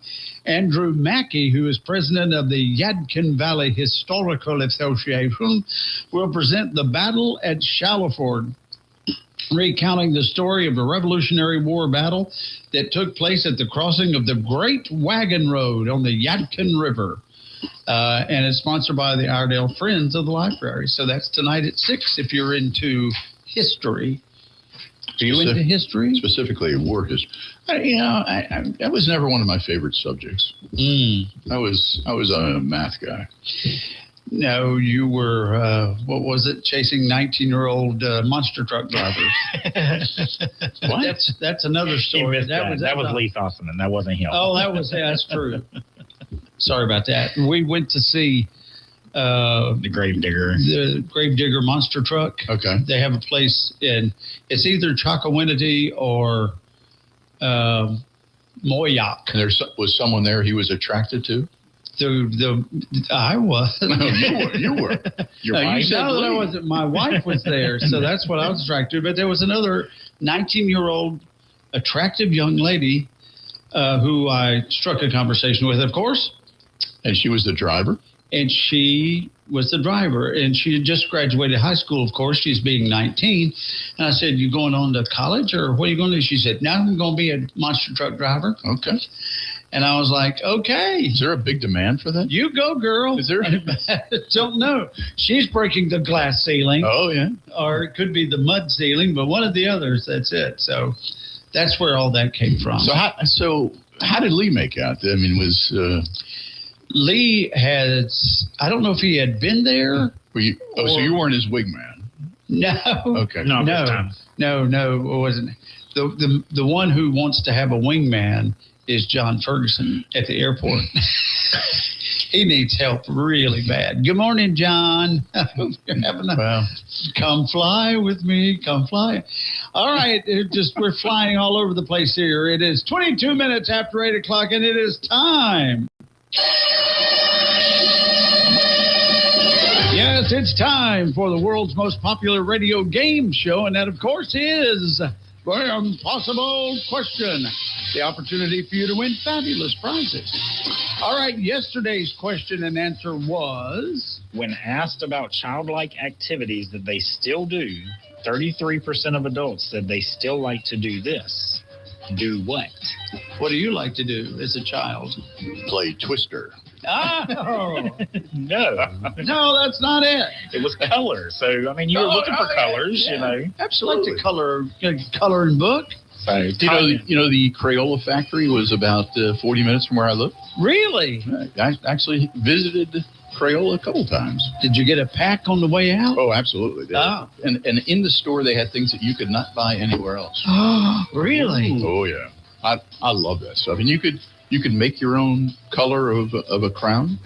Andrew Mackey, who is president of the Yadkin Valley Historical Association, will present the battle at Shallowford, recounting the story of a Revolutionary War battle that took place at the crossing of the Great Wagon Road on the Yadkin River. And it's sponsored by the Iredale Friends of the Library. So that's tonight at 6 if you're into history. Are you into history? Specifically war history. That was never one of my favorite subjects. I was a math guy. No, you were, what was it, chasing 19-year-old monster truck drivers. What? That's another story. That was Lee Sossoman. That wasn't him. Oh, that's true. Sorry about that. We went to see the Gravedigger. The Gravedigger monster truck. Okay. They have a place it's either Chocowinity or Moyock. And was someone there he was attracted to? I was. No, you were. Your wife? You saw that I wasn't. My wife was there, so that's what I was attracted to. But there was another 19-year-old attractive young lady who I struck a conversation with, of course. And she was the driver? And she was the driver. And she had just graduated high school, of course. She's being 19. And I said, you going on to college or what are you going to do? She said, no, I'm going to be a monster truck driver. Okay. And I was like, okay. Is there a big demand for that? You go, girl. Is there? Don't know. She's breaking the glass ceiling. Oh, yeah. Or it could be the mud ceiling, but one of the others, that's it. So that's where all that came from. So how did Lee make out? I mean, Lee I don't know if he had been there. So you weren't his wingman? No. Okay. No, it wasn't. The one who wants to have a wingman is John Ferguson at the airport. He needs help really bad. Good morning, John. You're having come fly with me. Come fly. All right. We're flying all over the place here. It is 22 minutes after 8 o'clock, and it is time. Yes, it's time for the world's most popular radio game show, and that, of course, is the Impossible Question. The opportunity for you to win fabulous prizes. All right, yesterday's question and answer was... When asked about childlike activities that they still do, 33% of adults said they still like to do this. Do what? What do you like to do as a child? Play Twister. Oh! No, that's not it. It was color. So, I mean, you were looking for colors, you know. Absolutely. I like to color and book. So, the Crayola factory was about 40 minutes from where I live. Really? I actually visited Crayola a couple times. Did you get a pack on the way out? Oh, absolutely. And in the store, they had things that you could not buy anywhere else. Oh, really? Oh, yeah. I love that stuff. And you could make your own color of a crown.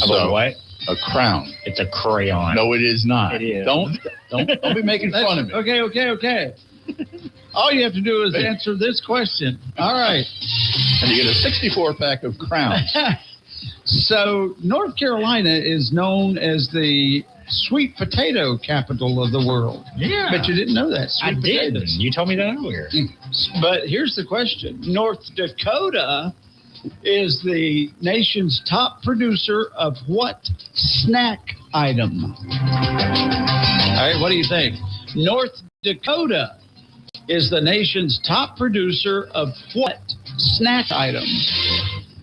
Of a what? A crown. It's a crayon. No, it is not. It is. Don't be making fun of me. Okay. All you have to do is answer this question. All right. And you get a 64-pack of crowns. So North Carolina is known as the sweet potato capital of the world. Yeah. But you didn't know that. I didn't. You told me that earlier. But here's the question. North Dakota is the nation's top producer of what snack item? All right, what do you think? North Dakota is the nation's top producer of what snack item?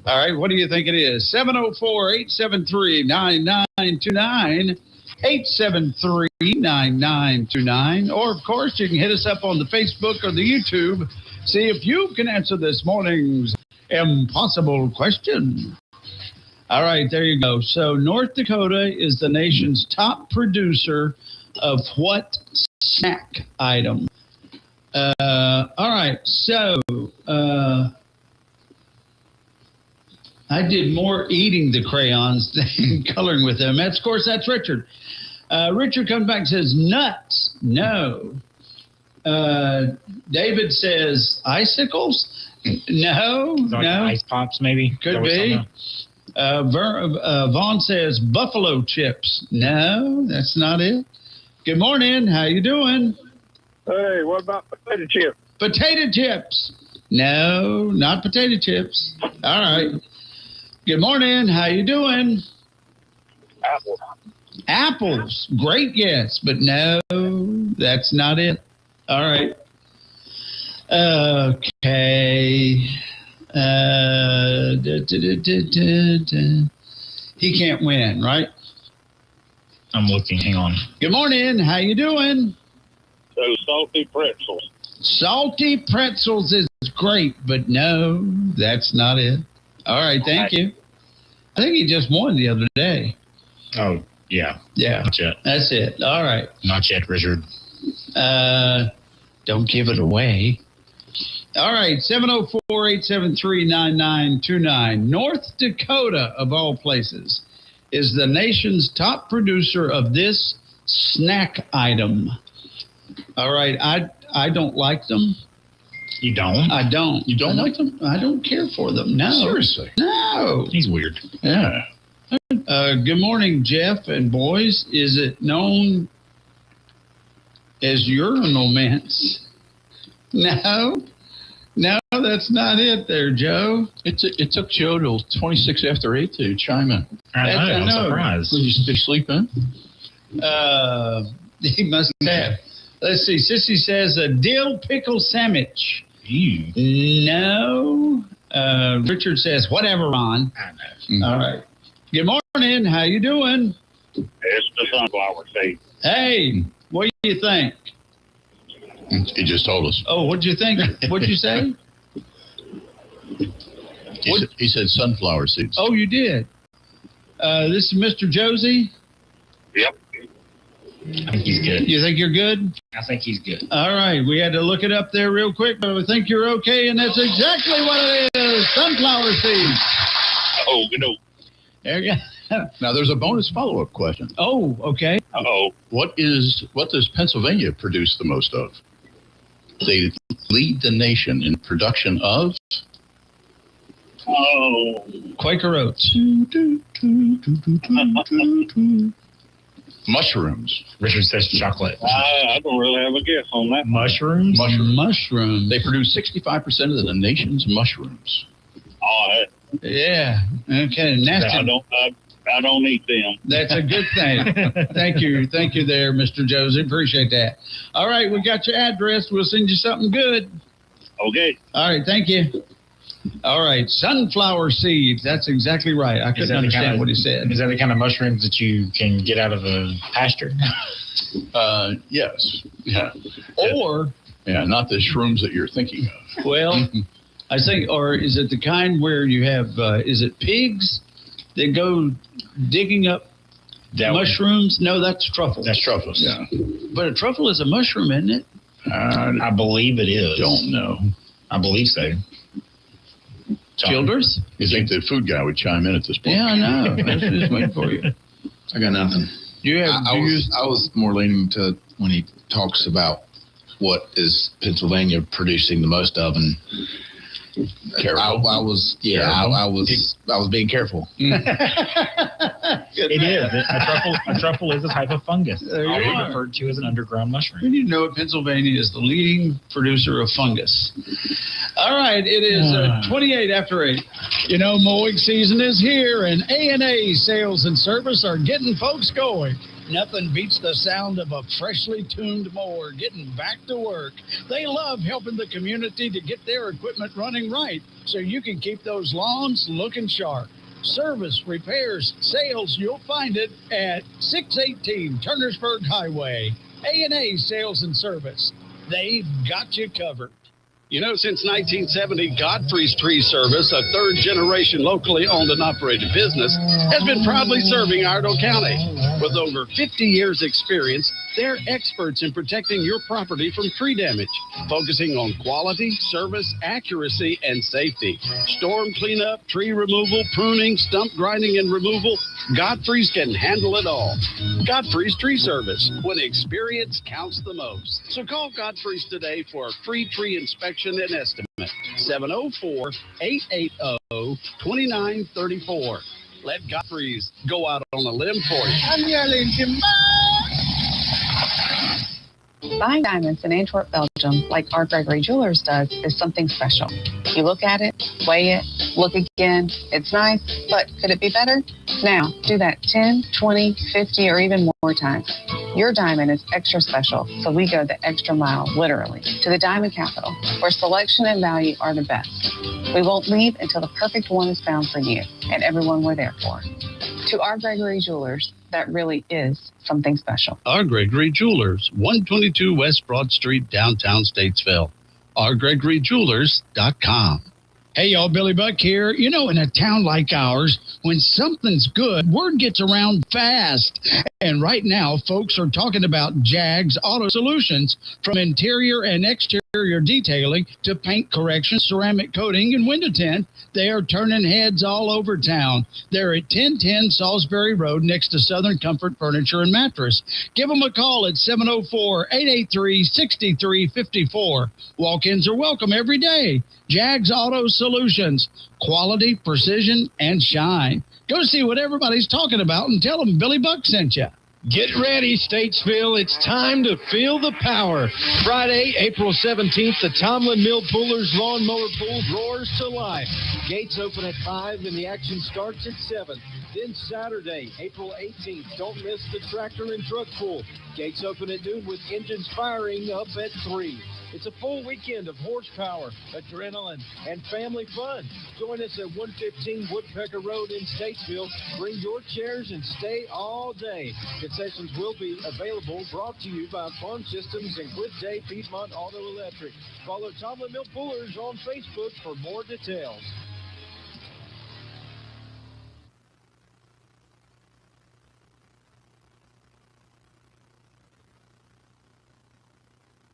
All right, what do you think it is? 704-873-9929 873-9929. Or, of course, you can hit us up on the Facebook or the YouTube. See if you can answer this morning's impossible question. All right, there you go. So North Dakota is the nation's top producer of what snack item? All right, so I did more eating the crayons than coloring with them. Of course, that's Richard. Richard comes back and says nuts. No. David says icicles. No. Like no. Ice pops, maybe. Could be. Vaughn says buffalo chips. No, that's not it. Good morning. How you doing? Hey, what about potato chips? Potato chips. No, not potato chips. All right. Good morning. How you doing? Apple. Apples. Great guess, but no, that's not it. All right. Okay. He can't win, right? I'm looking. Hang on. Good morning. How you doing? So salty pretzels. Salty pretzels is great, but no, that's not it. All right, thank you. I think he just won the other day. Oh, yeah. Yeah. Not yet. That's it. All right. Not yet, Richard. Don't give it away. All right, 704-873-9929. North Dakota, of all places, is the nation's top producer of this snack item. All right, I don't like them. You don't? I don't. You don't like them? I don't care for them. No. Seriously? No. He's weird. Yeah. Good morning, Jeff and boys. Is it known as urinal mints? No. No, that's not it there, Joe. It took Joe till 26 after 8 to chime in. I'm surprised. Did you sleep in? He must have. Let's see. Sissy says a dill pickle sandwich. Ew. No. Richard says whatever, Ron. I know. All right. Good morning. How you doing? It's the sunflower seed. Hey, what do you think? He just told us. Oh, what'd you think? What'd you say? He said sunflower seeds. Oh, you did. This is Mr. Josie. Yep. I think he's good. You think you're good? I think he's good. All right. We had to look it up there real quick, but I think you're okay, and that's exactly what it is. Sunflower seeds. Oh, no. There you go. Now, there's a bonus follow-up question. Oh, okay. Uh-oh. What does Pennsylvania produce the most of? They lead the nation in production of? Oh. Quaker Oats. Mushrooms. Richard says chocolate. I don't really have a guess on that. Mushrooms? Mushrooms. They produce 65% of the nation's mushrooms. Oh, yeah. Okay. Nasty. I don't eat them. That's a good thing. Thank you there, Mr. Josie. Appreciate that. All right, we got your address. We'll send you something good. Okay. All right, thank you. All right, sunflower seeds. That's exactly right. I couldn't understand what he said. Is that the kind of mushrooms that you can get out of a pasture? Yes. Yeah. Or not the shrooms that you're thinking of. Well, I think, or is it the kind where you have? Is it pigs that go digging up mushrooms? No, that's truffles. That's truffles. Yeah. But a truffle is a mushroom, isn't it? I believe it is. Don't know. I believe so. Childress? You think the food guy would chime in at this point? Yeah, I know. I was just waiting for you. I got nothing. I was more leaning to when he talks about what is Pennsylvania producing the most of, and I was being careful. It is. A truffle is a type of fungus. Often referred to as an underground mushroom. We need to know that Pennsylvania is the leading producer of fungus. All right, it is 28 after 8. You know, mowing season is here, and A&A Sales and Service are getting folks going. Nothing beats the sound of a freshly tuned mower getting back to work. They love helping the community to get their equipment running right so you can keep those lawns looking sharp. Service, repairs, sales, you'll find it at 618 Turnersburg Highway. A&A Sales and Service. They've got you covered. You know, since 1970, Godfrey's Tree Service, a third-generation locally owned and operated business, has been proudly serving Iredell County. With over 50 years' experience, they're experts in protecting your property from tree damage, focusing on quality, service, accuracy, and safety. Storm cleanup, tree removal, pruning, stump grinding, and removal, Godfrey's can handle it all. Godfrey's Tree Service, when experience counts the most. So call Godfrey's today for a free tree inspection and estimate. 704-880-2934. Let Godfrey's go out on a limb for you. I'm yelling timber. Buying diamonds in Antwerp, Belgium, like our Gregory Jewelers does, is something special. You look at it, weigh it, look again. It's nice, but could it be better? Now, do that 10, 20, 50, or even more times. Your diamond is extra special, so we go the extra mile, literally, to the Diamond Capital, where selection and value are the best. We won't leave until the perfect one is found for you and everyone we're there for. To our Gregory Jewelers, that really is something special. Our Gregory Jewelers, 122 West Broad Street, downtown Statesville. OurGregoryJewelers.com. Hey, y'all, Billy Buck here. You know, in a town like ours, when something's good, word gets around fast. And right now, folks are talking about Jags Auto Solutions, from interior and exterior detailing to paint correction, ceramic coating, and window tint. They are turning heads all over town. They're at 1010 Salisbury Road next to Southern Comfort Furniture and Mattress. Give them a call at 704-883-6354. Walk-ins are welcome every day. Jags Auto Solutions, quality, precision, and shine. Go see what everybody's talking about and tell them Billy Buck sent you. Get ready, Statesville. It's time to feel the power. Friday, April 17th, the Tomlin Mill Poolers Lawnmower Pool roars to life. Gates open at 5 and the action starts at 7. Then Saturday, April 18th, don't miss the Tractor and Truck Pool. Gates open at noon with engines firing up at 3. It's a full weekend of horsepower, adrenaline, and family fun. Join us at 115 Woodpecker Road in Statesville. Bring your chairs and stay all day. Concessions will be available, brought to you by Farm Systems and Good Day Piedmont Auto Electric. Follow Tomlin Mill Poolers on Facebook for more details.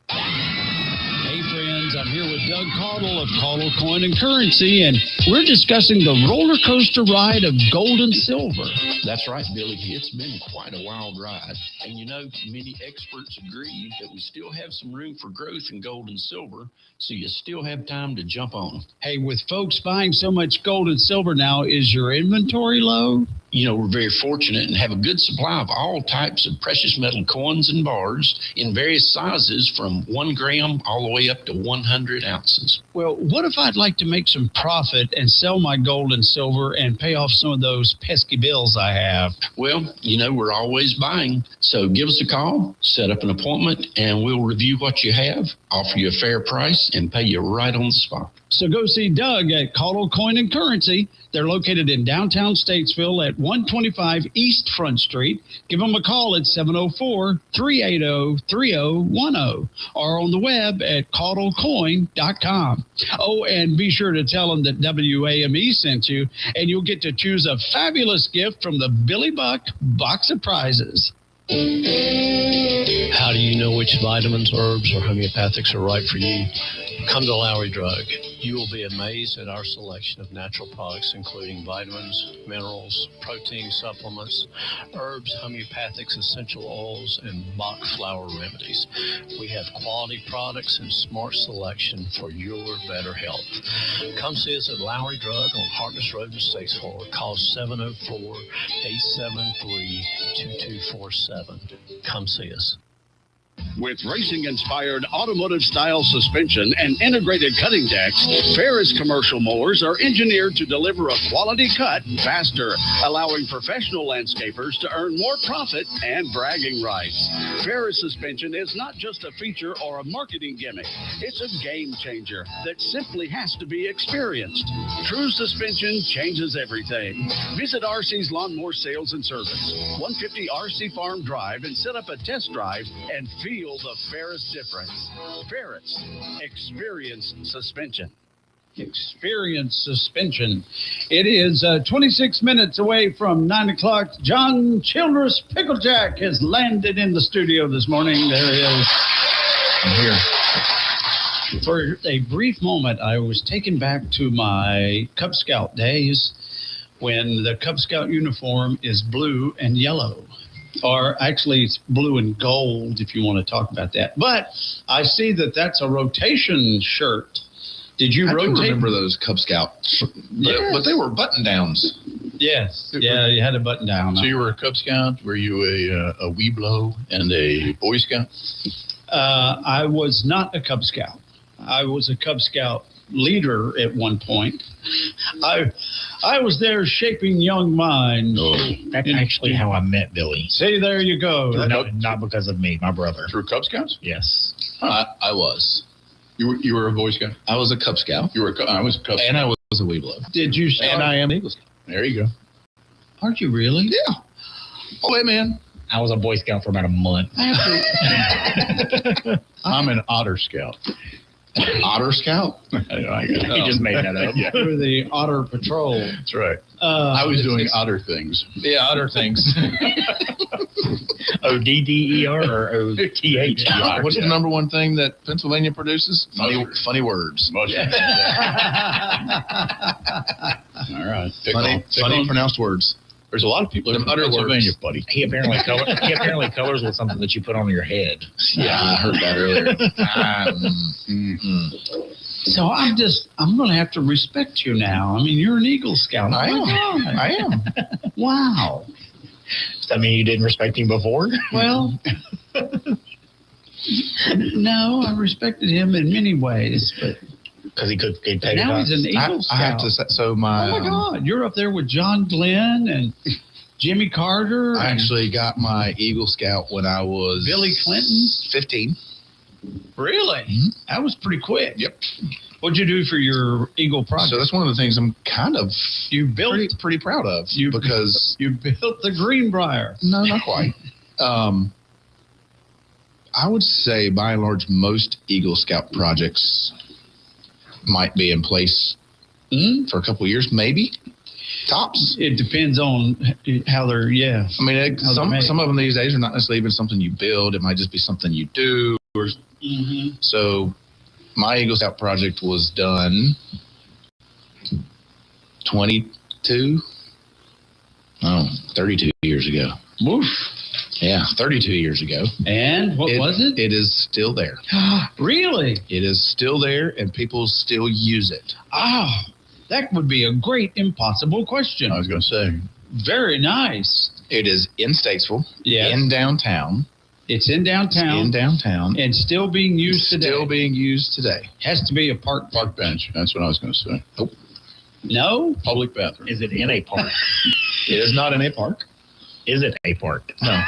Hey friends, I'm here with Doug Caudle of Caudle Coin and Currency, and we're discussing the roller coaster ride of gold and silver. That's right, Billy. It's been quite a wild ride. And you know, many experts agree that we still have some room for growth in gold and silver, so you still have time to jump on them. Hey, with folks buying so much gold and silver now, is your inventory low? You know, we're very fortunate and have a good supply of all types of precious metal coins and bars in various sizes from 1 gram all the way up to 100 ounces. Well, what if I'd like to make some profit and sell my gold and silver and pay off some of those pesky bills I have? Well, you know, we're always buying. So give us a call, set up an appointment, and we'll review what you have, offer you a fair price, and pay you right on the spot. So go see Doug at Caudle Coin and Currency. They're located in downtown Statesville at 125 East Front Street. Give them a call at 704-380-3010 or on the web at caudlecoin.com. Oh, and be sure to tell them that WAME sent you, and you'll get to choose a fabulous gift from the Billy Buck Box of Prizes. How do you know which vitamins, herbs, or homeopathics are right for you? Come to Lowry Drug. You will be amazed at our selection of natural products, including vitamins, minerals, protein supplements, herbs, homeopathics, essential oils, and Bach flower remedies. We have quality products and smart selection for your better health. Come see us at Lowry Drug on Hartness Road in Statesville. Call 704-873-2247. Come see us. With racing-inspired automotive-style suspension and integrated cutting decks, Ferris commercial mowers are engineered to deliver a quality cut faster, allowing professional landscapers to earn more profit and bragging rights. Ferris suspension is not just a feature or a marketing gimmick. It's a game changer that simply has to be experienced. True suspension changes everything. Visit RC's Lawnmower Sales and Service, 150 RC Farm Drive, and set up a test drive and feel the Ferris difference. Ferris, experience suspension. Experience suspension. It is 26 minutes away from 9 o'clock. John Childress Picklejack has landed in the studio this morning. There he is. I'm here. For a brief moment, I was taken back to my Cub Scout days when the Cub Scout uniform is blue and yellow. Or actually, it's blue and gold, if you want to talk about that. But I see that that's a rotation shirt. Did you rotate? I remember those Cub Scouts, but they were button downs. Yes. Yeah, you had a button down. So you were a Cub Scout? Were you a Weeblo and a Boy Scout? I was not a Cub Scout. I was a Cub Scout leader at one point. I was there shaping young minds. That's actually how I met Billy. See, there you go. No, not because of me, my brother. Through Cub Scouts? Yes. I was. You were a Boy Scout? I was a Cub Scout. I was a Cub Scout. And I was a Weeblo. Did you start? And I am Eagle Scout. There you go. Aren't you really? Yeah. Oh, hey, man. I was a Boy Scout for about a month. I'm an Otter Scout. Otter Scout? He just made that up. Yeah. You're the Otter Patrol. That's right. I was doing otter things. Yeah, otter things. ODDER or OTHER? What's the number one thing that Pennsylvania produces? Funny words. Yeah. All right. Funny pronounced words. There's a lot of people in Pennsylvania, buddy. He apparently colors with something that you put on your head. Yeah, I heard that earlier. So I'm going to have to respect you now. I mean, you're an Eagle Scout. I am. Wow. Does that mean you didn't respect him before? Well, no, I respected him in many ways, but because he could get paid. Now he's an Eagle Scout. I have to say, so my. Oh my God, you're up there with John Glenn and Jimmy Carter. I actually got my Eagle Scout when I was Billy Clinton, 15. Really? Mm-hmm. That was pretty quick. Yep. What'd you do for your Eagle project? So that's one of the things I'm kind of pretty proud of. Because you built the Greenbrier. No, not quite. I would say by and large most Eagle Scout projects might be in place for a couple of years, maybe. Tops. It depends on how they're, I mean, some of them these days are not necessarily even something you build. It might just be something you do. So my Eagle Scout project was done 32 years ago. Woof. Yeah, 32 years ago. And what was it? It is still there. Really? It is still there, and people still use it. Oh, that would be a great impossible question. I was going to say. Very nice. It is in Statesville. Yeah. In downtown. It's in downtown. In downtown. And still being used today. Still being used today. Has to be a park bench. That's what I was going to say. Nope. No? Public bathroom. Is it in a park? It is not in a park. Is it a park? No.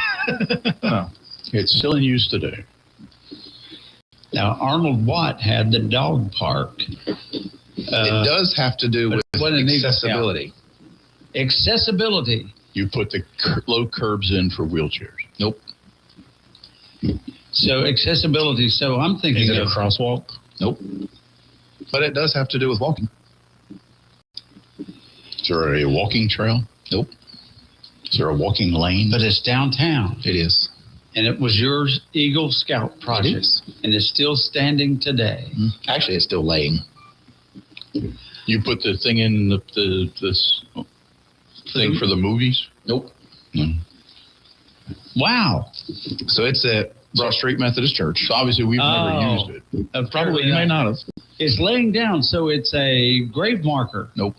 No. It's still in use today. Now, Arnold Watt had the dog park. It does have to do with accessibility. Accessibility. You put the low curbs in for wheelchairs. Nope. So accessibility. So I'm thinking of a crosswalk. Nope. But it does have to do with walking. Is there a walking trail? Nope. Is there a walking lane? But it's downtown. It is. And it was your Eagle Scout project. It is. And it's still standing today. Actually, it's still laying. You put the thing in this thing for the movies? Nope. No. Wow. So it's at Broad Street Methodist Church. So obviously we've never used it. Probably you may not have. It's laying down, so it's a grave marker. Nope.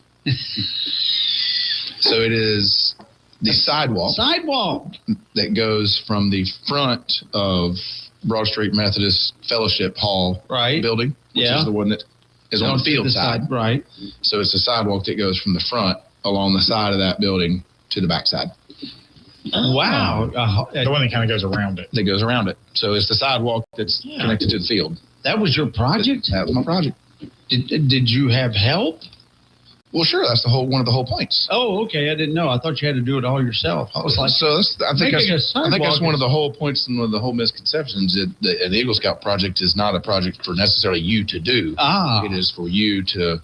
So it is the sidewalk. Sidewalk. That goes from the front of Broad Street Methodist Fellowship Hall building, which is the one that is on the field side. Right. So it's a sidewalk that goes from the front along the side of that building to the back side. Wow. The one that kind of goes around it. That goes around it. So it's the sidewalk that's connected to the field. That was your project? That was my project. Did you have help? Well, sure. That's one of the whole points. Oh, okay. I didn't know. I thought you had to do it all yourself. I was like, I think that's one of the whole points and one of the whole misconceptions that an Eagle Scout project is not a project for necessarily you to do. It is for you to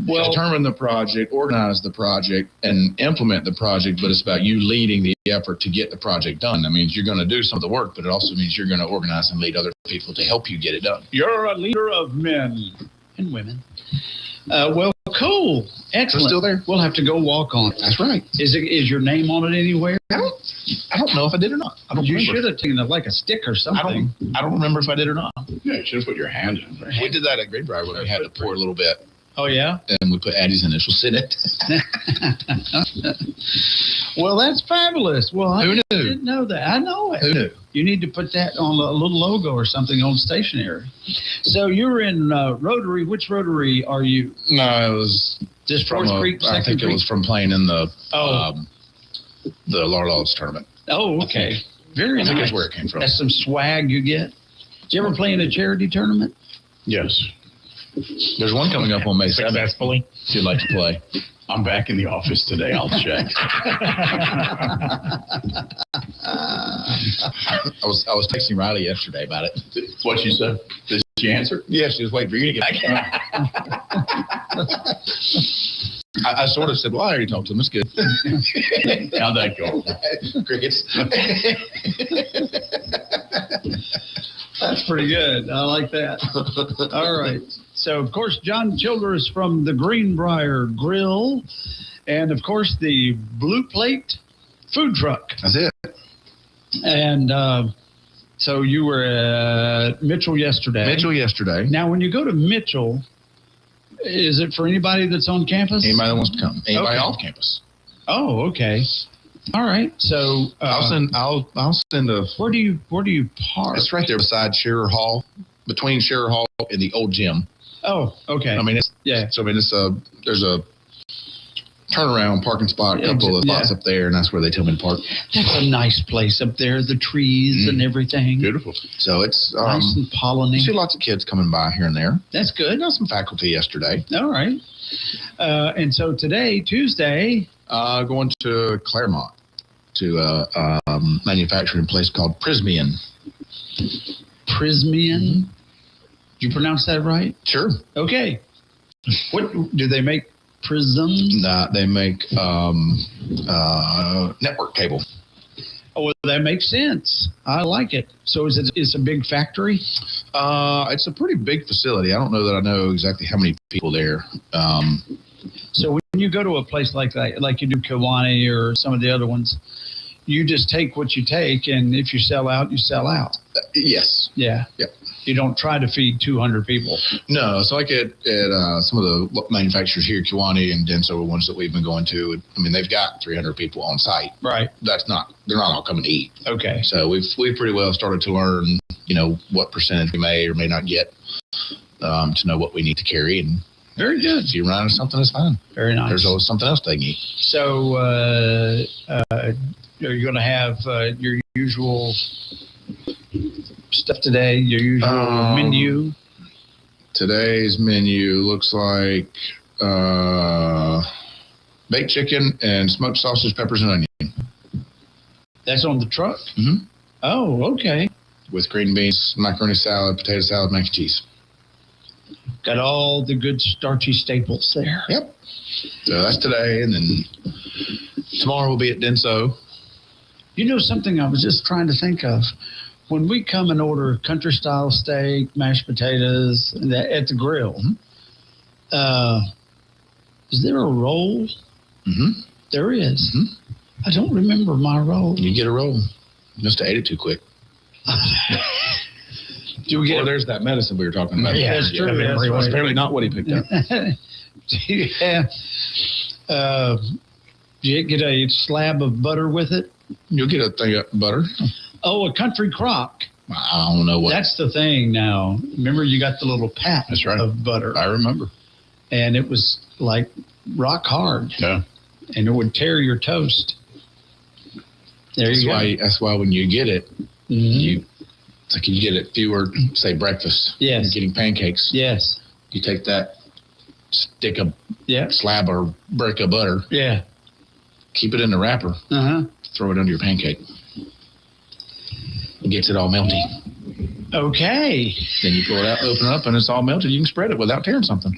determine the project, organize the project, and implement the project, but it's about you leading the effort to get the project done. That means you're going to do some of the work, but it also means you're going to organize and lead other people to help you get it done. You're a leader of men and women. Well, cool. Excellent. Still there. We'll have to go walk on it. That's right. Is your name on it anywhere? I don't know if I did or not. I don't remember. You should have taken like a stick or something. I don't remember if I did or not. Yeah, you should have put your hand in there. We did that at Greenbrier when we had to pour a little bit. Oh, yeah? And we put Addie's initials in it. Well, that's fabulous. Well, I didn't know that. I know it. Who knew? You need to put that on a little logo or something on stationery. So you're in Rotary. Which Rotary are you? No, it was just Fourth Creek. I think it was from playing in the Larlows tournament. Oh, okay. Very nice. I think that's where it came from. That's some swag you get. Did you ever play in a charity tournament? Yes. There's one coming up on May 7th. Successfully. If you'd like to play. I'm back in the office today. I'll check. I was texting Riley yesterday about it. What she said? Did she answer? Yeah, she was waiting for you to get back. I sort of said, well, I already talked to him. It's good. How'd that go? Crickets. That's pretty good. I like that. All right. So, of course, John Childress from the Greenbrier Grill and, of course, the Blue Plate food truck. That's it. And so you were at Mitchell yesterday. Now, when you go to Mitchell, is it for anybody that's on campus? Anybody that wants to come. Anybody off campus. Oh, okay. All right. So I'll send a. Where do you park? It's right there beside Shearer Hall, between Shearer Hall and the old gym. Oh, okay. I mean, it's there's a turnaround parking spot, a couple of spots up there, and that's where they tell me to park. That's a nice place up there, the trees and everything. Beautiful. So it's nice and pollinated. See lots of kids coming by here and there. That's good. Got some faculty yesterday. All right. And so today, Tuesday, going to Claremont to a manufacturing place called Prismian. Prismian? Did you pronounce that right? Sure. Okay. What do they make? Prisms? Nah, they make network cable. Oh, well, that makes sense. I like it. So it's a big factory? It's a pretty big facility. I don't know that I know exactly how many people there. So when you go to a place like that, like you do Kiwani or some of the other ones, you just take what you take, and if you sell out, you sell out. Yes. Yeah. Yep. You don't try to feed 200 people. No. So like at some of the manufacturers here, Kiwani and Denso, ones that we've been going to, I mean, they've got 300 people on site. Right. They're not all coming to eat. Okay. So we've pretty well started to learn, what percentage we may or may not get to know what we need to carry. And very good. If you run out of something, it's fine. Very nice. There's always something else they can eat. So are you going to have your usual stuff today, your usual menu? Today's menu looks like baked chicken and smoked sausage, peppers, and onion. That's on the truck? Mm-hmm. Oh, okay. With green beans, macaroni salad, potato salad, mac and cheese. Got all the good starchy staples there. Yep. So that's today, and then tomorrow we'll be at Denso. You know something I was just trying to think of? When we come and order country-style steak, mashed potatoes at the grill, is there a roll? Mm-hmm. There is. Mm-hmm. I don't remember my roll. You get a roll. You must have ate it too quick. Do we get? Or there's that medicine we were talking about. Yeah, that's true. Memory was apparently not what he picked up. Yeah. Do you get a slab of butter with it? You'll get a thing of butter. Oh, a country crock. I don't know what. That's the thing now. Remember, you got the little pat of butter. I remember. And it was like rock hard. Yeah. And it would tear your toast. There you go. That's why when you get it, it's like you get it fewer, say breakfast. Yes. You're getting pancakes. Yes. You take that, stick a slab or brick of butter. Yeah. Keep it in the wrapper. Throw it under your pancake. It gets it all melty. Okay. Then you pull it out, open it up, and it's all melted. You can spread it without tearing something.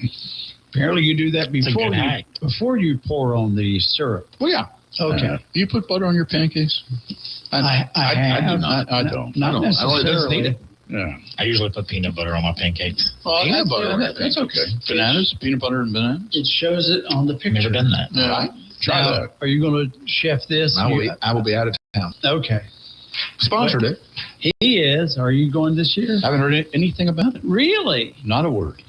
Apparently, you do that before you pour on the syrup. Well, yeah. Okay. Do you put butter on your pancakes? I do not. I don't. Not necessarily. I don't need it. Yeah. I usually put peanut butter on my pancakes. Well, peanut butter. That's okay. Bananas, peanut butter, and bananas. It shows it on the picture. Never done that. Yeah. Right. Try that. Are you going to chef this? I will be out of town. Okay. Sponsored it. He is. Are you going this year? I haven't heard anything about it. Really? Not a word.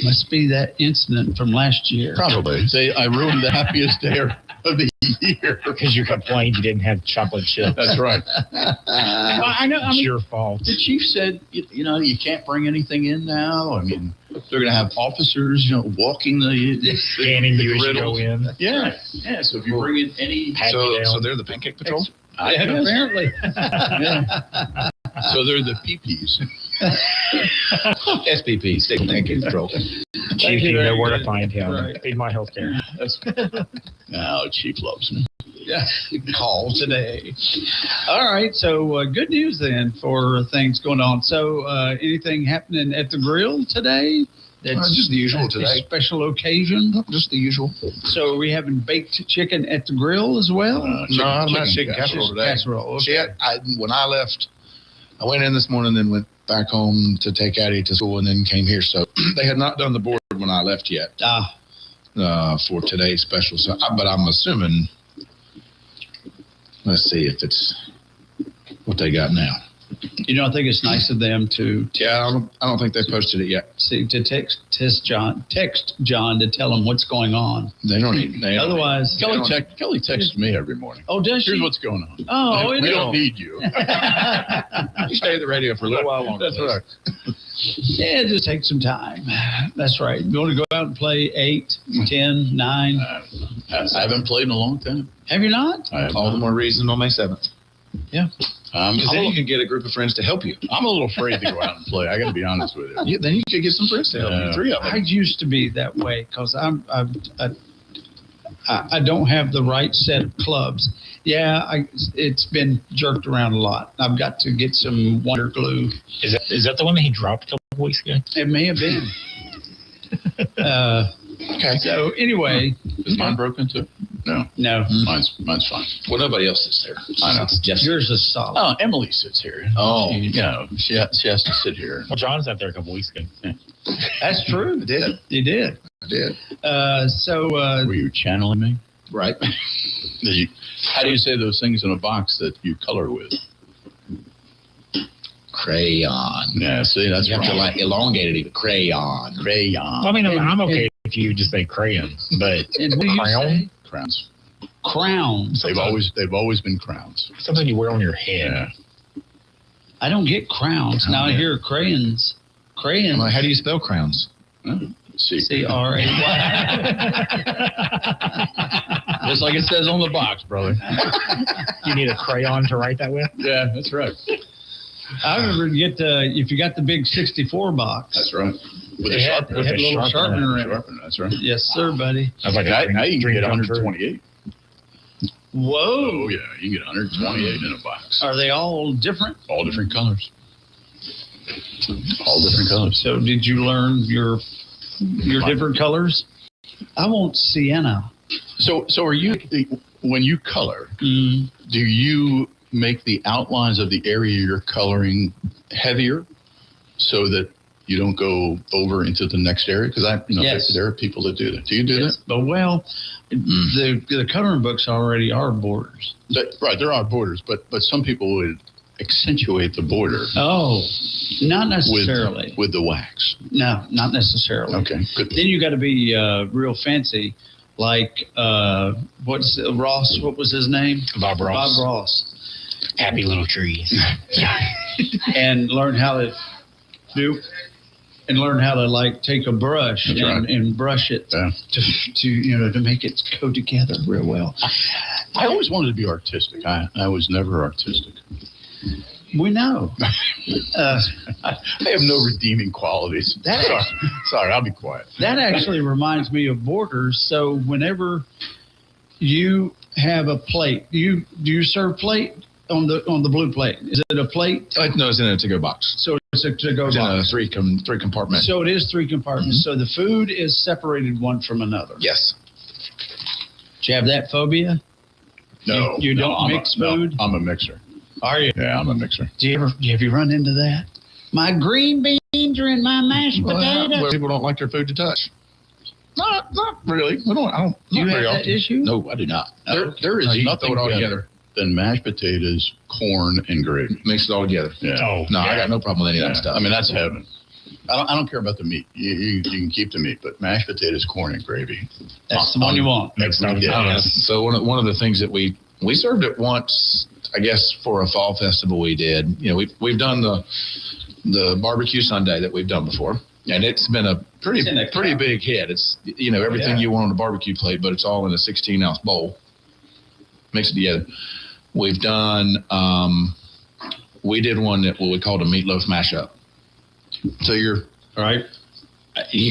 Must be that incident from last year. Probably. Say I ruined the happiest day of the year because you complained you didn't have chocolate chips. That's right. Well, I know. It's your fault. The chief said, you can't bring anything in now. I mean, they're going to have officers, walking scanning you as you go in. Yeah. Yeah. So if you bring in any, so they're the pancake patrol. Apparently. So they're the PPs. SPP, State Pancake Patrol. Chief, you know where to find him. Right. Need my health care. No, Chief loves me. Yeah, call today. All right, so good news then for things going on. So anything happening at the grill today? That's just the usual today. A special occasion? Just the usual. So are we having baked chicken at the grill as well? No, I'm not chicken casserole today. Casserole, okay. See, when I left, I went in this morning, then went back home to take Addie to school, and then came here. So they had not done the board when I left yet for today's special. So, but I'm assuming, let's see if it's what they got now. You don't think it's nice of them to? Yeah, I don't think they posted it yet. See, to text John to tell him what's going on. They don't need. Otherwise, Kelly texts me every morning. Oh, does she? Here's what's going on. Oh, we don't need you. You stay at the radio for a little while longer. That's right. Yeah, just take some time. That's right. You want to go out and play 8, 10, 9? I haven't played in a long time. Have you not? All the more reason on May 7th. Yeah. Because then you can get a group of friends to help you. I'm a little afraid to go out and play. I got to be honest with you. Then you could get some friends to help you. 3 of them. I used to be that way because I don't have the right set of clubs. Yeah, it's been jerked around a lot. I've got to get some wonder glue. Is that the one that he dropped a couple weeks ago? It may have been. Okay. So anyway, is mine broken too? No. Mine's fine. Well, nobody else sits there. I know. Yours is solid. Oh, Emily sits here. Oh, she has to sit here. Well, John sat there a couple weeks ago. Yeah. That's true. I did. You did. I did. Were you channeling me? Right. How do you say those things in a box that you color with? Crayon. Yeah, see, that's you have to elongate it. Crayon. Well, I mean, I'm okay if you just say crayon, but crown? Crowns. Crowns. They've always been crowns. Something you wear on your head. Yeah. I don't get crowns. Now I hear crayons. Crayons. How do you spell crowns? C-R-A-Y. Just like it says on the box, brother. You need a crayon to write that with? Yeah, that's right. I remember if you got the big 64 box. That's right. With a sharpener. It had a little sharpener in it. That's right. Yes, sir, buddy. I was like, now you can get 128. Whoa. Oh, yeah. You can get 128 in a box. Are they all different? All different colors. All different colors. So did you learn your different colors? I want sienna. So are you, when you color, do you make the outlines of the area you're coloring heavier so that you don't go over into the next area? Because yes. There are people that do that. Do you do that? But the coloring books already are borders. Right, there are borders, but some people would accentuate the border. Oh, not necessarily. With the wax. No, not necessarily. Okay, good. Then you got to be real fancy, like Ross. What was his name? Bob Ross. Bob Ross. Happy little trees. And learn how to do, and learn how to like take a brush and brush it to make it go together real well. I always wanted to be artistic. I was never artistic. We know. I have no redeeming qualities. Sorry, I'll be quiet. That actually reminds me of borders. So whenever you have a plate, do you serve plate on the blue plate? Is it a plate? No, it's in a to-go box. So it's a to-go box. Three compartments. So it is 3 compartments. So the food is separated one from another. Yes. Do you have that phobia? No. You don't mix food? No, I'm a mixer. Are you? Yeah, I'm a mixer. Have you run into that? My green beans are in my mashed potatoes. Well, people don't like their food to touch. Not really. I don't. Do you have that issue? No, I do not. There is nothing all together than mashed potatoes, corn, and gravy. Mix it all together. Yeah. I got no problem with any of that stuff. I mean, that's heaven. I don't care about the meat. You can keep the meat, but mashed potatoes, corn, and gravy. That's the one you want. So one of the things that we served it once, I guess, for a fall festival we did. We've done the barbecue Sunday that we've done before, and it's been a pretty big hit. It's everything you want on a barbecue plate, but it's all in a 16-ounce bowl. Mix it together. We've done. We did one that we called a meatloaf mashup. So you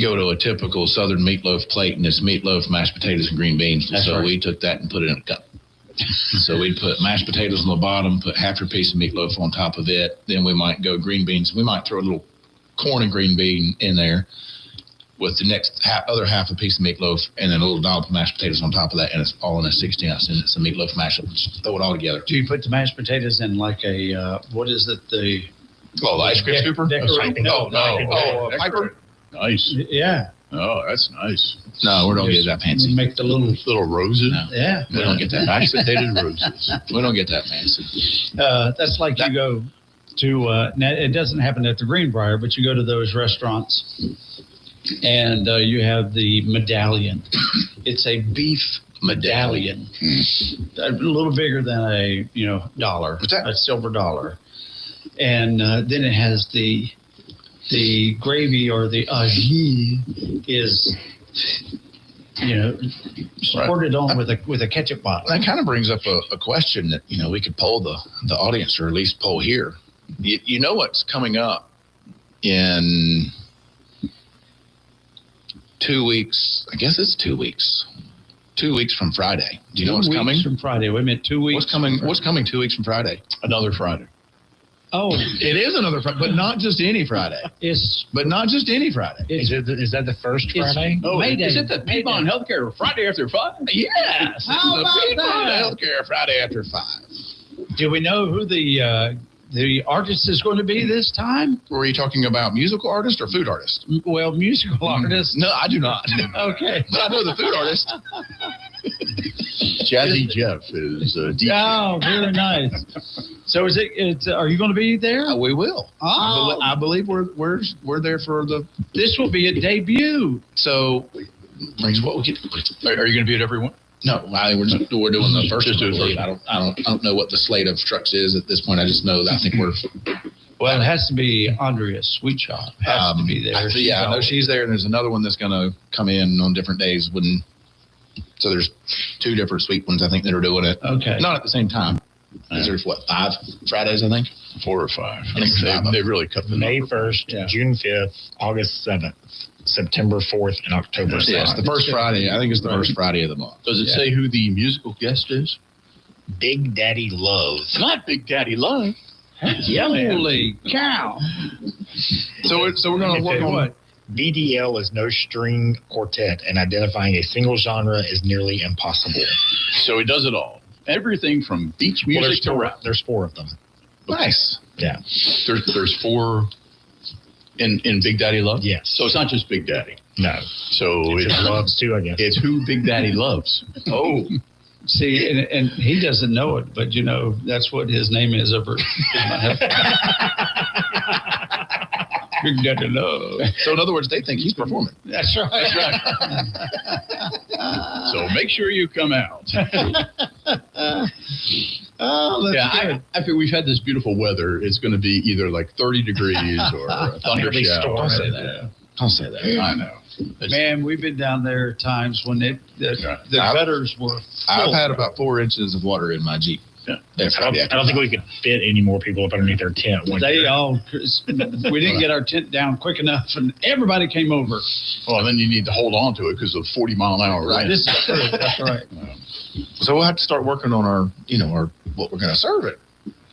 go to a typical Southern meatloaf plate, and it's meatloaf, mashed potatoes, and green beans. We took that and put it in a cup. So we'd put mashed potatoes on the bottom, put half your piece of meatloaf on top of it. Then we might go green beans. We might throw a little corn and green bean in there with the next other half a piece of meatloaf, and then a little dollop of mashed potatoes on top of that, and it's all in a 16-ounce, and it's a meatloaf mashup. Just throw it all together. Do you put the mashed potatoes in like a, what is it, the ice cream scooper? No. Piper? Nice. Yeah. Oh, that's nice. No, we don't get that fancy. You make the little roses. No. Yeah. We don't get that. Mashed potato roses. We don't get that fancy. That's like you go to, now it doesn't happen at the Greenbrier, but you go to those restaurants and you have the medallion. It's a beef medallion. A little bigger than a dollar. What's that? A silver dollar. And then it has the gravy, or the ahi is squirted on with a ketchup bottle. That kind of brings up a question that we could poll the audience, or at least poll here. You know what's coming up in 2 weeks? I guess it's 2 weeks. 2 weeks from Friday. Do you know what's coming? 2 weeks from Friday. Wait a minute. 2 weeks. What's coming 2 weeks from Friday? Another Friday. Oh, it is another Friday, but not just any Friday. Is that the first Friday? Is it the Piedmont Healthcare Friday after 5? Yes. How about Piedmont that? Healthcare Friday after 5. Do we know who the artist is going to be this time? Were you talking about musical artist or food artist? Well, musical artist. No, I do not. Okay. But I know the food artist. Jazzy Jeff is DJ. Oh, very nice. So are you going to be there? We will. Oh. I believe we're there for the. This will be a debut. So, what we get. Are you going to be at every one? No, we're doing the first one. I don't know what the slate of trucks is at this point. I just know that I think we're. Well, it has to be Andrea Sweetshop. Has to be there. I know she's there, and there's another one that's going to come in on different days. So there's 2 different sweet ones, I think, that are doing it. Okay. Not at the same time. There's 5 Fridays, I think? 4 or 5. They really cut the May number. 1st, June 5th, August 7th, September 4th, and October 7th. Yes, the first Friday. I think it's the first Friday of the month. Does it say who the musical guest is? Big Daddy Love. Not Big Daddy Love. Holy cow. So we're going to work on what? BDL is no string quartet, and identifying a single genre is nearly impossible. So he does it all. Everything from beach music to rap. There's 4 of them. Nice. Yeah. There's 4 in Big Daddy Love? Yes. So it's not just Big Daddy. No. So it's loves too, I guess. It's who Big Daddy loves. Oh. See, and he doesn't know it, but that's what his name is over. Big Daddy Love. So in other words, they think he's performing. That's right. That's right. So make sure you come out. Oh, that's good. I feel we've had this beautiful weather. It's going to be either like 30 degrees or a thunder shower. Don't say that. Don't say that. I know. Man, we've been down there times when the gutters were full. I've had about 4 inches of water in my Jeep. Yeah. I don't think we could fit any more people up underneath our tent. We didn't get our tent down quick enough, and everybody came over. Well, then you need to hold on to it because of 40-mile-an-hour Right, this is true. That's right. So we'll have to start working on our what we're going to serve it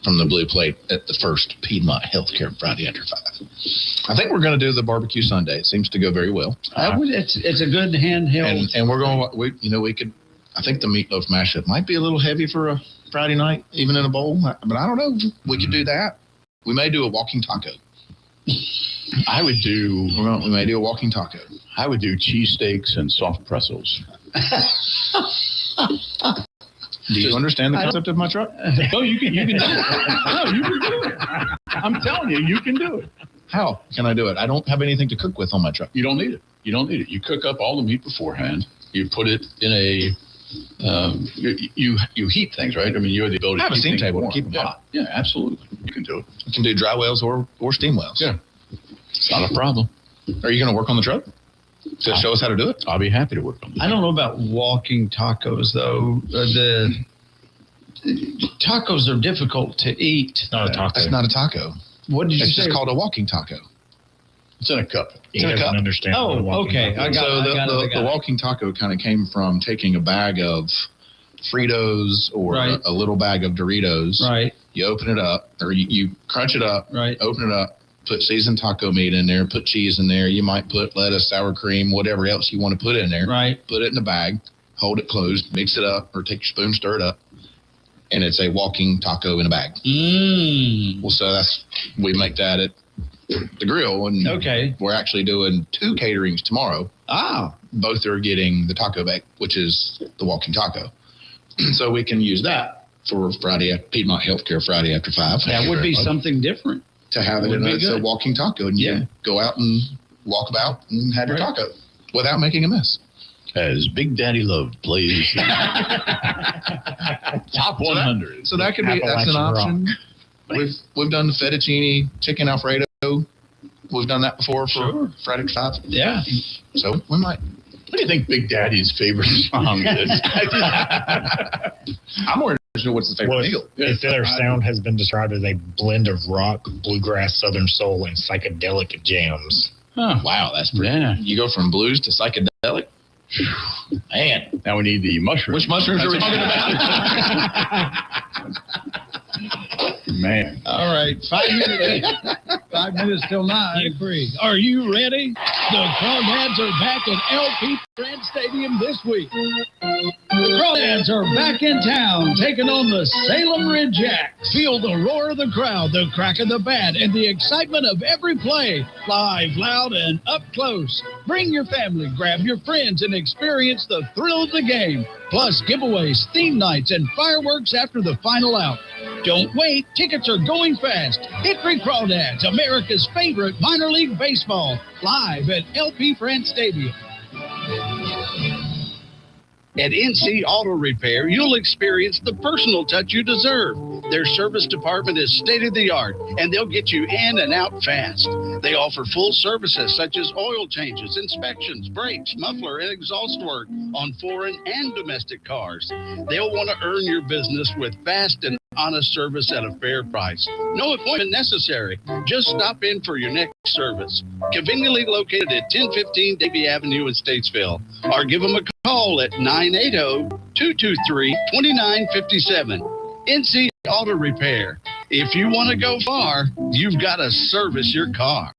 from the blue plate at the first Piedmont Healthcare Friday after 5. I think we're going to do the barbecue Sunday. It seems to go very well. It's a good handheld. And we're going. We could. I think the meatloaf mashup might be a little heavy for a Friday night, even in a bowl. But I don't know. We could do that. We may do a walking taco. I would do. We may do a walking taco. I would do cheesesteaks and soft pretzels. Do you understand the concept of my truck? No, you can do it. No, you can do it. I'm telling you can do it. How can I do it? I don't have anything to cook with on my truck. You don't need it. You cook up all the meat beforehand. You put it in a. You heat things, right? I mean, you have the ability. I have a steam table to keep them hot. Yeah, absolutely. You can do it. You can do dry wells or steam wells. Yeah, it's not a problem. Are you going to work on the truck to show us how to do it? I'll be happy to work on it. I don't know about walking tacos though. The tacos are difficult to eat. Not a taco. That's not a taco. What did you say? It's just called a walking taco. It's in a cup. He doesn't understand. Oh, okay. I got it. The walking taco kind of came from taking a bag of Fritos or a little bag of Doritos. Right. You open it up, or you crunch it up. Right. Open it up. Put seasoned taco meat in there. Put cheese in there. You might put lettuce, sour cream, whatever else you want to put in there. Right. Put it in a bag. Hold it closed. Mix it up, or take your spoon, stir it up, and it's a walking taco in a bag. Well, so we make that at the grill, and we're actually doing 2 caterings tomorrow. Both are getting the taco bag, which is the walking taco. So we can use that for Piedmont Healthcare Friday after 5. That would be something different. To have it in a walking taco, and you go out and walk about and have your taco without making a mess. As Big Daddy Love plays Top 100. So that could be that's an option. We've done the fettuccine chicken Alfredo. We've done that before for Friday 5. Yeah. So we might. What do you think Big Daddy's favorite song is? I'm more interested in what's the favorite meal. If their sound has been described as a blend of rock, bluegrass, southern soul, and psychedelic jams. Huh. Wow, that's pretty. Yeah. You go from blues to psychedelic. Man, now we need the mushrooms. Which mushrooms are we talking about? Man. All right, 5 minutes. 5 minutes till 9. I agree. Are you ready? The Crawdads are back at LP Grand Stadium this week. The Crawdads are back in town, taking on the Salem Ridgejacks. Feel the roar of the crowd, the crack of the bat, and the excitement of every play. Live, loud, and up close. Bring your family, grab your friends, and experience the thrill of the game. Plus giveaways, theme nights, and fireworks after the final out. Don't wait. Tickets are going fast. Hickory Crawdads, America's favorite minor league baseball. Live at LP France Stadium. At NC Auto Repair, you'll experience the personal touch you deserve. Their service department is state-of-the-art, and they'll get you in and out fast. They offer full services such as oil changes, inspections, brakes, muffler, and exhaust work on foreign and domestic cars. They'll want to earn your business with fast and honest service at a fair price. No appointment necessary. Just stop in for your next service. Conveniently located at 1015 Davie Avenue in Statesville. Or give them a call at 980-223-2957. NC Auto Repair. If you want to go far, you've got to service your car.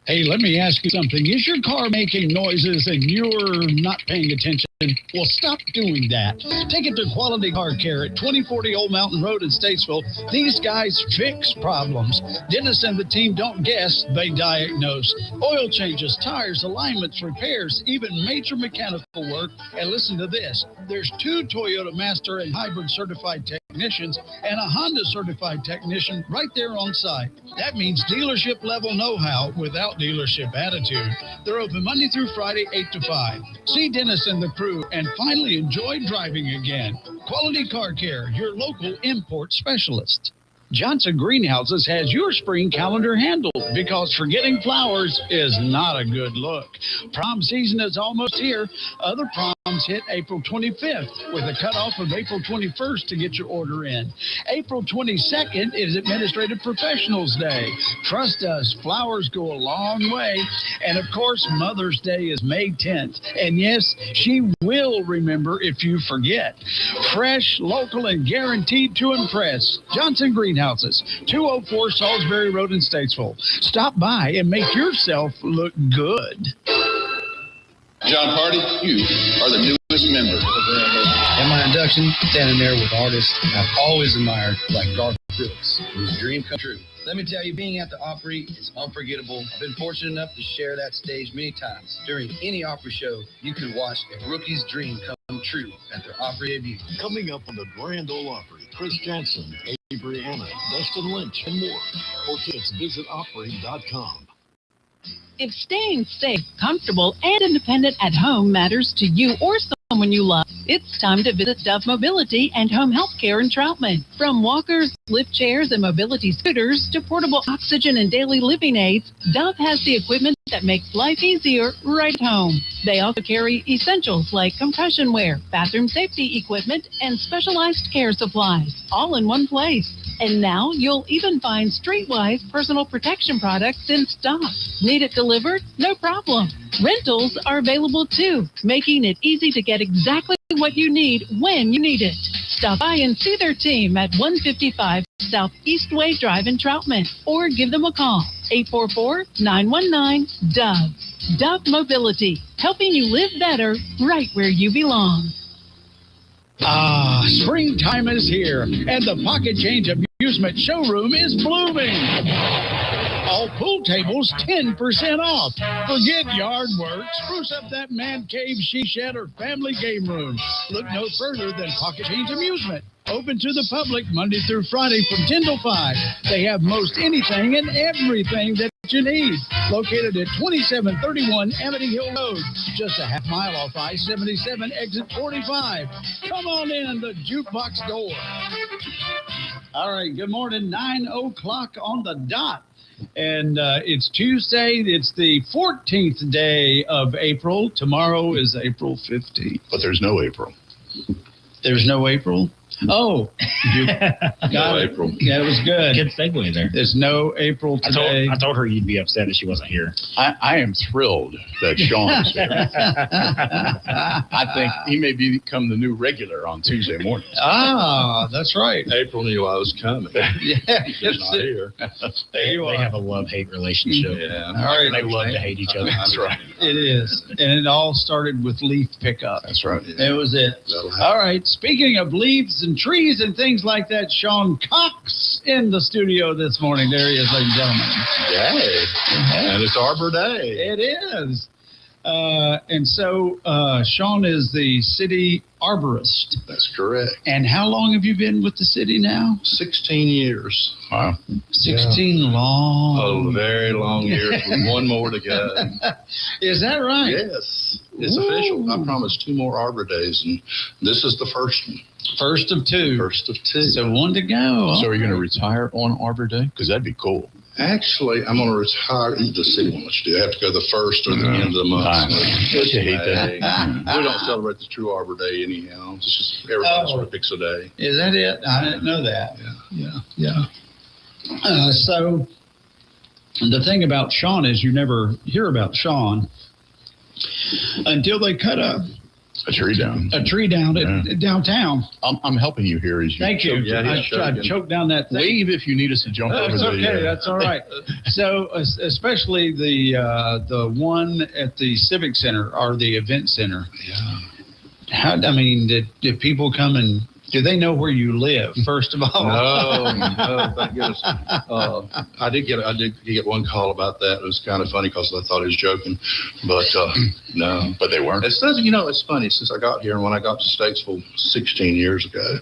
Hey, let me ask you something. Is your car making noises and you're not paying attention? Well, stop doing that. Take it to Quality Car Care at 2040 Old Mountain Road in Statesville. These guys fix problems. Dennis and the team don't guess, they diagnose. Oil changes, tires, alignments, repairs, even major mechanical work. And listen to this. There's 2 Toyota Master and Hybrid certified technicians technicians and a Honda certified technician right there on site. That means dealership level know-how without dealership attitude. They're open Monday through Friday, 8 to 5. See Dennis and the crew and finally enjoy driving again. Quality Car Care, your local import specialist. Johnson Greenhouses has your spring calendar handled because forgetting flowers is not a good look. Prom season is almost here. Other proms hit April 25th with a cutoff of April 21st to get your order in. April 22nd is Administrative Professionals Day. Trust us, flowers go a long way. And of course, Mother's Day is May 10th. And yes, she will remember if you forget. Fresh, local, and guaranteed to impress. Johnson Greenhouses, 204 Salisbury Road in Statesville. Stop by and make yourself look good. John Hardy, you are the newest member. At my induction, standing there with artists I've always admired, like Garth Brooks, whose dream come true. Let me tell you, being at the Opry is unforgettable. I've been fortunate enough to share that stage many times. During any Opry show, you can watch a rookie's dream come true at their Opry debut. Coming up on the Grand Ole Opry, Chris Jansen, Avery Anna, Dustin Lynch, and more. For tickets, visit Opry.com. If staying safe, comfortable, and independent at home matters to you or someone you love, it's time to visit Dove Mobility and Home Health Care in Troutman. From walkers, lift chairs, and mobility scooters to portable oxygen and daily living aids, Dove has the equipment that makes life easier right at home. They also carry essentials like compression wear, bathroom safety equipment, and specialized care supplies, all in one place. And now you'll even find Streetwise personal protection products in stock. Need it delivered? No problem. Rentals are available too, making it easy to get exactly what you need when you need it. Stop by and see their team at 155 South Eastway Drive in Troutman, or give them a call, 844-919-DOVE. Dove Mobility, helping you live better right where you belong. Springtime is here, and the Pocket Change Amusement Showroom is blooming. All pool tables 10% off. Forget yard work. Spruce up that man cave, she shed, or family game room. Look no further than Pocket Change Amusement. Open to the public Monday through Friday from 10 till 5. They have most anything and everything that you need. Located at 2731 Amity Hill Road, just a half mile off I-77, exit 45. Come on in the jukebox door. All right, good morning, 9 o'clock on the dot. And it's Tuesday. It's the 14th day of April. Tomorrow is April 15th. But there's no April. There's no April? Oh, got it. April. Yeah, it was good. Good segue there. There's no April today. I told her you'd be upset that she wasn't here. I am thrilled that Shawn is here. I think he may become the new regular on Tuesday morning. That's right. April knew I was coming. Yeah, He's not here. They have a love-hate relationship. Yeah. All right. They love to hate each other. That's right. It is. And it all started with leaf pickup. That's right. Yeah. It was it. All right. Speaking of leaves and trees and things like that, Shawn Cox in the studio this morning. There he is, ladies and gentlemen. Yay. And it's Arbor Day. It is. And so Shawn is the city arborist. That's correct. And how long have you been with the city now? 16 years. Wow. 16 long. Oh, very long years with one more to go. Is that right? Yes. It's official. I promised 2 more Arbor Days, and this is the first one. First of 2. First of 2. So 1 to go. So are you going to retire on Arbor Day? Because that'd be cool. Actually, I'm going to retire. The city wants to do. I have to go the first or the end of the month. I hate that. We don't celebrate the true Arbor Day anyhow. It's just everybody sort of picks a day. Is that it? I didn't know that. Yeah. So the thing about Shawn is you never hear about Shawn until they cut a tree down. Downtown. I'm helping you here. Thank you. I choked down that thing. Wave if you need us to jump over That's the okay. That's all right. So especially the one at the Civic Center or the Event Center. Yeah. Did people come and Do they know where you live, first of all? No, thank goodness. I did get one call about that. It was kind of funny because I thought he was joking, but no. But they weren't. It's funny. Since I got here and when I got to Statesville 16 years ago,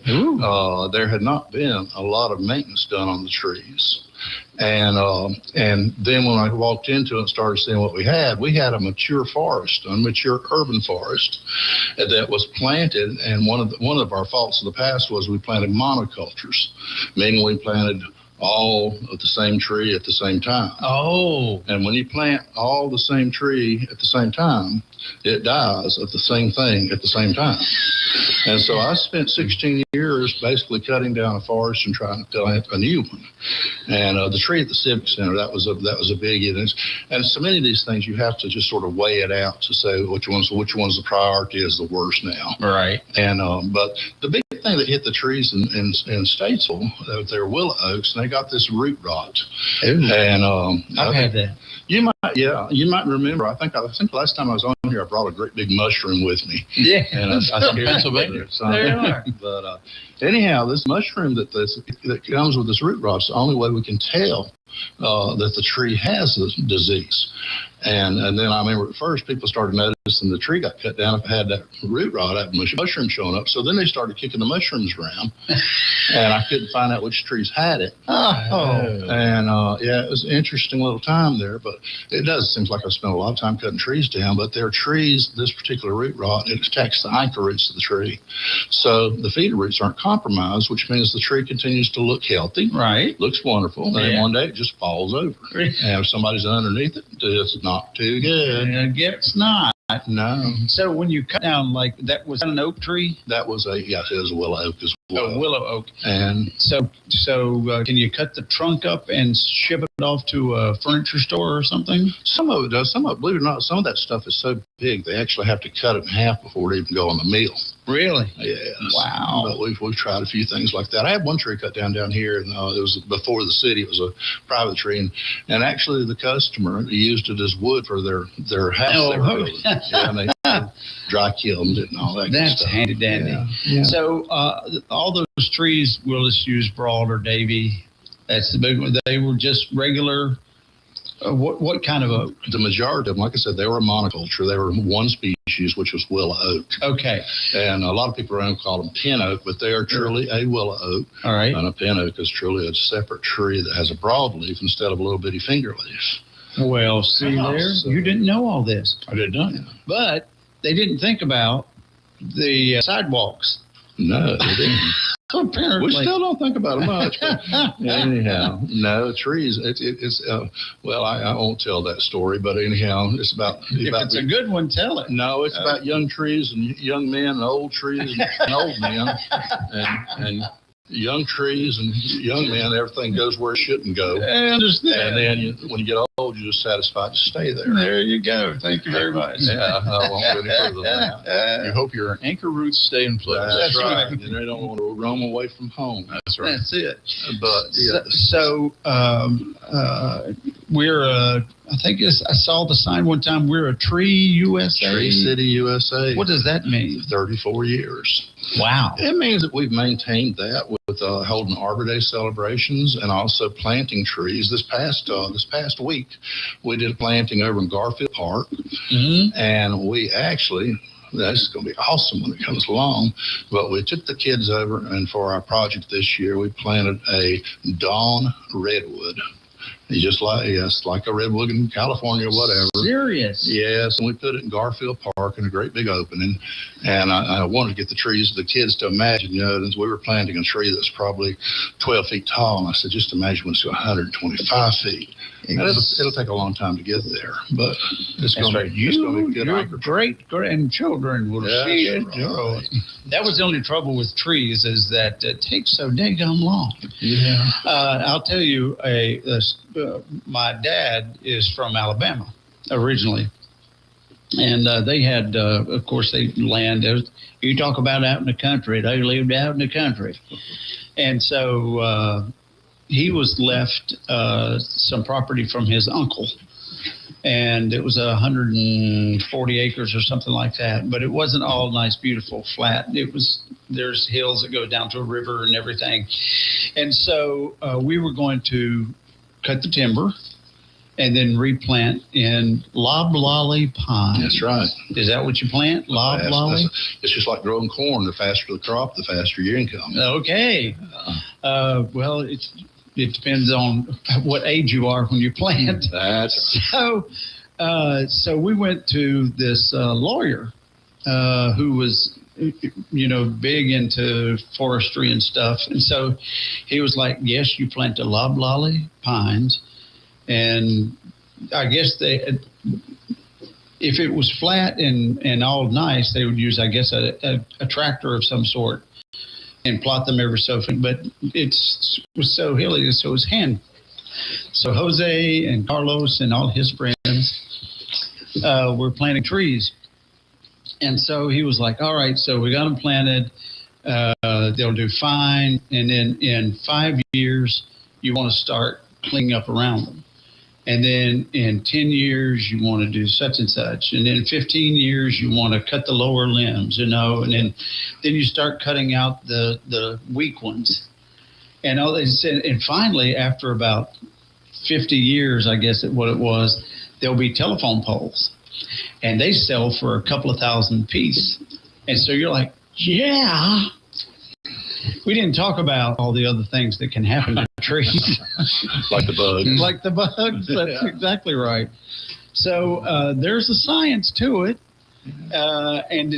there had not been a lot of maintenance done on the trees. And then when I walked into it and started seeing what we had a mature forest, a mature urban forest that was planted. And one of our faults of the past was we planted monocultures, meaning we planted all of the same tree at the same time. Oh. And when you plant all the same tree at the same time, it dies of the same thing at the same time. And so I spent 16 years basically cutting down a forest and trying to plant a new one. And the tree at the Civic Center, that was a big event. And so many of these things, you have to just sort of weigh it out to say which one's the priority is the worst now. Right. And but the big thing that hit the trees in Statesville, they're willow oaks, and they got this root rot. Ooh. And I've had that. You might remember. I think last time I was on here, I brought a great big mushroom with me. Yeah, and I scared Pennsylvania. They are. But anyhow, this mushroom that comes with this root rot is the only way we can tell that the tree has this disease. And then I remember at first people started noticing the tree got cut down if it had that root rot, that mushroom showing up. So then they started kicking the mushrooms around, and I couldn't find out which trees had it. And it was an interesting little time there. But it does seem like I spent a lot of time cutting trees down. But there are trees, this particular root rot, it attacks the anchor roots of the tree. So the feeder roots aren't compromised, which means the tree continues to look healthy. Right. Looks wonderful. And then one day it just falls over. And if somebody's underneath it, it's not too good. I guess not. No. So when you cut down, like, that was an oak tree? That was it was a willow oak as well. A willow oak. And so can you cut the trunk up and ship it off to a furniture store or something? Some of it does. Some of it, believe it or not, some of that stuff is so big they actually have to cut it in half before it even go on the mill. Really? Yes. Wow. But we've tried a few things like that. I had one tree cut down here, and it was before the city. It was a private tree, and actually the customer used it as wood for their house. And they dry kilned it and all that. That's stuff. handy dandy. Yeah. So all those trees, we'll just use Broad or Davy. That's the big one. They were just regular. What kind of oak? The majority of them, like I said, they were a monoculture. They were one species, which was willow oak. Okay. And a lot of people around call them pin oak, but they are truly a willow oak. All right. And a pin oak is truly a separate tree that has a broadleaf instead of a little bitty finger leaf. Well, see there, you didn't know all this. I did not. But they didn't think about the sidewalks. No, they didn't. Apparently. We still don't think about it much. But anyhow, no, trees, well, I won't tell that story, but anyhow, it's about... If it's a good one, tell it. No, it's about young trees and young men and old trees and old men. And young trees and young men, everything goes where it shouldn't go. I understand. And then when you get old, you're just satisfied to stay there. There you go. Thank you very much. Yeah, I won't go any further than that. You hope your anchor roots stay in place. That's right. And they don't want to roam away from home. That's right. That's it. But yeah. So we're I think I saw the sign one time. We're a Tree USA. Tree City USA. What does that mean? 34 years. Wow. It means that we've maintained that with holding Arbor Day celebrations and also planting trees. This past week, we did a planting over in Garfield Park, and we actually. This is going to be awesome when it comes along. But we took the kids over, and for our project this year, we planted a dawn redwood. Just like a redwood in California or whatever. Serious? Yes, and we put it in Garfield Park in a great big opening. And I wanted to get the kids to imagine, we were planting a tree that's probably 12 feet tall. And I said, just imagine when it's 125 feet. And it'll take a long time to get there, but it's going to be good. Your great grandchildren will see it. Right. That was the only trouble with trees is that it takes so daggone long. Yeah. I'll tell you, my dad is from Alabama originally, and they had, of course, they land. You talk about out in the country. They lived out in the country, and so. He was left some property from his uncle, and it was 140 acres or something like that. But it wasn't all nice, beautiful, flat. It was there's hills that go down to a river and everything. And so we were going to cut the timber and then replant in loblolly pine. That's right. Is that what you plant? Loblolly? It's just like growing corn. The faster the crop, the faster your income. Okay. Well, it depends on what age you are when you plant. That's right. So we went to this lawyer who was, big into forestry and stuff. And so he was like, yes, you plant the loblolly pines. And I guess if it was flat and all nice, they would use, I guess, a tractor of some sort and plot them ever so often. But it was so hilly, so it was hand. So Jose and Carlos and all his friends were planting trees. And so he was like, all right, so we got them planted. They'll do fine. And then in 5 years, you want to start cleaning up around them. And then in 10 years, you want to do such and such. And then in 15 years, you want to cut the lower limbs, and then you start cutting out the weak ones. And all they said, and finally, after about 50 years, I guess what it was, there'll be telephone poles. And they sell for a couple of $1,000 a piece. And so you're like, yeah. We didn't talk about all the other things that can happen to trees. Like the bugs. Like the bugs. That's exactly right. So there's a science to it. And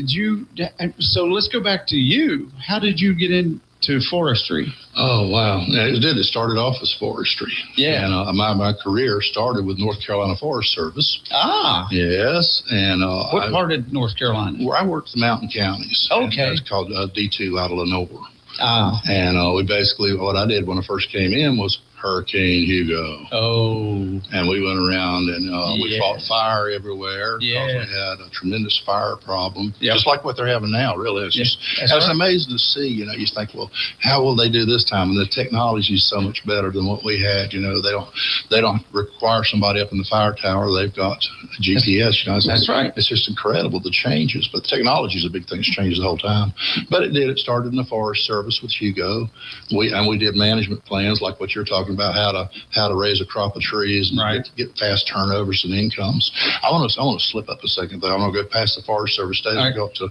so let's go back to you. How did you get into forestry? Oh, wow. It started off as forestry. Yeah. And my career started with North Carolina Forest Service. Ah. Yes. And what part of North Carolina? Where I worked the mountain counties. Okay. It's called D2 out of Lenore. Ah. And we basically, what I did when I first came in was Hurricane Hugo. Oh. And we went around and we fought fire everywhere. Yeah. Because we had a tremendous fire problem. Yep. Just like what they're having now, really. It's just, That's it's right. amazing to see, you think, well, how will they do this time? And the technology is so much better than what we had. They don't require somebody up in the fire tower. They've got GPS. That's right. It's just incredible, the changes. But technology is a big thing. It's changed the whole time. But it did. It started in the Forest Service with Hugo. We did management plans like what you're talking about, how to raise a crop of trees and get fast turnovers and incomes. I want to slip up a second though. I'm going to go past the Forest Service days and go up to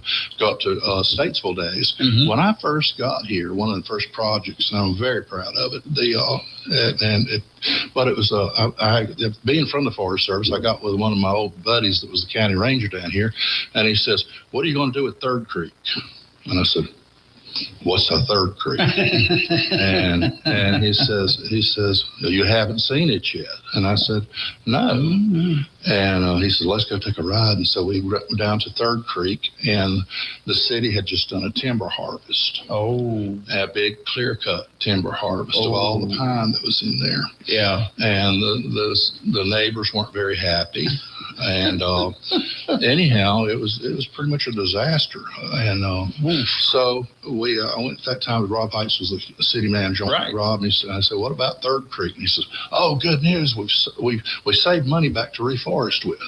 Statesville days. Mm-hmm. When I first got here, one of the first projects, and I'm very proud of it. Being from the Forest Service, I got with one of my old buddies that was the county ranger down here, and he says, "What are you going to do with Third Creek?" And I said, "What's a Third Creek?" and he says, "You haven't seen it yet." And I said, "No." Mm-hmm. And he said, "Let's go take a ride." And so we went down to Third Creek, and the city had just done a timber harvest. Oh. A big clear-cut timber harvest of all the pine that was in there. Yeah. And the neighbors weren't very happy. And anyhow, it was pretty much a disaster. And so I went at that time. Rob Heights was the city manager. Right. Rob, and I said, "What about Third Creek?" And he says, "Oh, good news. We saved money back to reforest with."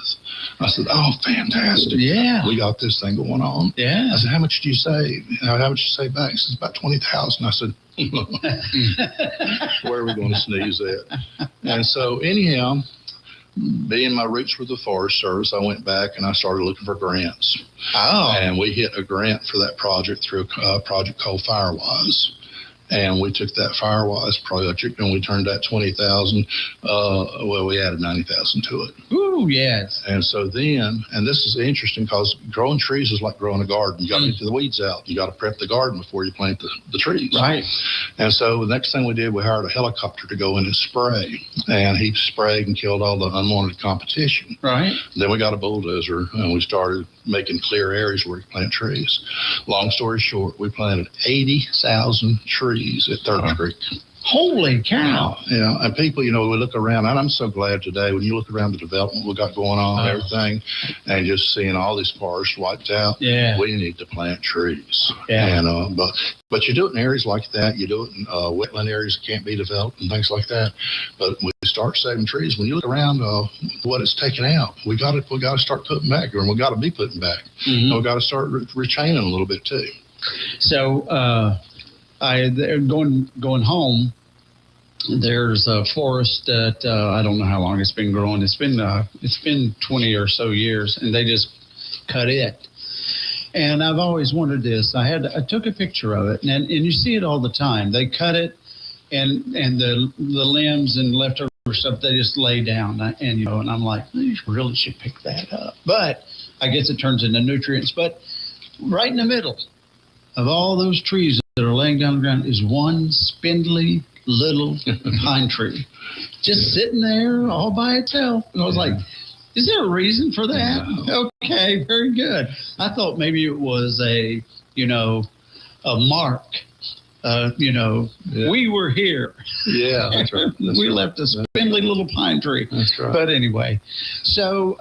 I said, "Oh, fantastic! Yeah, we got this thing going on." Yeah. I said, "How much did you save? How much did you save back?" He says, "About $20,000." I said, "Where are we going to sneeze at?" And so anyhow, being my roots with the Forest Service, I went back and I started looking for grants. Oh. And we hit a grant for that project through a project called Firewise. And we took that Firewise project and we turned that $20,000. We added $90,000 to it. Ooh, yes. And so then, and this is interesting because growing trees is like growing a garden. You got to get the weeds out. You got to prep the garden before you plant the trees. Right. And so the next thing we did, we hired a helicopter to go in and spray. And he sprayed and killed all the unwanted competition. Right. Then we got a bulldozer and we started making clear areas where you plant trees. Long story short, we planted 80,000 trees at Third Creek. Holy cow. Yeah, and people, we look around, and I'm so glad today when you look around the development we got going on and everything, and just seeing all these forests wiped out, we need to plant trees. Yeah. And, but you do it in areas like that, you do it in wetland areas that can't be developed and things like that. But when you start saving trees, when you look around what it's taken out, we got to start putting back, or we got to be putting back. Mm-hmm. And we got to start retaining a little bit too. So going home. There's a forest that I don't know how long it's been growing. It's been 20 or so years, and they just cut it. And I've always wondered this. I took a picture of it, and you see it all the time. They cut it, and the limbs and leftover stuff they just lay down, and I'm like, you really should pick that up. But I guess it turns into nutrients. But right in the middle of all those trees that are laying down on the ground is one spindly little pine tree just sitting there all by itself. And I was like, is there a reason for that? No. Okay, very good. I thought maybe it was a mark. We were here. Yeah, that's right. We left a spindly little pine tree. That's right. But anyway, so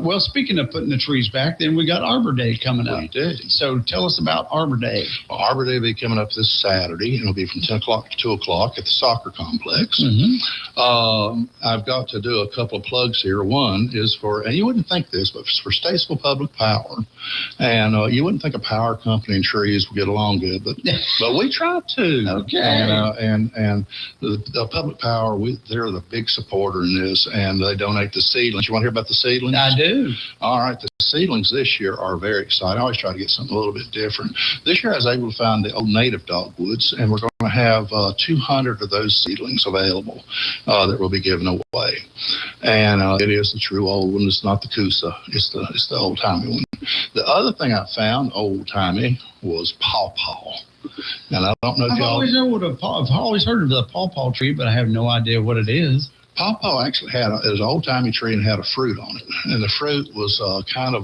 well, speaking of putting the trees back, then we got Arbor Day coming up. We did. So tell us about Arbor Day. Well, Arbor Day will be coming up this Saturday. It'll be from 10 o'clock to 2 o'clock at the soccer complex. I've got to do a couple of plugs here. One is and you wouldn't think this, but for Statesville Public Power. And you wouldn't think a power company and trees would get along good, but we try to. Okay. And the Public Power, they're the big supporter in this, and they donate the seedlings. You want to hear about the seedlings? I do. All right. The seedlings this year are very exciting. I always try to get something a little bit different. This year I was able to find the old native dogwoods, and we're going to have 200 of those seedlings available that will be given away. And it is the true old one. It's not the Coosa. It's the old-timey one. The other thing I found old-timey was pawpaw. And I don't know if I've always heard of the pawpaw tree, but I have no idea what it is. Pawpaw actually it was an old-timey tree and had a fruit on it. And the fruit was kind of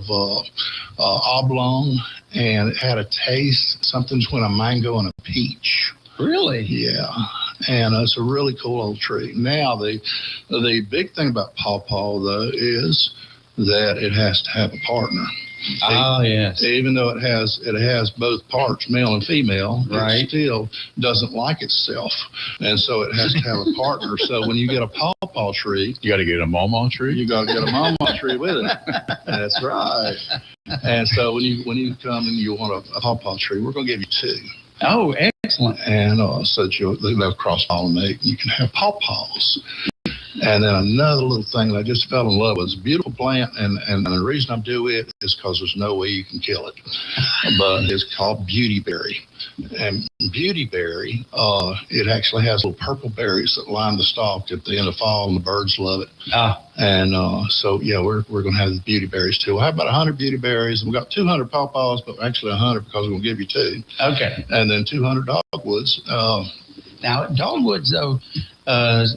oblong, and it had a taste, something between a mango and a peach. Really? Yeah. And it's a really cool old tree. Now, the big thing about pawpaw, though, is that it has to have a partner. Oh, yes. Even though it has both parts, male and female, right, it still doesn't like itself. And so it has to have a partner. So when you get a pawpaw tree, you got to get a mama tree. You got to get a mama tree with it. That's right. And so when you come and you want a pawpaw tree, we're going to give you 2. Oh, excellent. And so they'll cross-pollinate, and you can have pawpaws. And then another little thing that I just fell in love with. It's a beautiful plant, and the reason I do it is because there's no way you can kill it. But it's called beautyberry. And beautyberry, it actually has little purple berries that line the stalk at the end of fall, and the birds love it. And so, yeah, we're going to have the beautyberries, too. We'll have about 100 beautyberries, and we've got 200 pawpaws, but actually 100 because we're going to give you 2. Okay. And then 200 dogwoods. Now, at dogwoods, though,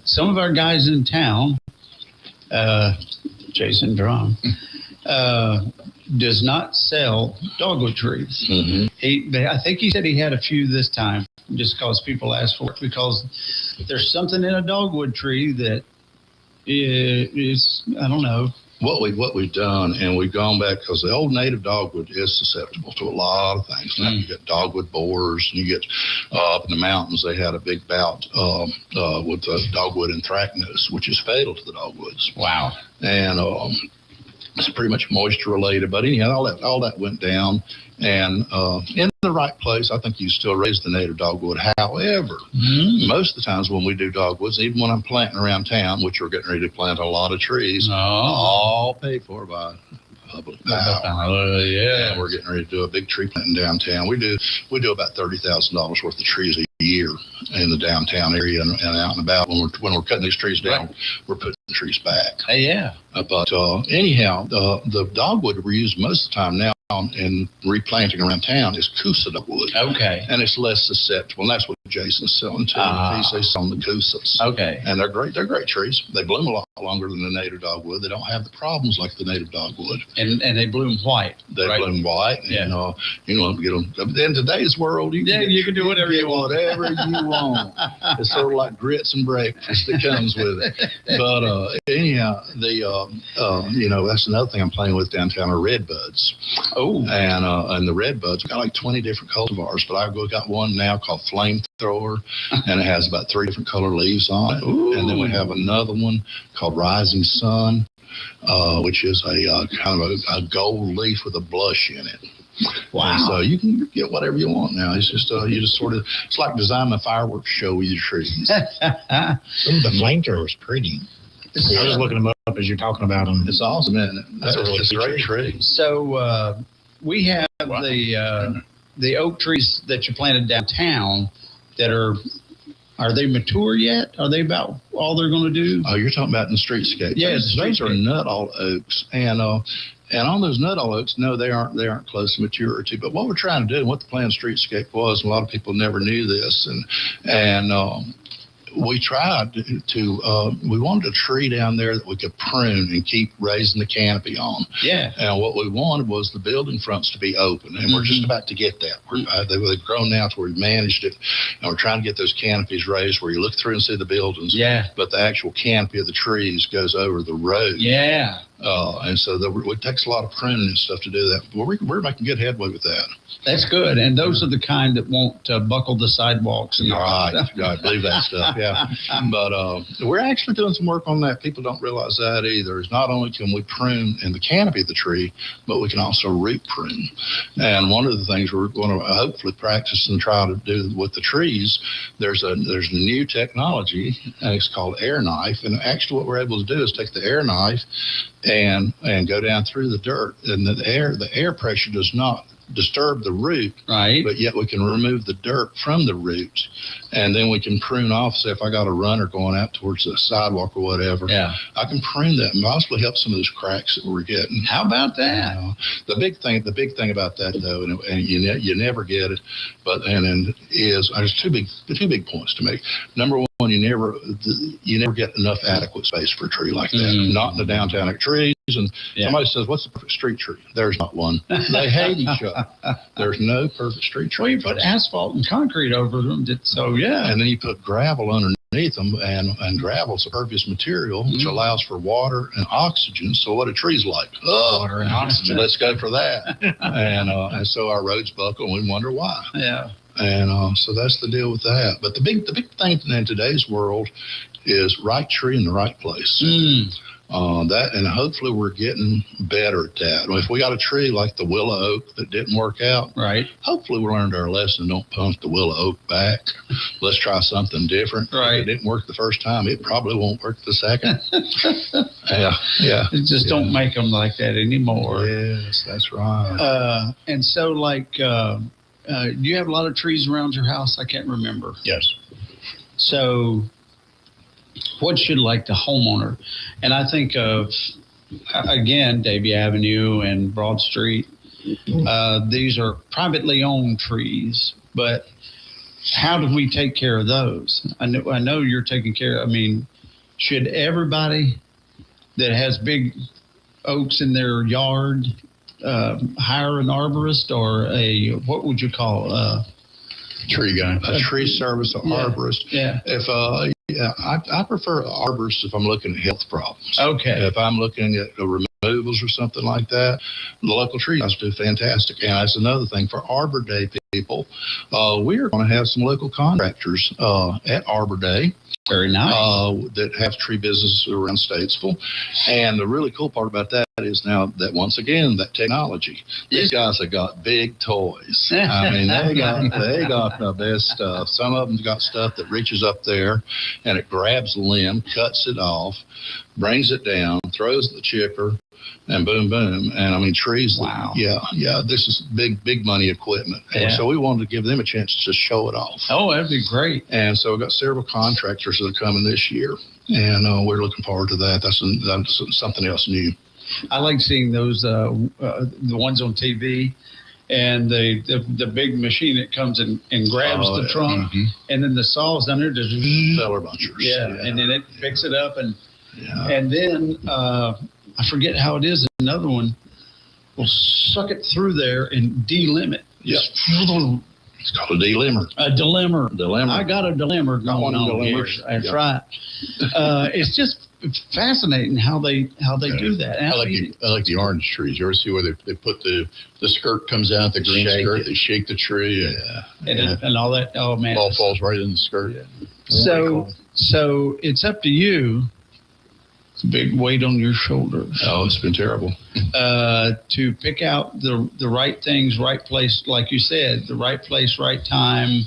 some of our guys in town, Jason Drum, does not sell dogwood trees. I think he said he had a few this time, just because people asked for it, because there's something in a dogwood tree that is, I don't know. What we've done, and we've gone back, because the old native dogwood is susceptible to a lot of things. Now you get dogwood borers, and you get up in the mountains, they had a big bout with dogwood anthracnose, which is fatal to the dogwoods. Wow. And it's pretty much moisture related, but anyhow, all that went down, and in the right place, I think you still raise the native dogwood. However, most of the times when we do dogwoods, even when I'm planting around town, which we're getting ready to plant a lot of trees, all paid for by Public Power. Yeah. And we're getting ready to do a big tree planting downtown. We do about $30,000 worth of trees a year in the downtown area and out and about. When we're cutting these trees down, we're putting the trees back. Yeah. But anyhow, the dogwood we use most of the time now in replanting around town is Coosa dogwood. Okay. And it's less susceptible. And that's what Jason's selling too. He's selling the Coosas. Okay. And they're great. They're great trees. They bloom a lot longer than the native dogwood. They don't have the problems like the native dogwood. And they bloom white. They bloom white. Yeah. And, you know, get them. In today's world, you can do whatever you want. Whatever you want. It's sort of like grits and breakfast that comes with it. But anyhow, you know, that's another thing I'm playing with downtown are red buds. Oh. And the red buds, we've got like 20 different cultivars, but I've got one now called Flamethrower, and it has about 3 different color leaves on it. Ooh. And then we have another one called Rising Sun, which is a kind of a gold leaf with a blush in it. Wow. And so you can get whatever you want now. It's just, it's like designing a fireworks show with your trees. The flamethrower is pretty. I was looking them up as you're talking about them. It's awesome, isn't it? That's a really great tree. So we have the oak trees that you planted downtown that are they mature yet? Are they about all they're going to do? Oh, you're talking about in the streetscape. Yeah, those are nut-all oaks, and on those nut-all oaks, no, they aren't close to maturity. But what we're trying to do, and what the planned streetscape was, and a lot of people never knew this, and we tried to we wanted a tree down there that we could prune and keep raising the canopy on. Yeah. And what we wanted was the building fronts to be open, and we're just about to get that. They've grown now to where we've managed it, and we're trying to get those canopies raised where you look through and see the buildings. Yeah. But the actual canopy of the trees goes over the road. Yeah. And so it takes a lot of pruning and stuff to do that. But we're making good headway with that. That's good. And those are the kind that won't buckle the sidewalks. And right. I believe that stuff, yeah. But we're actually doing some work on that. People don't realize that either. It's not only can we prune in the canopy of the tree, but we can also root prune. And one of the things we're going to hopefully practice and try to do with the trees, there's a new technology, and it's called air knife. And actually what we're able to do is take the air knife and go down through the dirt, and the air pressure does not disturb the root, right? But yet we can remove the dirt from the roots, and then we can prune off. Say if I got a runner going out towards the sidewalk or whatever, yeah, I can prune that and possibly help some of those cracks that we're getting. How about that? The big thing about that though, and you never get it, but there's two big points to make. Number one, you never get enough adequate space for a tree like that. Not in the downtown trees. And somebody says, "What's the perfect street tree?" There's not one. They hate each other. There's no perfect street tree. Well, you put asphalt and concrete over them. So yeah, and then you put gravel underneath them, and gravel's a pervious material which allows for water and oxygen. So what do trees like? Water and oxygen. Let's go for that. And so our roads buckle, and we wonder why. Yeah. And so that's the deal with that. But the big thing in today's world is right tree in the right place. And hopefully we're getting better at that. If we got a tree like the willow oak that didn't work out, right? Hopefully we learned our lesson. Don't pump the willow oak back. Let's try something different. Right. If it didn't work the first time, it probably won't work the second. Yeah. Just don't make them like that anymore. Yes, that's right. And so do you have a lot of trees around your house? I can't remember. Yes. So what should the homeowner? And I think of, again, Davie Avenue and Broad Street. These are privately owned trees, but how do we take care of those? I know you're taking care. Should everybody that has big oaks in their yard hire an arborist or what would you call a tree guy? A tree service, arborist. Yeah. I prefer arborists if I'm looking at health problems. Okay. If I'm looking at removals or something like that, the local tree guys do fantastic. And that's another thing for Arbor Day people. We are going to have some local contractors at Arbor Day. Very nice. That have tree businesses around Statesville. And the really cool part about that is now that once again, that technology. These guys have got big toys. They got the best stuff. Some of them got stuff that reaches up there and it grabs the limb, cuts it off, brings it down, throws the chipper, and boom, boom. And trees. Wow. Yeah. This is big money equipment. Yeah. And so we wanted to give them a chance to just show it off. Oh, that'd be great. And so we've got several contractors that are coming this year. And we're looking forward to that. That's something else new. I like seeing those, the ones on TV. And the big machine that comes and grabs the trunk, and then the saws down there just feller bunchers. Yeah, and then it picks it up, and then I forget how it is. Another one will suck it through there and delimb it. Yep. It's called a delimber. A delimber. Delimber. I got a delimber going on here. That's right. It's just fascinating how they do that. I like the orange trees. You ever see where they put the skirt comes out, the green skirt, they shake the tree, and all that. Oh man, ball falls right in the skirt. Yeah. So it's up to you. big weight on your shoulders. Oh, it's been terrible. To pick out the right things, right place, like you said, the right place, right time.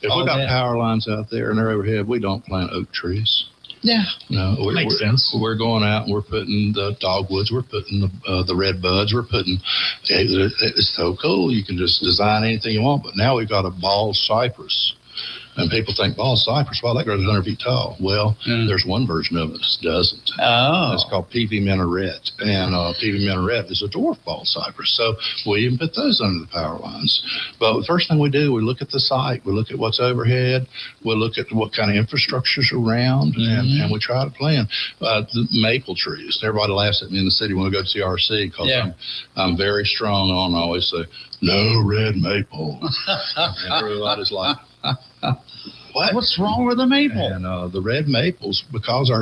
If we got power lines out there and they're overhead, we don't plant oak trees. Yeah. No, Makes sense. We're going out and we're putting the dogwoods, we're putting the red buds, we're putting, it's so cool. You can just design anything you want, but now we've got a bald cypress. And people think, bald cypress, well, that grows 100 feet tall. Well, there's one version of it that doesn't. Oh. It's called PV minaret. And PV minaret is a dwarf bald cypress. So we even put those under the power lines. But the first thing we do, we look at the site. We look at what's overhead. We look at what kind of infrastructure's around. And we try to plan. The maple trees. Everybody laughs at me in the city when we go to CRC because I'm very strong on, I always say, no red maple. And everybody's like, What's wrong with the maple? And the red maples, because I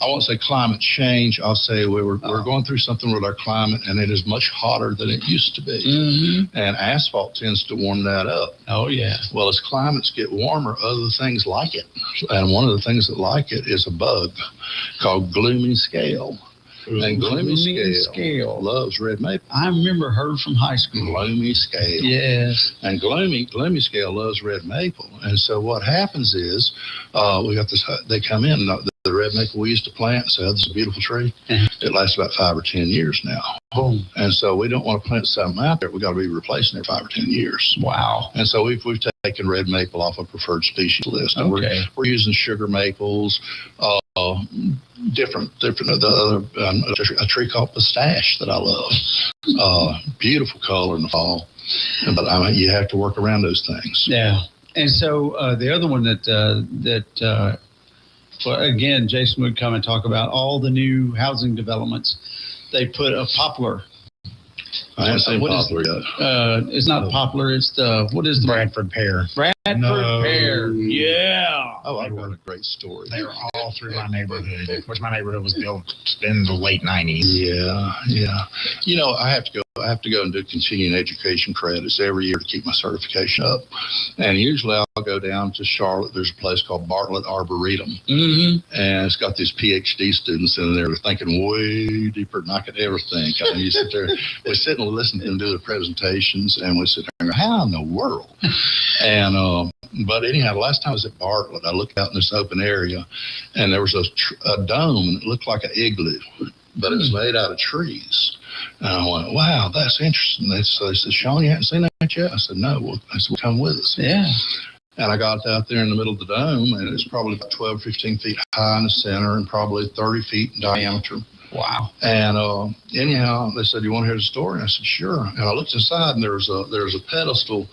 won't say climate change, I'll say we're going through something with our climate, and it is much hotter than it used to be. And asphalt tends to warm that up. Oh, yeah. Well, as climates get warmer, other things like it. And one of the things that like it is a bug called gloomy scale. And gloomy scale loves red maple. I remember her from high school. Gloomy scale. Yes. And gloomy scale loves red maple. And so what happens is we got this. They come in. The red maple we used to plant. So this is a beautiful tree. It lasts about 5 or 10 years now. Boom. And so we don't want to plant something out there. We got to be replacing it 5 or 10 years. Wow. And so we've taken red maple off a preferred species list. And we're using sugar maples. Different a tree called pistache that I love. Beautiful color in the fall, but I mean you have to work around those things. Yeah, and so the other one well, again, Jason would come and talk about all the new housing developments. They put a poplar. I haven't seen poplar yet. It's not poplar. It's what is the Bradford pear? Bradford pear. Yeah. Oh, I've got a great story. They were all through my neighborhood, which my neighborhood was built in the late 90s. Yeah. You know, I have to go and do continuing education credits every year to keep my certification up. And usually I'll go down to Charlotte. There's a place called Bartlett Arboretum. And it's got these PhD students in there thinking way deeper than I could ever think. I mean, you sit there, we sit and listen to them do the presentations, and we sit there and go, how in the world? And, but anyhow, the last time I was at Bartlett, I looked out in this open area, and there was a dome, and it looked like an igloo, but it was made out of trees. And I went, wow, that's interesting. They said, Shawn, you haven't seen that yet? I said, no. Well, I said, well, come with us. Yeah. And I got out there in the middle of the dome, and it's probably about 12 or 15 feet high in the center and probably 30 feet in diameter. Wow. And anyhow, they said, you want to hear the story? And I said, sure. And I looked inside, and there was a pedestal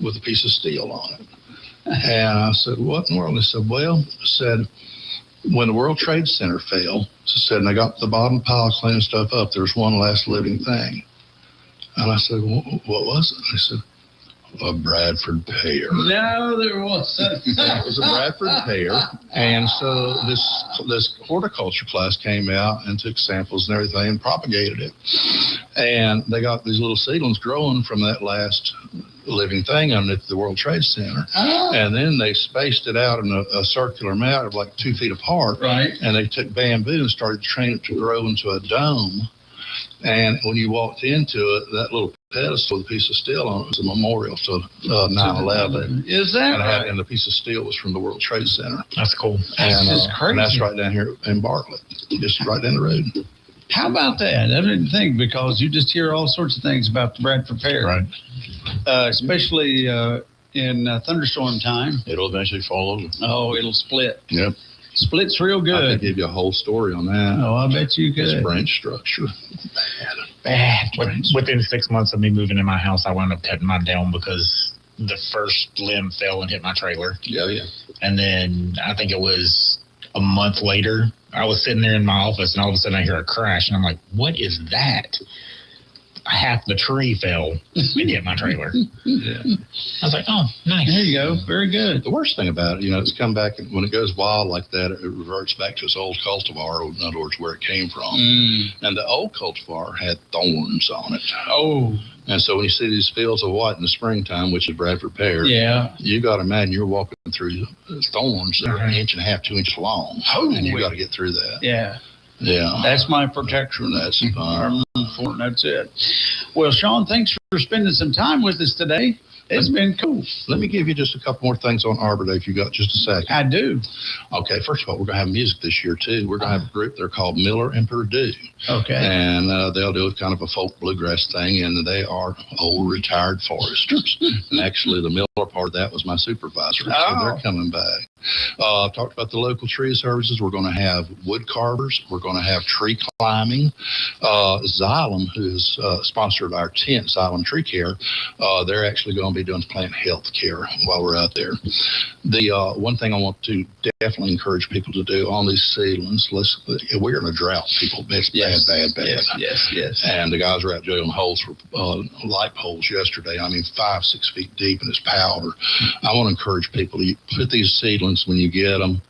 with a piece of steel on it. And I said, what in the world? They said, well, when the World Trade Center fell, and they got the bottom pile cleaning stuff up, there was one last living thing. And I said, what was it? They said, a Bradford pear. No, there wasn't. It was a Bradford pear. And so this horticulture class came out and took samples and everything and propagated it. And they got these little seedlings growing from that last living thing underneath the World Trade Center. Oh. And then they spaced it out in a circular mat of like 2 feet apart. Right. And they took bamboo and started training it to grow into a dome. And when you walked into it, that little pedestal with a piece of steel on it was a memorial to 9/11. Is that right? And the piece of steel was from the World Trade Center. That's cool. And, That's crazy. and that's right down here in Bartlett, just right down the road. How about that? I didn't think, because you just hear all sorts of things about the Bradford pear. Right. Especially in thunderstorm time. It'll eventually fall over. Oh, it'll split. Yep. Splits real good. I could give you a whole story on that. Oh, I bet you could. This branch structure. Bad. Within 6 months of me moving in my house, I wound up cutting mine down because the first limb fell and hit my trailer. Yeah. And then I think it was a month later, I was sitting there in my office, and all of a sudden I hear a crash, and I'm like, what is that? Half the tree fell and hit my trailer. Yeah. I was like, oh, nice. There you go. Very good. The worst thing about it, it's come back, when it goes wild like that, it reverts back to its old cultivar, in other words, where it came from. And the old cultivar had thorns on it. Oh. And so when you see these fields of white in the springtime, which is Bradford pear, you got to imagine you're walking through thorns that are 1.5 to 2 inches long. Oh, and you got to get through that. Yeah. Yeah. That's my protection. That's fine. That's it. Well, Shawn, thanks for spending some time with us today. It's been cool. Let me give you just a couple more things on Arbor Day if you got just a second. I do. Okay, first of all, we're going to have music this year, too. We're going to have a group. They're called Miller and Purdue. Okay. And they'll do kind of a folk bluegrass thing, and they are old retired foresters. And actually, the Miller part of that was my supervisor, so they're coming back. Talked about the local tree services. We're going to have wood carvers. We're going to have tree climbing. Xylem, who's sponsored our tent, Xylem Tree Care, they're actually going to be doing plant health care while we're out there. The one thing I want to definitely encourage people to do on these seedlings, we're in a drought, people. It's bad. Yes. And the guys were out drilling holes for light poles yesterday. I mean, 5-6 feet deep, and it's powder. I want to encourage people to put these seedlings when you get them.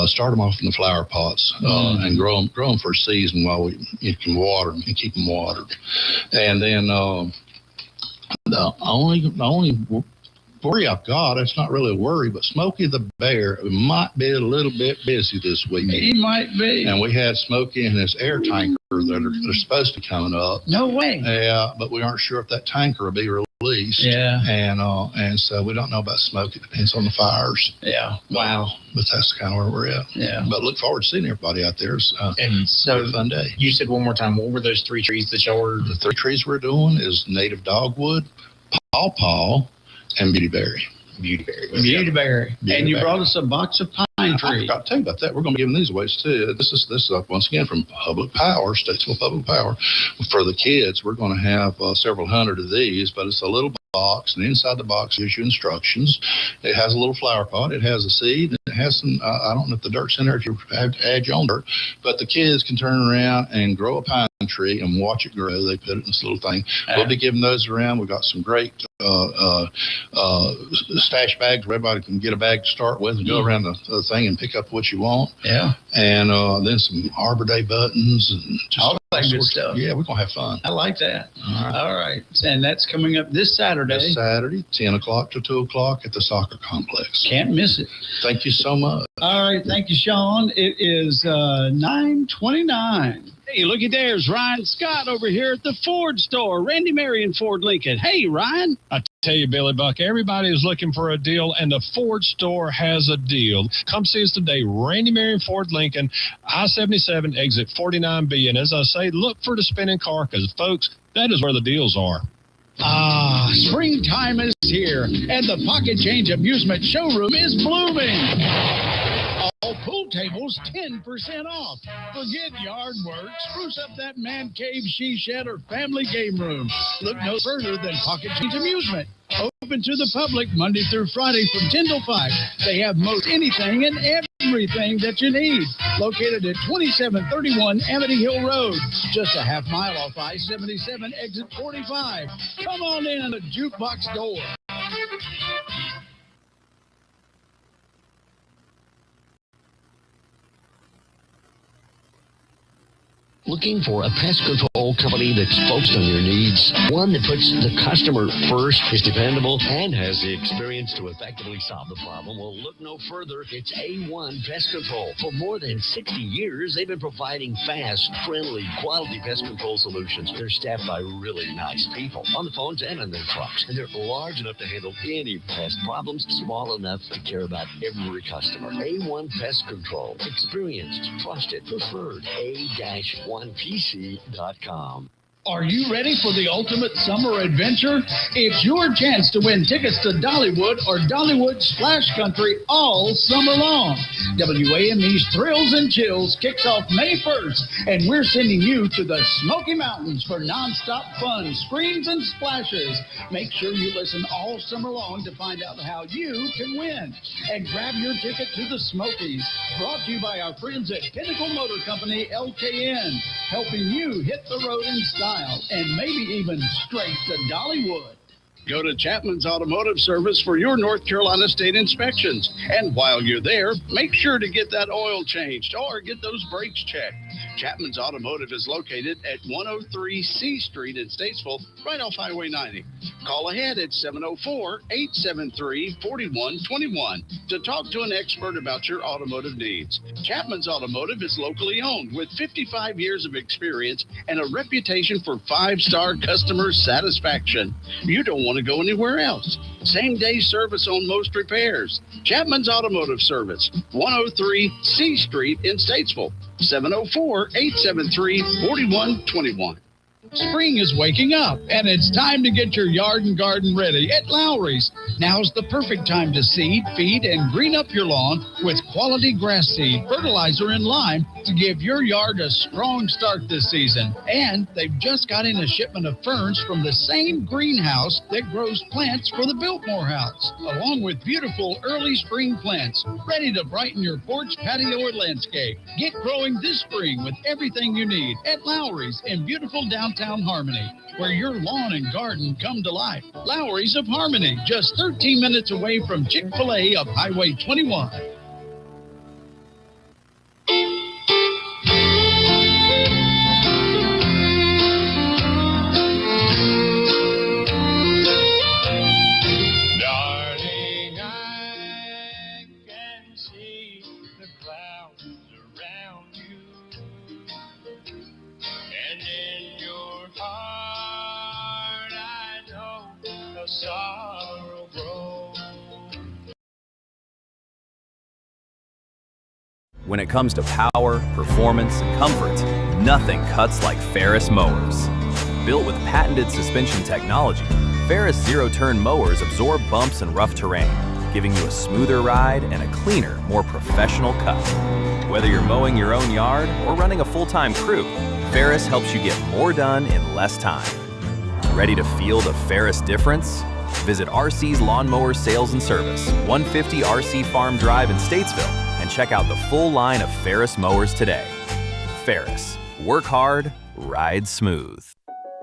Start them off in the flower pots and grow them for a season while you can water them and keep them watered. And then the only worry I've got, it's not really a worry, but Smokey the Bear might be a little bit busy this week. He might be. And we had Smokey and his air tanker that are supposed to be coming up. No way. Yeah, but we aren't sure if that tanker will be released. Yeah. And so we don't know about Smokey. It depends on the fires. Yeah. Wow. But that's kind of where we're at. Yeah. But look forward to seeing everybody out there. And so a fun day. You said one more time, what were those 3 trees that y'all were? The 3 trees we're doing is native dogwood, pawpaw, and beautyberry. Beautyberry. And you brought us a box of pine trees. I forgot to tell you about that. We're going to be giving these away too. This is once again from Public Power, Statesville Public Power. For the kids, we're going to have several hundred of these, but it's a little box, and inside the box gives you instructions. It has a little flower pot. It has a seed. It has some, I don't know if the dirt's in there, if you have to add your own dirt, but the kids can turn around and grow a pine tree and watch it grow. They put it in this little thing. We'll be giving those around. We've got some great stash bags where everybody can get a bag to start with and go around the thing and pick up what you want. Yeah. And then some Arbor Day buttons and just all that good stuff. Yeah, we're going to have fun. I like that. All right. And that's coming up this Saturday. This Saturday, 10 o'clock to 2 o'clock at the soccer complex. Can't miss it. Thank you so much. All right. Thank you, Shawn. It is 9:29. Hey, looky there's Ryan Scott over here at the Ford store, Randy Marion Ford Lincoln. Hey, Ryan. I tell you, Billy Buck, everybody is looking for a deal, and the Ford store has a deal. Come see us today, Randy Marion Ford Lincoln, I-77, exit 49B. And as I say, look for the spinning car because, folks, that is where the deals are. Springtime is here, and the Pocket Change Amusement Showroom is blooming. All pool tables 10% off. Forget yard work. Spruce up that man cave, she shed, or family game room. Look no further than Pocket Change Amusement. Open to the public Monday through Friday from 10 till 5. They have most anything and everything that you need. Located at 2731 Amity Hill Road. Just a half mile off I-77, exit 45. Come on in the jukebox door. Looking for a pest control company that's focused on your needs? One that puts the customer first, is dependable, and has the experience to effectively solve the problem? Well, look no further. It's A1 Pest Control. For more than 60 years, they've been providing fast, friendly, quality pest control solutions. They're staffed by really nice people on the phones and in their trucks. And they're large enough to handle any pest problems, small enough to care about every customer. A1 Pest Control. Experienced, trusted, preferred. A-1PC.com. Are you ready for the ultimate summer adventure? It's your chance to win tickets to Dollywood or Dollywood Splash Country all summer long. WAME's Thrills and Chills kicks off May 1st, and we're sending you to the Smoky Mountains for nonstop fun, screams, and splashes. Make sure you listen all summer long to find out how you can win. And grab your ticket to the Smokies. Brought to you by our friends at Pinnacle Motor Company, LKN, helping you hit the road in style. And maybe even straight to Dollywood. Go to Chapman's Automotive Service for your North Carolina state inspections. And while you're there, make sure to get that oil changed or get those brakes checked. Chapman's Automotive is located at 103 C Street in Statesville, right off Highway 90. Call ahead at 704-873-4121 to talk to an expert about your automotive needs. Chapman's Automotive is locally owned with 55 years of experience and a reputation for 5-star customer satisfaction. You don't want to go anywhere else. Same-day service on most repairs. Chapman's Automotive Service, 103 C Street in Statesville, 704-873-4121. Spring is waking up, and it's time to get your yard and garden ready at Lowry's. Now's the perfect time to seed, feed, and green up your lawn with quality grass seed, fertilizer, and lime to give your yard a strong start this season. And they've just got in a shipment of ferns from the same greenhouse that grows plants for the Biltmore House, along with beautiful early spring plants ready to brighten your porch, patio, or landscape. Get growing this spring with everything you need at Lowry's in beautiful downtown Harmony, where your lawn and garden come to life. Lowry's of Harmony, just 13 minutes away from Chick-fil-A up Highway 21. Darling, I can see the clouds around you, and in your heart I know a sorrow grows. When it comes to power, performance, and comfort, nothing cuts like Ferris mowers. Built with patented suspension technology, Ferris zero-turn mowers absorb bumps and rough terrain, giving you a smoother ride and a cleaner, more professional cut. Whether you're mowing your own yard or running a full-time crew, Ferris helps you get more done in less time. Ready to feel the Ferris difference? Visit RC's Lawnmower Sales and Service, 150 RC Farm Drive in Statesville, and check out the full line of Ferris mowers today. Ferris, work hard, ride smooth.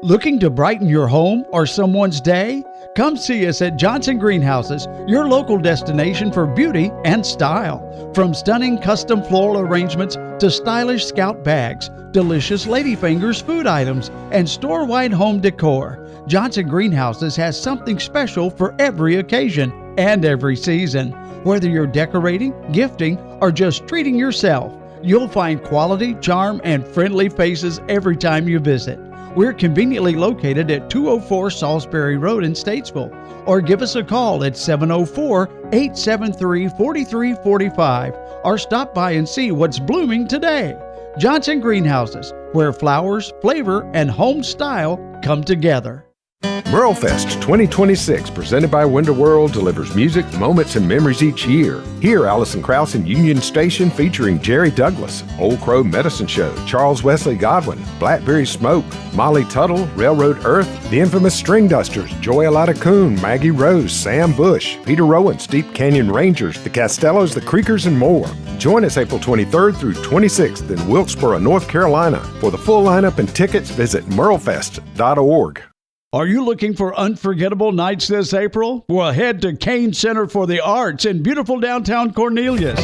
Looking to brighten your home or someone's day? Come see us at Johnson Greenhouses, your local destination for beauty and style. From stunning custom floral arrangements to stylish Scout bags, delicious Ladyfingers food items, and store-wide home decor, Johnson Greenhouses has something special for every occasion and every season. Whether you're decorating, gifting, or just treating yourself, you'll find quality, charm, and friendly faces every time you visit. We're conveniently located at 204 Salisbury Road in Statesville, or give us a call at 704-873-4345, or stop by and see what's blooming today. Johnson Greenhouses, where flowers, flavor, and home style come together. Merlefest 2026, presented by Winter World, delivers music, moments, and memories each year. Hear Allison Krauss in Union Station featuring Jerry Douglas, Old Crow Medicine Show, Charles Wesley Godwin, Blackberry Smoke, Molly Tuttle, Railroad Earth, the infamous String Dusters, Joy Alida Coon, Maggie Rose, Sam Bush, Peter Rowan, Steep Canyon Rangers, the Castellos, the Creekers, and more. Join us April 23rd through 26th in Wilkesboro, North Carolina. For the full lineup and tickets, visit merlefest.org. Are you looking for unforgettable nights this April? Well, head to Kane Center for the Arts in beautiful downtown Cornelius.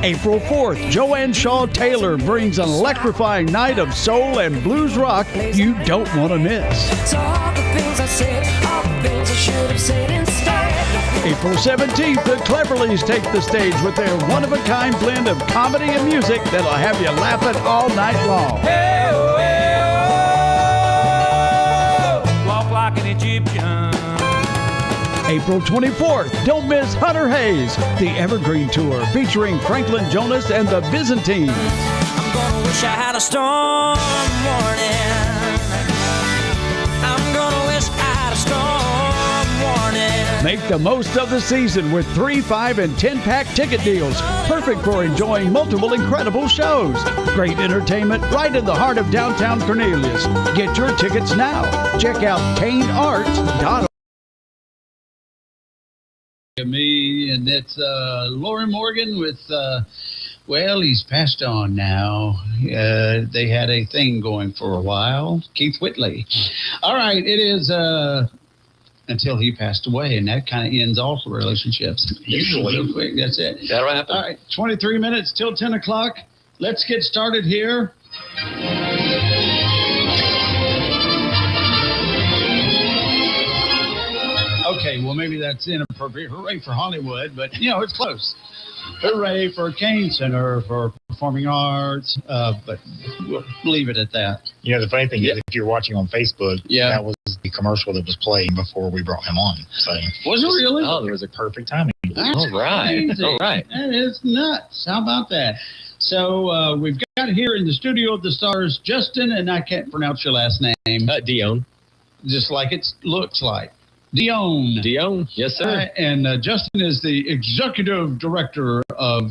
April 4th, Joanne Shaw Taylor brings an electrifying night of soul and blues rock you don't want to miss. April 17th, the Cleverleys take the stage with their one-of-a-kind blend of comedy and music that'll have you laughing all night long. Walk like an Egyptian. April 24th, don't miss Hunter Hayes, the Evergreen Tour featuring Franklin Jonas and the Byzantines. I'm gonna wish I had a storm warning. I'm gonna wish I had a storm warning. Make the most of the season with 3, 5, and 10-pack ticket deals. Perfect for enjoying multiple incredible shows. Great entertainment right in the heart of downtown Cornelius. Get your tickets now. Check out kanearts.org. Me, and that's Laura Morgan with, well, he's passed on now. They had a thing going for a while. Keith Whitley. All right, it is until he passed away, and that kind of ends all relationships. Usually. Real quick, that's it. That'll happen. All right, 23 minutes till 10 o'clock. Let's get started here. Okay, well, maybe that's inappropriate. Hooray for Hollywood, but, it's close. Hooray for Kane Center for Performing Arts, but we'll leave it at that. The funny thing is, if you're watching on Facebook, that was the commercial that was playing before we brought him on. So Was it really? Oh, there was a perfect timing. All right. That is nuts. How about that? So we've got here in the studio of the stars, Justin, and I can't pronounce your last name. Dion. Just like it looks like. Dion, yes, sir. And Justin is the executive director of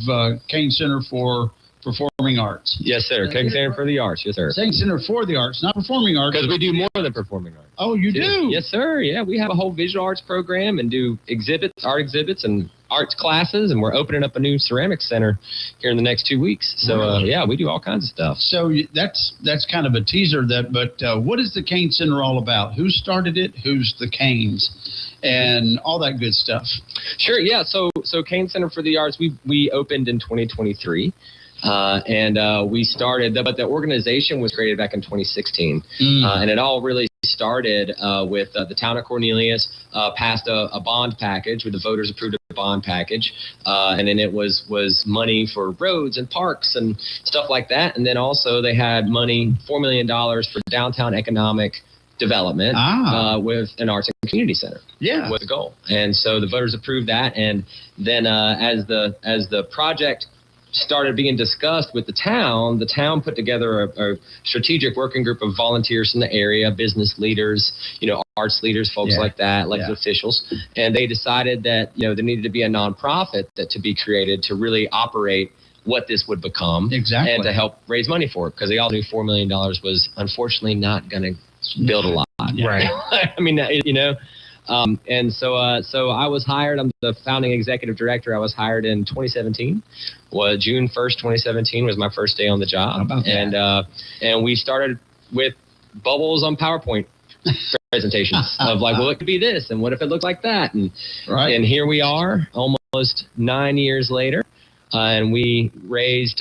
Kane Center for Performing Arts. Yes, sir. Kane Center for the Arts. Yes, sir. Kane Center for the Arts, not performing arts. Because we do more than performing arts. Oh, you do? Yes, sir. Yeah, we have a whole visual arts program and do art exhibits and arts classes, and we're opening up a new ceramics center here in the next 2 weeks. So, we do all kinds of stuff. So that's kind of a teaser. But what is the Kane Center all about? Who started it? Who's the Kanes? And all that good stuff. Sure, yeah. So Kane Center for the Arts, we opened in 2023. And we started, but the organization was created back in 2016. And it all really started with the town of Cornelius passed a bond package, with the voters approved a bond package. And then it was money for roads and parks and stuff like that. And then also they had money, $4 million for downtown economic development with an arts and community center. Yeah, with a goal. And so the voters approved that. And then as the project started being discussed with the town put together a strategic working group of volunteers in the area, business leaders, arts leaders, folks like that, elected officials. And they decided that, there needed to be a nonprofit to be created to really operate what this would become. Exactly. And to help raise money for it, because they all knew $4 million was unfortunately not going to build a lot. Right. I mean, and so I was hired. I'm the founding executive director. I was hired in 2017. Well, June 1st, 2017 was my first day on the job. How about that? And we started with bubbles on PowerPoint presentations of like, well, it could be this, and what if it looked like that, and here we are, almost 9 years later. And we raised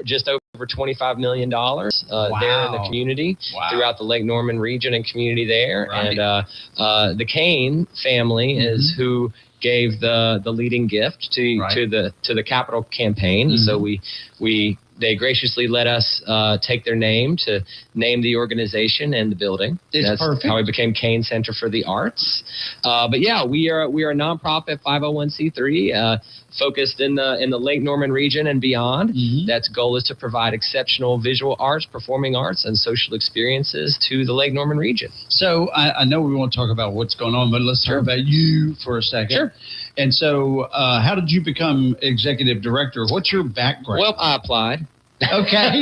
just over $25 million there in the community throughout the Lake Norman region and community there. Right. And the Kane family is who gave the leading gift to the capital campaign. Mm-hmm. So they graciously let us take their name to name the organization and the building. That's perfect. How we became Kane Center for the Arts. But yeah, we are a nonprofit 501c3 focused in the Lake Norman region and beyond. Mm-hmm. That's goal is to provide exceptional visual arts, performing arts, and social experiences to the Lake Norman region. So I know we want to talk about what's going on, but let's talk about you for a second. Sure. And so how did you become executive director? What's your background? Well, I applied. Okay.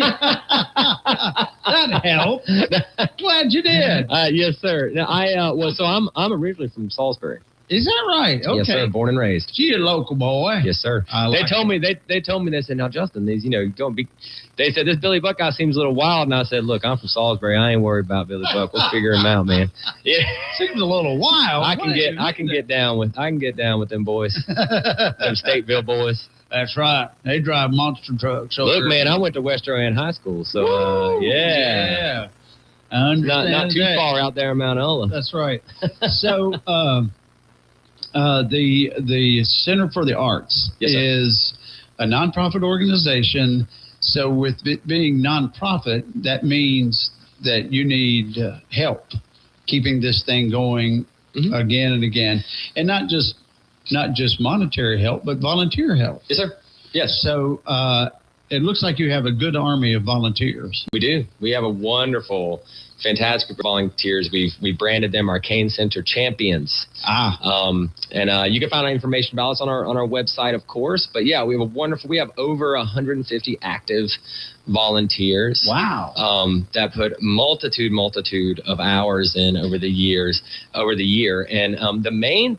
That helped. Glad you did. Yes, sir. Now, so I'm originally from Salisbury. Is that right? Okay. Yes, sir. Born and raised. You're a local boy. Yes, sir. They told me, they said, now, Justin, these, they said, this Billy Buck guy seems a little wild. And I said, look, I'm from Salisbury. I ain't worried about Billy Buck. We'll figure him out, man. Yeah. Seems a little wild. I can get down with them boys. Them Stateville boys. That's right. They drive monster trucks. Look, man, I went to West Rowan High School, so yeah. I understand not too far out there in Mount Ola. That's right. So, the Center for the Arts is a nonprofit organization. So, with it being nonprofit, that means that you need help keeping this thing going again and again, and not just monetary help, but volunteer help. Yes, sir. Yes. So it looks like you have a good army of volunteers. We do. We have a wonderful, fantastic group of volunteers. We branded them our Kane Center champions. And you can find out information about us on our website, of course. But yeah, we have over 150 active volunteers. Wow. That put multitude of hours in over the year. And the main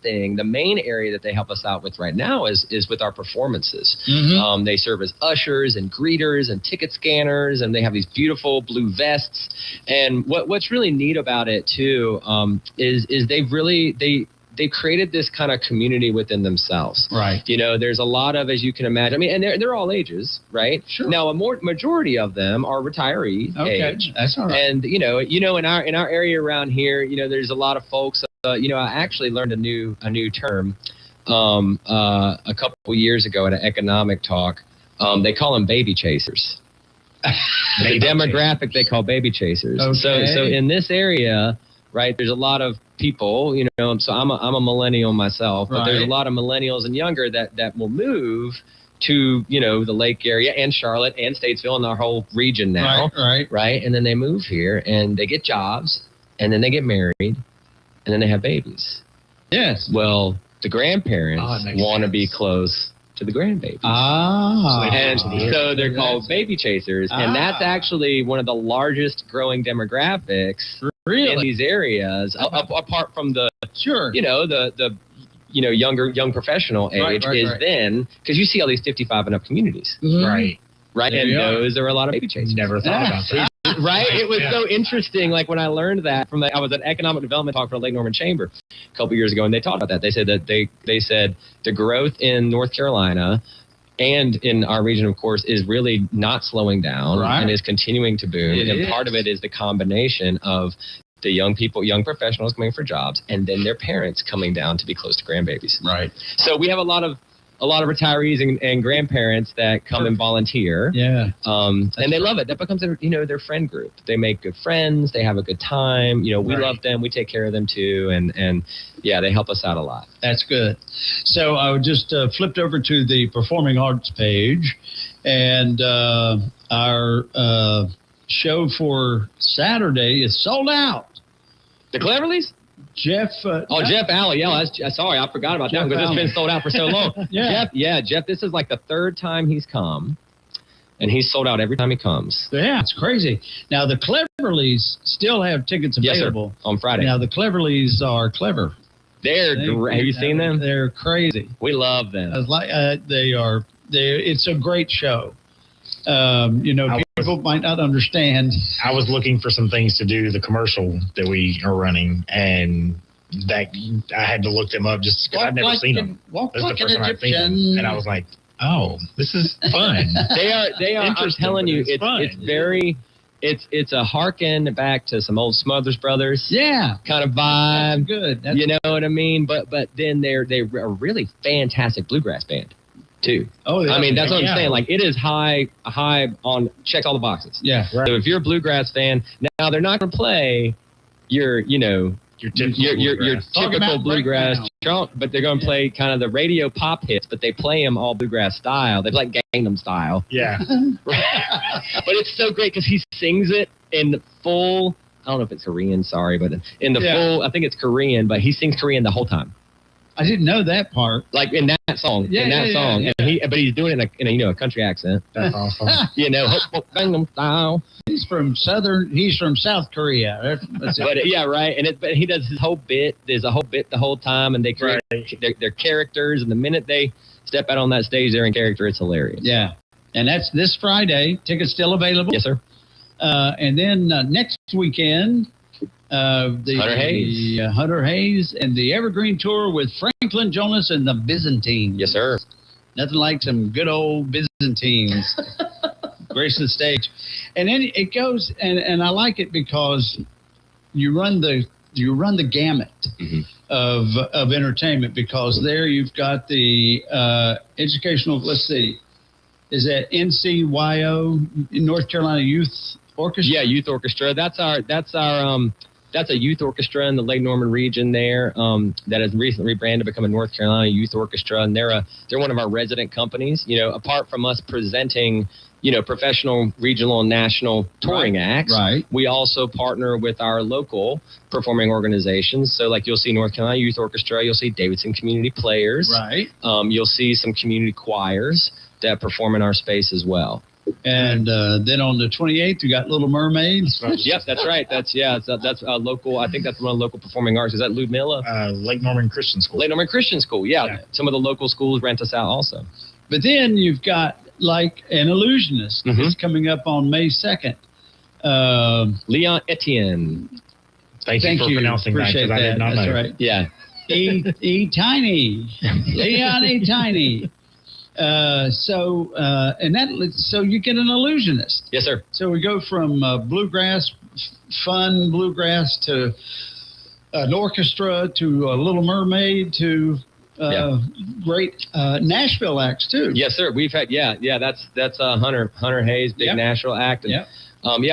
area that they help us out with right now is with our performances. Mm-hmm. They serve as ushers and greeters and ticket scanners, and they have these beautiful blue vests. And what's really neat about it too is they've created this kind of community within themselves. Right. There's a lot of, as you can imagine, I mean, and they're all ages, right? Sure. Now, majority of them are retiree age. That's all right. And, in our area around here, there's a lot of folks I actually learned a new term a couple years ago at an economic talk. They call them baby chasers. The demographic they call baby chasers. Okay. So in this area, right, there's a lot of people, so I'm a millennial myself, but there's a lot of millennials and younger that will move to, the Lake area and Charlotte and Statesville and our whole region now. Right. And then they move here and they get jobs and then they get married and then they have babies. Yes. Well, the grandparents want to be close to the grandbabies. And so they're called baby chasers. And that's actually one of the largest growing demographics in these areas, apart from the, young professional age then, because you see all these 55 and up communities. Right. And those are a lot of baby chasers. Never thought about that. Right? It was so interesting. Like when I learned that I was at economic development talk for the Lake Norman Chamber a couple years ago, and they talked about that. They said that they said the growth in North Carolina and in our region, of course, is really not slowing down and is continuing to boom. And part of it is the combination of the young people, young professionals coming for jobs, and then their parents coming down to be close to grandbabies. Right. So we have a lot of retirees and grandparents that come and volunteer. Yeah. And they love it. That becomes their friend group. They make good friends. They have a good time. We love them. We take care of them too. And yeah, they help us out a lot. That's good. So I just flipped over to the performing arts page, and our show for Saturday is sold out. The Cleverleys? Jeff. Jeff Alley. Yeah, sorry, I forgot about that because it's been sold out for so long. Jeff, this is like the third time he's come, and he's sold out every time he comes. Yeah, it's crazy. Now, the Cleverleys still have tickets available. Yes, sir, on Friday. Now, the Cleverleys are clever. They're great. Have you seen them? They're crazy. We love them. It's a great show. People might not understand. I was looking for some things to do the commercial that we are running, and that I had to look them up just because I've never seen them. Walk like an Egyptian. And I was like, oh, this is fun. They are. I'm telling you, it's a harken back to some old Smothers Brothers. Yeah, kind of vibe. That's good. You know what I mean? But then they're a really fantastic bluegrass band too. I mean, that's what I'm saying. Like, it is high on, checks all the boxes. Yeah. Right. So if you're a bluegrass fan, now they're not going to play your typical bluegrass trunk, but they're going to play kind of the radio pop hits, but they play them all bluegrass style. They play Gangnam Style. Yeah. But it's so great because he sings it in the full, I don't know if it's Korean, sorry, but in the full, I think it's Korean, but he sings Korean the whole time. I didn't know that part. Like in that song. Yeah. And he's doing it in a country accent. That's awesome. Gangnam Style. He's from South Korea. But yeah, right. But he does his whole bit. There's a whole bit the whole time, and they create their characters. And the minute they step out on that stage, they're in character. It's hilarious. Yeah, and that's this Friday. Tickets still available. Yes, sir. And then next weekend, Hunter Hayes and the Evergreen Tour with Franklin Jonas and the Byzantines. Yes, sir. Nothing like some good old Byzantines gracing the stage. And then it goes, and I like it because you run the gamut of entertainment, because there you've got the educational, let's see, is that NCYO, North Carolina Youth Orchestra? Yeah, Youth Orchestra. That's a youth orchestra in the Lake Norman region there that has recently rebranded to become a North Carolina Youth Orchestra, and they're one of our resident companies. Apart from us presenting, professional, regional, and national touring acts, we also partner with our local performing organizations. So, like, you'll see North Carolina Youth Orchestra, you'll see Davidson Community Players, you'll see some community choirs that perform in our space as well. And then on the 28th, you got Little Mermaids. Yep, that's right. That's local. I think that's one of the local performing arts. Is that Ludmilla? Lake Norman Christian School. Lake Norman Christian School. Yeah. Some of the local schools rent us out also. But then you've got like an illusionist. It's coming up on May 2nd. Leon Etienne. Thank you for pronouncing that, because I did not know. That's right. Yeah. E Tiny. Leon E Tiny. So you get an illusionist. Yes, sir. So we go from bluegrass, fun bluegrass, to an orchestra to a Little Mermaid to great Nashville acts too. Yes, sir. We've had that's Hunter Hayes, big Nashville act. And,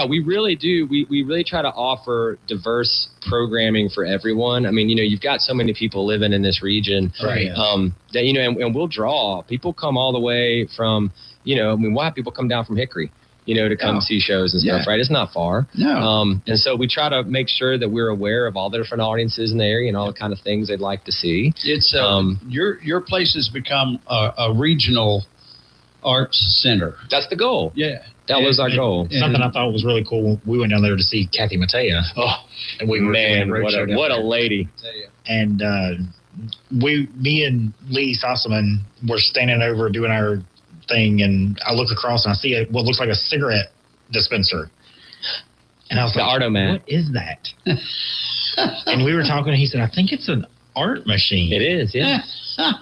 we really do. We really try to offer diverse programming for everyone. I mean, you've got so many people living in this region, right? That and we'll draw people come all the way from we'll have people come down from Hickory, to come see shows and stuff, right? It's not far. No. And so we try to make sure that we're aware of all the different audiences in the area and all the kind of things they'd like to see. It's your place has become a regional arts center. That's the goal. Yeah. That was our goal. Something I thought was really cool. We went down there to see Kathy Mattea. Oh, and what a lady! And me and Lee Sossoman were standing over doing our thing, and I look across and I see what looks like a cigarette dispenser. And I was like, Artomat. What is that? And we were talking, and he said, I think it's an art machine. It is, yeah.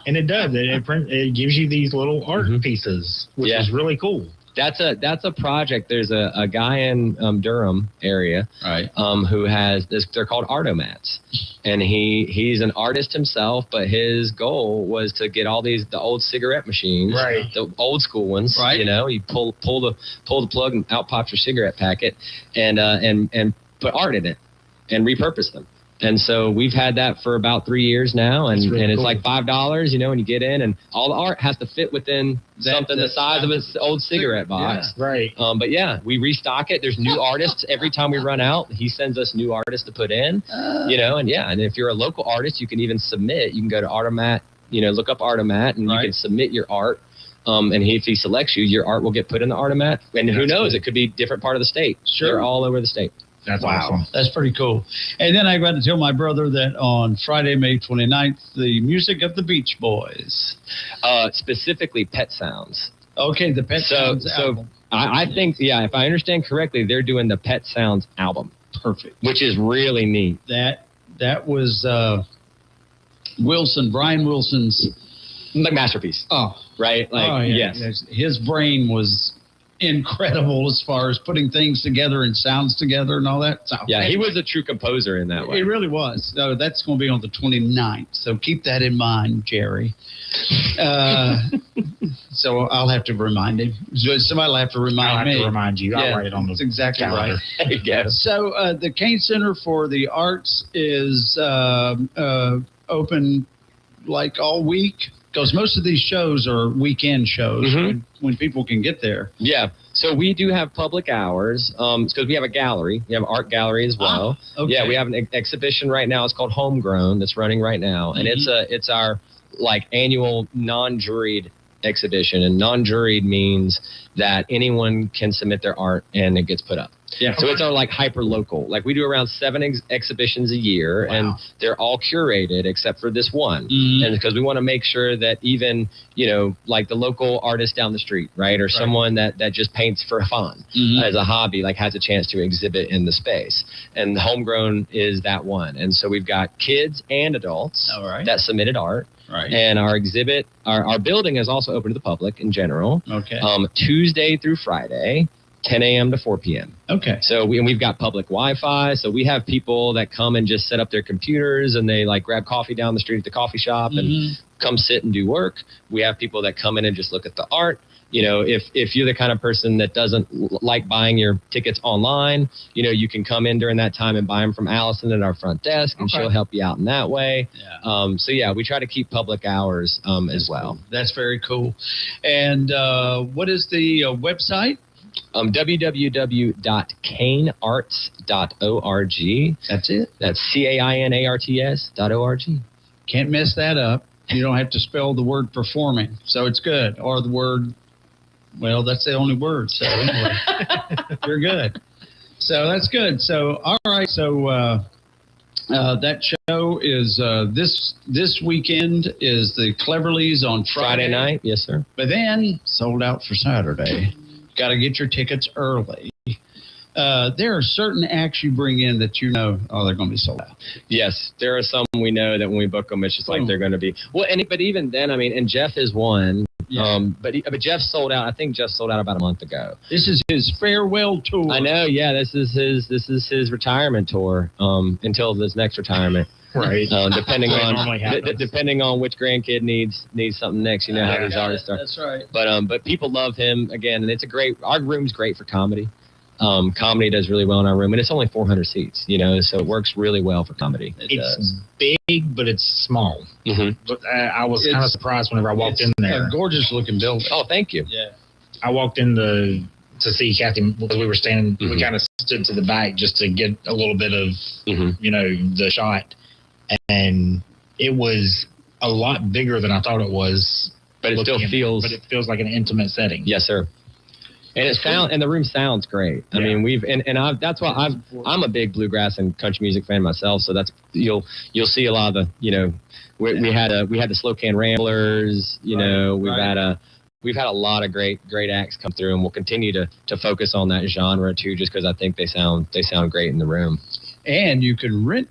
And it does. It gives you these little art pieces, which is really cool. That's a project. There's a guy in Durham area, right? Who has this. They're called Artomats, and he's an artist himself. But his goal was to get all the old cigarette machines, right? The old school ones, right? You pull the plug and out pops your cigarette packet, and put art in it, and repurpose them. And so we've had that for about 3 years now, and it's cool. Like $5, when you get in, and all the art has to fit within something the size of an old cigarette box. Yeah, right. But we restock it. There's new artists every time we run out. He sends us new artists to put in, and if you're a local artist, you can even submit. You can go to Artomat, look up Artomat, and you can submit your art. And if he selects you, your art will get put in the Artomat. And who knows, it could be different part of the state. Sure. They're all over the state. That's awesome. That's pretty cool. And then I got to tell my brother that on Friday, May 29th, the music of the Beach Boys. Specifically Pet Sounds. Okay, the Pet Sounds album. I think, if I understand correctly, they're doing the Pet Sounds album. Perfect. Which is really neat. That was Brian Wilson's masterpiece. Oh. Right? Yes. His brain was incredible as far as putting things together and sounds together and all that. So, he was a true composer in that way. He really was. So that's going to be on the 29th. So keep that in mind, Jerry. So I'll have to remind him. Somebody will have to remind me. I'll have to remind you. I'll write it on the That's exactly calendar. right. There you go. So the Kane Center for the Arts is open like all week. Because most of these shows are weekend shows when people can get there. Yeah. So we do have public hours because we have a gallery. We have an art gallery as well. Okay. Yeah, we have an exhibition right now. It's called Homegrown that's running right now. And it's our annual non-juried exhibition. And non-juried means that anyone can submit their art and it gets put up. Yeah. So it's our hyper local. We do around 7 exhibitions a year, and they're all curated except for this one. And because we want to make sure that even the local artist down the street, right, or someone that just paints for fun as a hobby, has a chance to exhibit in the space. And Homegrown is that one. And so we've got kids and adults that submitted art. Right. And our exhibit, our building is also open to the public in general. Okay. Tuesday through Friday. 10 a.m. to 4 p.m. Okay. So we've got public Wi-Fi. So we have people that come and just set up their computers and they grab coffee down the street at the coffee shop and come sit and do work. We have people that come in and just look at the art. If you're the kind of person that doesn't like buying your tickets online, you can come in during that time and buy them from Allison at our front desk, and she'll help you out in that way. Yeah. We try to keep public hours as well. Cool. That's very cool. And what is the website? www.canearts.org. That's it. That's CAINARTS.org. Can't mess that up. You don't have to spell the word performing, so it's good. Or the word, well, that's the only word. So anyway, you're good. So that's good. So all right. So that show is this weekend is the Cleverleys on Friday night. Yes, sir. But then sold out for Saturday. Got to get your tickets early. there are certain acts you bring in that they're going to be sold out. Yes, there are some we know that when we book them, it's just like they're going to be. Well, but even then, I mean, and Jeff is one. Yeah. But Jeff sold out. I think Jeff sold out about a month ago. This is his farewell tour. I know. Yeah, this is his retirement tour. Until this next retirement. Right. Depending on which grandkid needs something next. You know how these artists are. That's right. But people love him again, and our room's great for comedy. Comedy does really well in our room, and it's only 400 seats, so it works really well for comedy. It's big, but it's small. Mm-hmm. But I was kind of surprised whenever I walked in there. A gorgeous looking building. Oh, thank you. Yeah. I walked in to see Kathy because we were standing. Mm-hmm. We kind of stood to the back just to get a little bit of, the shot, and it was a lot bigger than I thought it was. But it feels like an intimate setting. Yes, sir. And the room sounds great. I mean, that's why I'm a big bluegrass and country music fan myself. So that's you'll see a lot of the we had the Slow Can Ramblers. We've had a lot of great acts come through, and we'll continue to focus on that genre too, just because I think they sound great in the room. And you can rent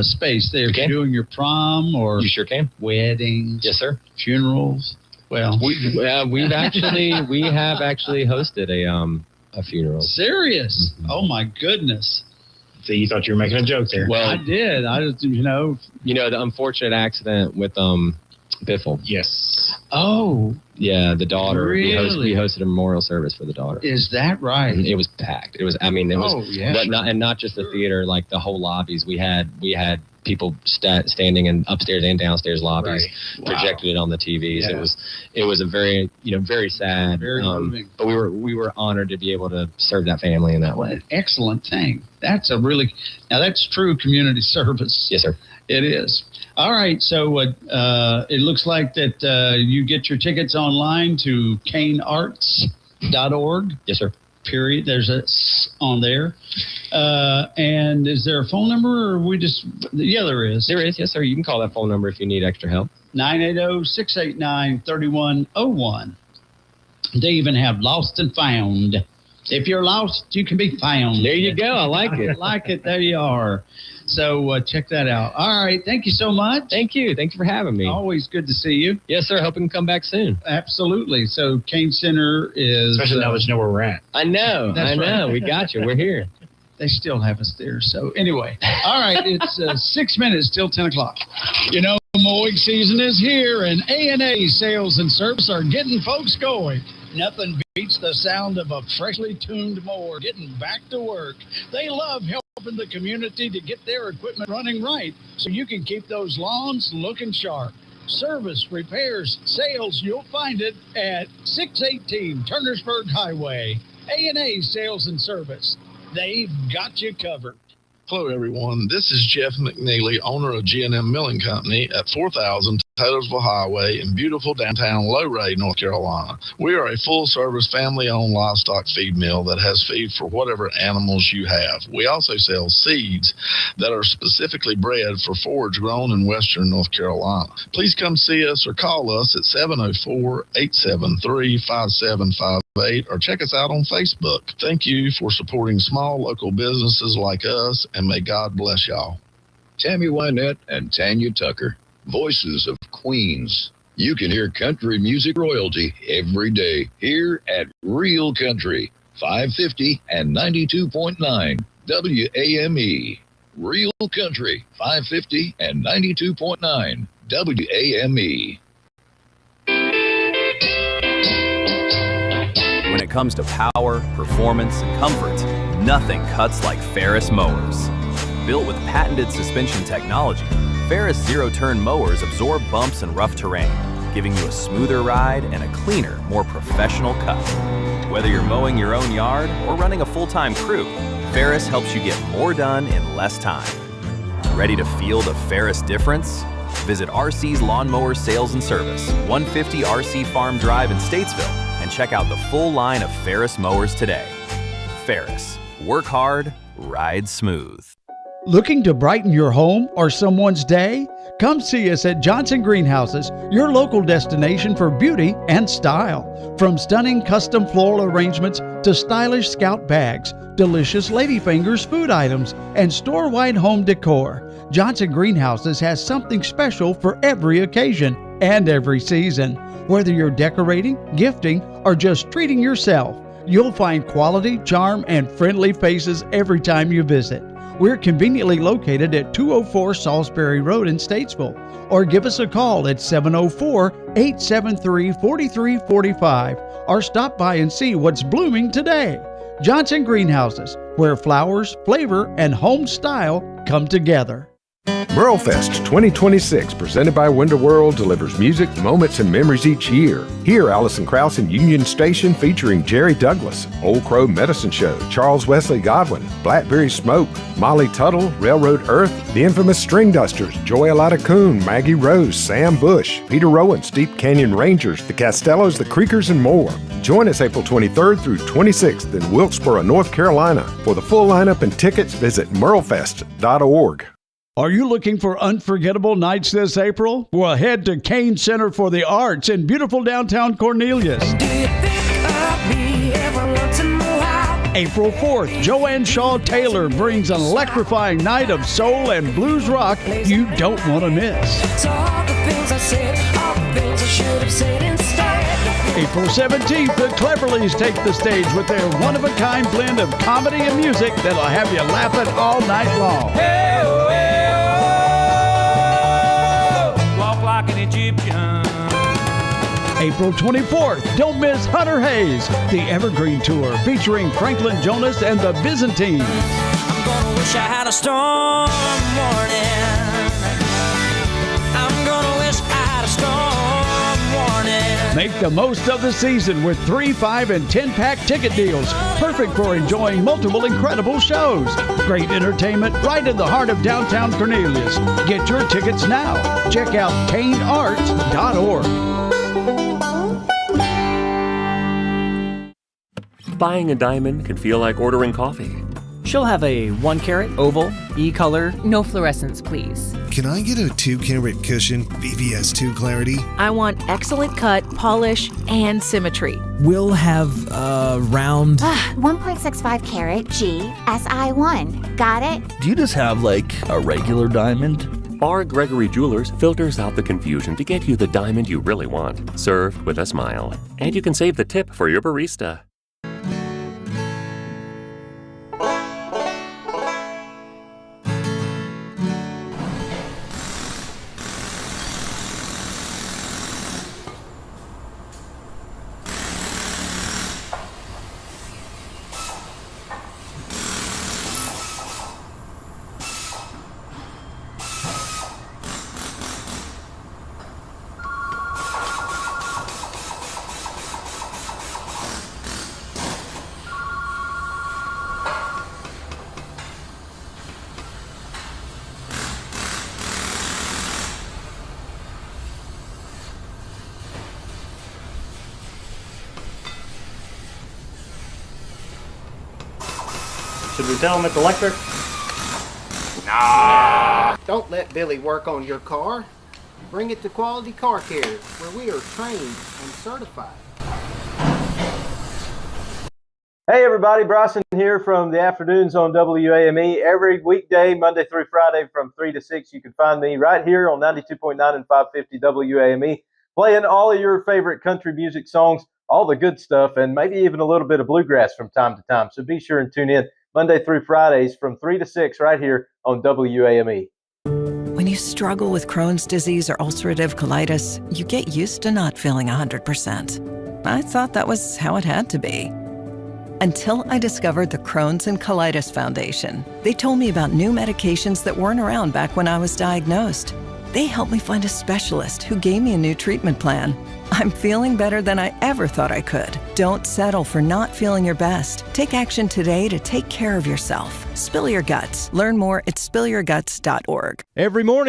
space there if you're doing your prom or you sure can weddings. Yes, sir. Funerals. Well, we have actually hosted a funeral. Serious? Mm-hmm. Oh my goodness! So you thought you were making a joke there? Well, I did. I just the unfortunate accident with Biffle. Yes. Oh. Yeah, the daughter. Really? We hosted a memorial service for the daughter. Is that right? It was packed. It was. I mean, it was. Oh yeah. But not just the theater, like the whole lobbies. We had people standing in upstairs and downstairs lobbies, projected it on the TVs. Yeah. It was a very very sad, very moving. But we were honored to be able to serve that family in that way. Excellent thing. That's that's true community service. Yes, sir. It is. All right, so it looks like that you get your tickets online to canearts.org. Yes, sir. Period. There's a on there. And is there a phone number, or we just... Yeah, there is. There is, yes, sir. You can call that phone number if you need extra help. 980-689-3101. They even have Lost and Found. If you're lost, you can be found. There you go. I like it. Like it. There you are. So check that out. All right. Thank you so much. Thank you. Thanks for having me. Always good to see you. Yes, sir. Hope you can come back soon. Absolutely. So Kane Center is... Especially now that you know where we're at. I know. Right. We got you. We're here. They still have us there. So anyway. All right. It's 6 minutes till 10 o'clock. Mowing season is here, and A&A Sales and Service are getting folks going. Nothing beats the sound of a freshly tuned mower getting back to work. They love helping the community to get their equipment running right so you can keep those lawns looking sharp. Service, repairs, sales, you'll find it at 618 Turnersburg Highway. A&A Sales and Service. They've got you covered. Hello, everyone. This is Jeff McNeely, owner of G&M Milling Company at 4000 Taylorsville Highway in beautiful downtown Lowray, North Carolina. We are a full-service, family-owned livestock feed mill that has feed for whatever animals you have. We also sell seeds that are specifically bred for forage grown in western North Carolina. Please come see us or call us at 704-873-5758 or check us out on Facebook. Thank you for supporting small local businesses like us, and may God bless y'all. Tammy Wynette and Tanya Tucker, voices of Queens. You can hear country music royalty every day here at Real Country, 550 and 92.9 WAME. Real Country, 550 and 92.9 WAME. When it comes to power, performance, and comfort, nothing cuts like Ferris mowers. Built with patented suspension technology, Ferris zero-turn mowers absorb bumps and rough terrain, giving you a smoother ride and a cleaner, more professional cut. Whether you're mowing your own yard or running a full-time crew, Ferris helps you get more done in less time. Ready to feel the Ferris difference? Visit RC's Lawnmower Sales and Service, 150 RC Farm Drive in Statesville, and check out the full line of Ferris mowers today. Ferris, work hard, ride smooth. Looking to brighten your home or someone's day? Come see us at Johnson Greenhouses, your local destination for beauty and style. From stunning custom floral arrangements to stylish Scout bags, delicious ladyfingers food items, and store-wide home decor, Johnson Greenhouses has something special for every occasion and every season. Whether you're decorating, gifting, or just treating yourself, you'll find quality, charm, and friendly faces every time you visit. We're conveniently located at 204 Salisbury Road in Statesville, or give us a call at 704-873-4345, or stop by and see what's blooming today. Johnson Greenhouses, where flowers, flavor, and home style come together. Merlefest 2026, presented by Window World, delivers music, moments, and memories each year. Hear Allison Krauss in Union Station featuring Jerry Douglas, Old Crow Medicine Show, Charles Wesley Godwin, Blackberry Smoke, Molly Tuttle, Railroad Earth, the infamous String Dusters, Joy Alada Coon, Maggie Rose, Sam Bush, Peter Rowan, Steep Canyon Rangers, the Castellos, the Creekers, and more. Join us April 23rd through 26th in Wilkesboro, North Carolina. For the full lineup and tickets, visit merlefest.org. Are you looking for unforgettable nights this April? Well, head to Kane Center for the Arts in beautiful downtown Cornelius. Do you think of me every once in a while? April 4th, Joanne Shaw Taylor brings an electrifying night of soul and blues rock you don't want to miss. So all the things I said, all the things I should have said instead. April 17th, the Cleverleys take the stage with their one-of-a-kind blend of comedy and music that'll have you laughing all night long. Hey, oh, hey, oh, walk like an Egyptian. April 24th, don't miss Hunter Hayes, the Evergreen Tour featuring Franklin Jonas and the Byzantines. I'm gonna wish I had a storm warning. I'm gonna wish I had a storm warning. Make the most of the season with 3, 5, and 10-pack ticket deals. Perfect for enjoying multiple incredible shows. Great entertainment right in the heart of downtown Cornelius. Get your tickets now. Check out kanearts.org. Buying a diamond can feel like ordering coffee. She'll have a 1-carat, oval, E-color. No fluorescence, please. Can I get a 2-carat cushion, BBS2 clarity? I want excellent cut, polish, and symmetry. We'll have round... 1.65 carat GSI1. Got it? Do you just have, like, a regular diamond? R. Gregory Jewelers filters out the confusion to get you the diamond you really want, served with a smile. And you can save the tip for your barista. Should we tell him it's electric? Nah. Don't let Billy work on your car. Bring it to Quality Car Care, where we are trained and certified. Hey everybody, Bryson here from the afternoons on WAME. Every weekday, Monday through Friday from 3 to 6, you can find me right here on 92.9 and 550 WAME, playing all of your favorite country music songs, all the good stuff, and maybe even a little bit of bluegrass from time to time. So be sure and tune in Monday through Fridays from 3 to 6 right here on WAME. When you struggle with Crohn's disease or ulcerative colitis, you get used to not feeling 100%. I thought that was how it had to be. Until I discovered the Crohn's and Colitis Foundation. They told me about new medications that weren't around back when I was diagnosed. They helped me find a specialist who gave me a new treatment plan. I'm feeling better than I ever thought I could. Don't settle for not feeling your best. Take action today to take care of yourself. Spill your guts. Learn more at spillyourguts.org. Every morning